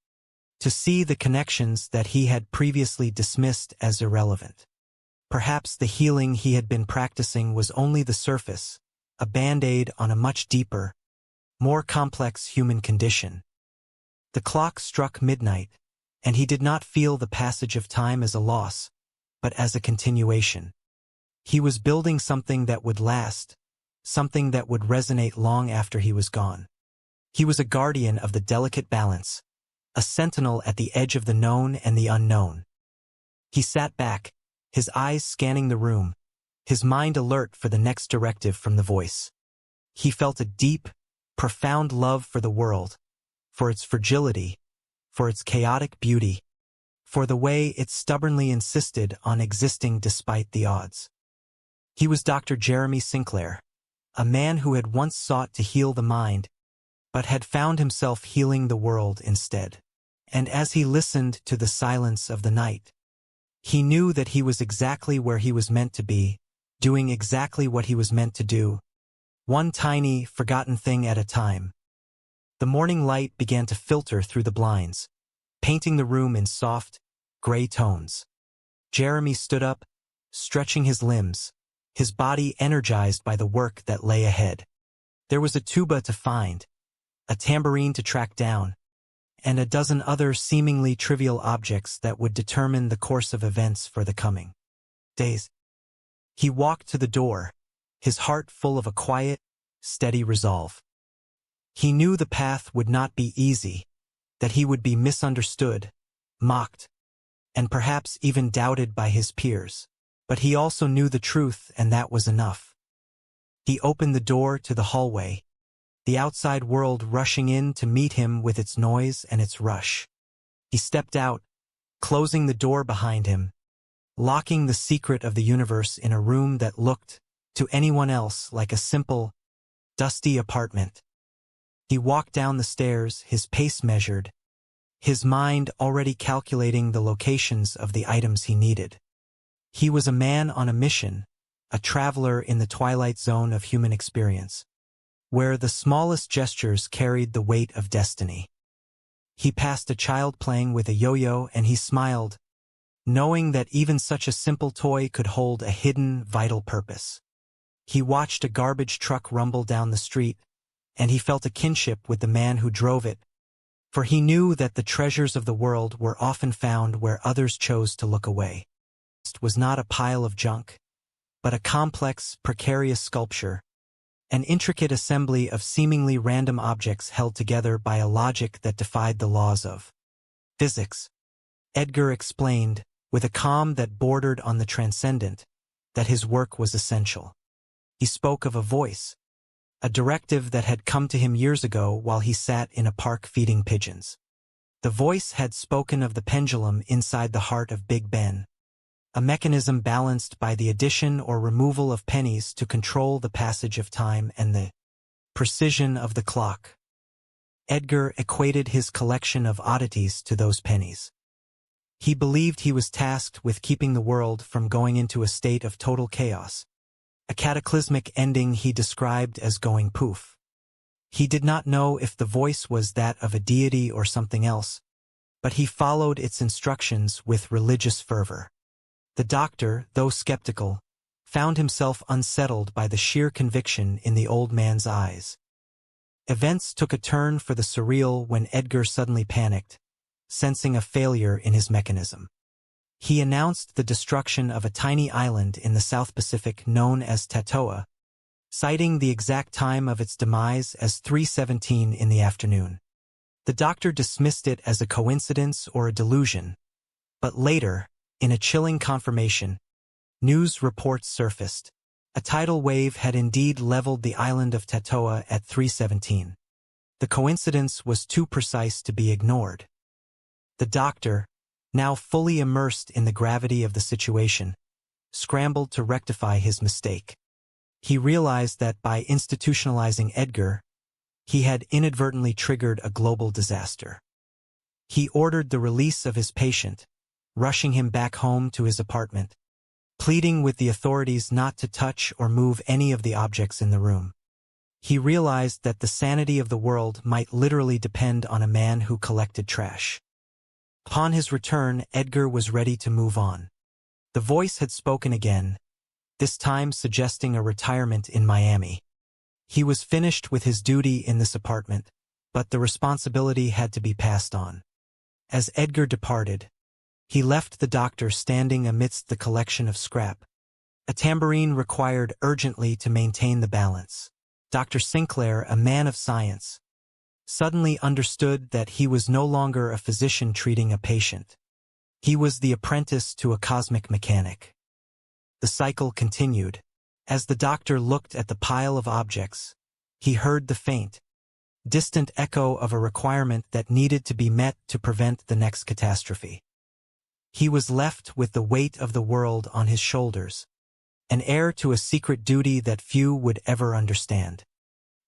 to see the connections that he had previously dismissed as irrelevant. Perhaps the healing he had been practicing was only the surface, a band-aid on a much deeper, more complex human condition. The clock struck midnight, and he did not feel the passage of time as a loss, but as a continuation. He was building something that would last, something that would resonate long after he was gone. He was a guardian of the delicate balance, a sentinel at the edge of the known and the unknown. He sat back, his eyes scanning the room, his mind alert for the next directive from the voice. He felt a deep, profound love for the world, for its fragility, for its chaotic beauty, for the way it stubbornly insisted on existing despite the odds. He was Dr. Jeremy Sinclair, a man who had once sought to heal the mind, but had found himself healing the world instead. And as he listened to the silence of the night, he knew that he was exactly where he was meant to be, doing exactly what he was meant to do, one tiny, forgotten thing at a time. The morning light began to filter through the blinds, painting the room in soft, gray tones. Jeremy stood up, stretching his limbs, his body energized by the work that lay ahead. There was a tuba to find, a tambourine to track down, and a dozen other seemingly trivial objects that would determine the course of events for the coming days. He walked to the door, his heart full of a quiet, steady resolve. He knew the path would not be easy, that he would be misunderstood, mocked, and perhaps even doubted by his peers. But he also knew the truth, and that was enough. He opened the door to the hallway, the outside world rushing in to meet him with its noise and its rush. He stepped out, closing the door behind him, locking the secret of the universe in a room that looked, to anyone else, like a simple, dusty apartment. He walked down the stairs, his pace measured, his mind already calculating the locations of the items he needed. He was a man on a mission, a traveler in the Twilight Zone of human experience, where the smallest gestures carried the weight of destiny. He passed a child playing with a yo-yo and he smiled, knowing that even such a simple toy could hold a hidden, vital purpose. He watched a garbage truck rumble down the street, and he felt a kinship with the man who drove it, for he knew that the treasures of the world were often found where others chose to look away. It was not a pile of junk, but a complex, precarious sculpture, an intricate assembly of seemingly random objects held together by a logic that defied the laws of physics. Edgar explained, with a calm that bordered on the transcendent, that his work was essential. He spoke of a voice, a directive that had come to him years ago while he sat in a park feeding pigeons. The voice had spoken of the pendulum inside the heart of Big Ben, a mechanism balanced by the addition or removal of pennies to control the passage of time and the precision of the clock. Edgar equated his collection of oddities to those pennies. He believed he was tasked with keeping the world from going into a state of total chaos, a cataclysmic ending he described as going poof. He did not know if the voice was that of a deity or something else, but he followed its instructions with religious fervor. The doctor, though skeptical, found himself unsettled by the sheer conviction in the old man's eyes. Events took a turn for the surreal when Edgar suddenly panicked, sensing a failure in his mechanism. He announced the destruction of a tiny island in the South Pacific known as Tatoa, citing the exact time of its demise as 3:17 in the afternoon. The doctor dismissed it as a coincidence or a delusion, but later, in a chilling confirmation, news reports surfaced. A tidal wave had indeed leveled the island of Tatoa at 3:17. The coincidence was too precise to be ignored. The doctor, now fully immersed in the gravity of the situation, scrambled to rectify his mistake. He realized that by institutionalizing Edgar, he had inadvertently triggered a global disaster. He ordered the release of his patient, rushing him back home to his apartment, pleading with the authorities not to touch or move any of the objects in the room. He realized that the sanity of the world might literally depend on a man who collected trash. Upon his return, Edgar was ready to move on. The voice had spoken again, this time suggesting a retirement in Miami. He was finished with his duty in this apartment, but the responsibility had to be passed on. As Edgar departed, he left the doctor standing amidst the collection of scrap. A tambourine required urgently to maintain the balance. Dr. Sinclair, a man of science, suddenly understood that he was no longer a physician treating a patient. He was the apprentice to a cosmic mechanic. The cycle continued. As the doctor looked at the pile of objects, he heard the faint, distant echo of a requirement that needed to be met to prevent the next catastrophe. He was left with the weight of the world on his shoulders, an heir to a secret duty that few would ever understand.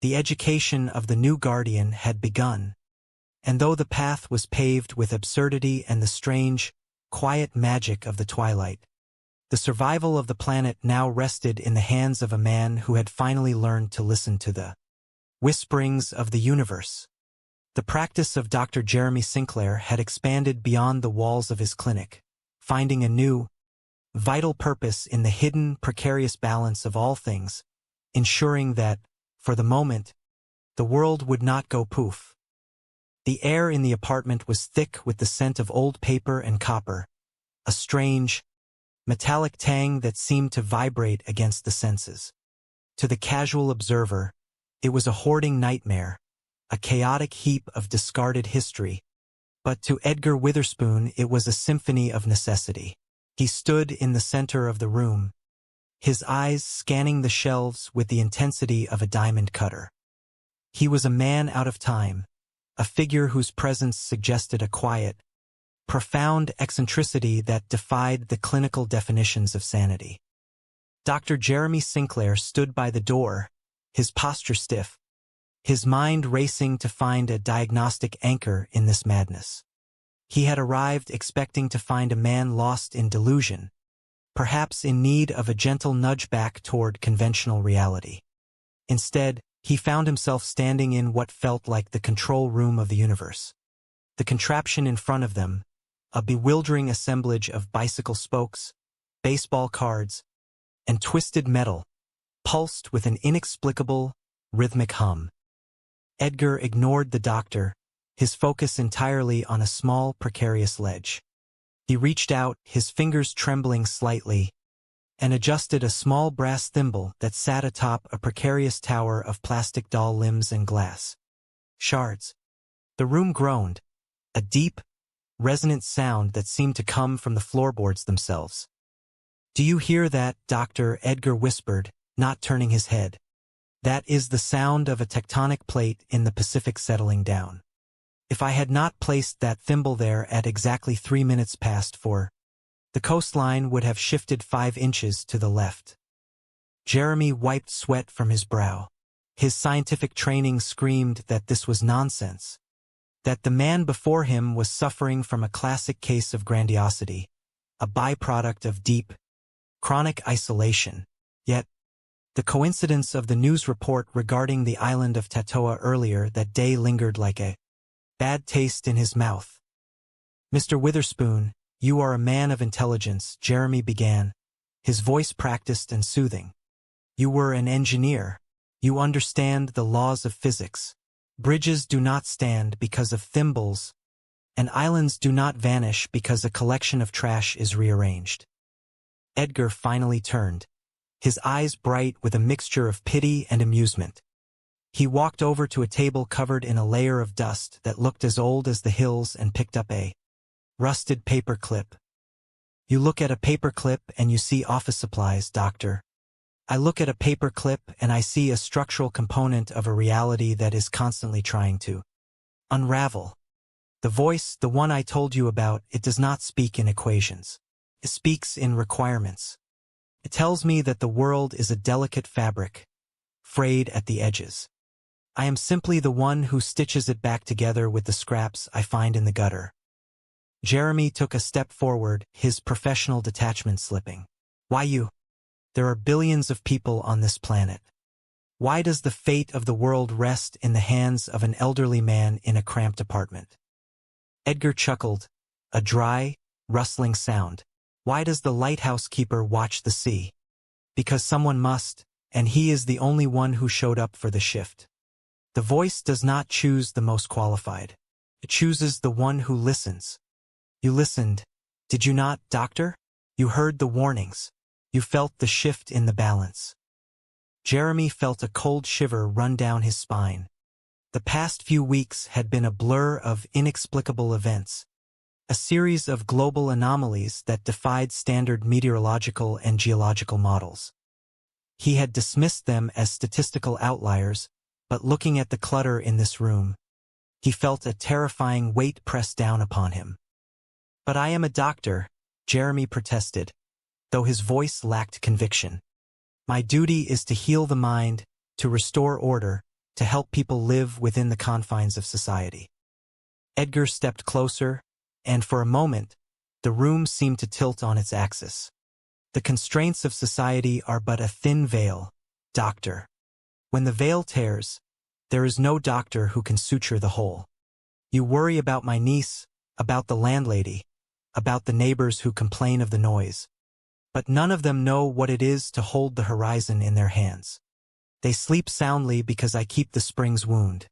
The education of the new guardian had begun, and though the path was paved with absurdity and the strange, quiet magic of the twilight, the survival of the planet now rested in the hands of a man who had finally learned to listen to the whisperings of the universe. The practice of Dr. Jeremy Sinclair had expanded beyond the walls of his clinic, finding a new, vital purpose in the hidden, precarious balance of all things, ensuring that, for the moment, the world would not go poof. The air in the apartment was thick with the scent of old paper and copper, a strange, metallic tang that seemed to vibrate against the senses. To the casual observer, it was a hoarding nightmare, a chaotic heap of discarded history, but to Edgar Witherspoon it was a symphony of necessity. He stood in the center of the room, his eyes scanning the shelves with the intensity of a diamond cutter. He was a man out of time, a figure whose presence suggested a quiet, profound eccentricity that defied the clinical definitions of sanity. Dr. Jeremy Sinclair stood by the door, his posture stiff, his mind racing to find a diagnostic anchor in this madness. He had arrived expecting to find a man lost in delusion, perhaps in need of a gentle nudge back toward conventional reality. Instead, he found himself standing in what felt like the control room of the universe. The contraption in front of them, a bewildering assemblage of bicycle spokes, baseball cards, and twisted metal, pulsed with an inexplicable, rhythmic hum. Edgar ignored the doctor, his focus entirely on a small, precarious ledge. He reached out, his fingers trembling slightly, and adjusted a small brass thimble that sat atop a precarious tower of plastic doll limbs and glass shards. The room groaned, a deep, resonant sound that seemed to come from the floorboards themselves. "Do you hear that, Doctor?" Edgar whispered, not turning his head. "That is the sound of a tectonic plate in the Pacific settling down. If I had not placed that thimble there at exactly 3 minutes past 4, the coastline would have shifted 5 inches to the left." Jeremy wiped sweat from his brow. His scientific training screamed that this was nonsense, that the man before him was suffering from a classic case of grandiosity, a byproduct of deep, chronic isolation. Yet, the coincidence of the news report regarding the island of Tatoa earlier that day lingered like a bad taste in his mouth. "Mr. Witherspoon, you are a man of intelligence," Jeremy began, his voice practiced and soothing. "You were an engineer. You understand the laws of physics. Bridges do not stand because of thimbles, and islands do not vanish because a collection of trash is rearranged." Edgar finally turned, his eyes bright with a mixture of pity and amusement. He walked over to a table covered in a layer of dust that looked as old as the hills and picked up a rusted paper clip. "You look at a paper clip and you see office supplies, Doctor. I look at a paper clip and I see a structural component of a reality that is constantly trying to unravel. The voice, the one I told you about, it does not speak in equations. It speaks in requirements. It tells me that the world is a delicate fabric, frayed at the edges. I am simply the one who stitches it back together with the scraps I find in the gutter." Jeremy took a step forward, his professional detachment slipping. "Why you? There are billions of people on this planet. Why does the fate of the world rest in the hands of an elderly man in a cramped apartment?" Edgar chuckled, a dry, rustling sound. "Why does the lighthouse keeper watch the sea? Because someone must, and he is the only one who showed up for the shift. The voice does not choose the most qualified. It chooses the one who listens. You listened, did you not, Doctor? You heard the warnings. You felt the shift in the balance." Jeremy felt a cold shiver run down his spine. The past few weeks had been a blur of inexplicable events, a series of global anomalies that defied standard meteorological and geological models. He had dismissed them as statistical outliers, but looking at the clutter in this room, he felt a terrifying weight pressed down upon him. "But I am a doctor," Jeremy protested, though his voice lacked conviction. "My duty is to heal the mind, to restore order, to help people live within the confines of society. Edgar stepped closer, and for a moment, the room seemed to tilt on its axis. The constraints of society are but a thin veil, doctor. When the veil tears, there is no doctor who can suture the hole. You worry about my niece, about the landlady, about the neighbors who complain of the noise. But none of them know what it is to hold the horizon in their hands. They sleep soundly because I keep the spring's wound.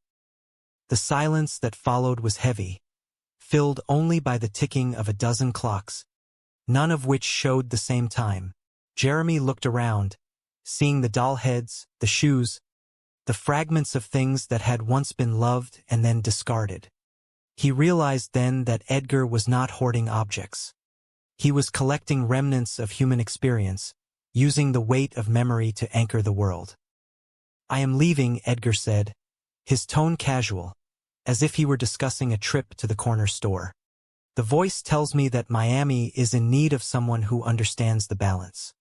The silence that followed was heavy, filled only by the ticking of a dozen clocks, none of which showed the same time. Jeremy looked around, seeing the doll heads, the shoes, the fragments of things that had once been loved and then discarded. He realized then that Edgar was not hoarding objects. He was collecting remnants of human experience, using the weight of memory to anchor the world. "I am leaving," Edgar said, his tone casual, as if he were discussing a trip to the corner store. "The voice tells me that Miami is in need of someone who understands the balance.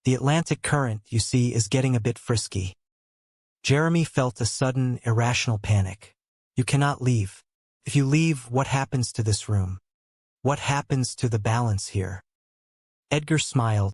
The Atlantic current, you see, is getting a bit frisky." Jeremy felt a sudden, irrational panic. "You cannot leave. If you leave, what happens to this room? What happens to the balance here?" Edgar smiled,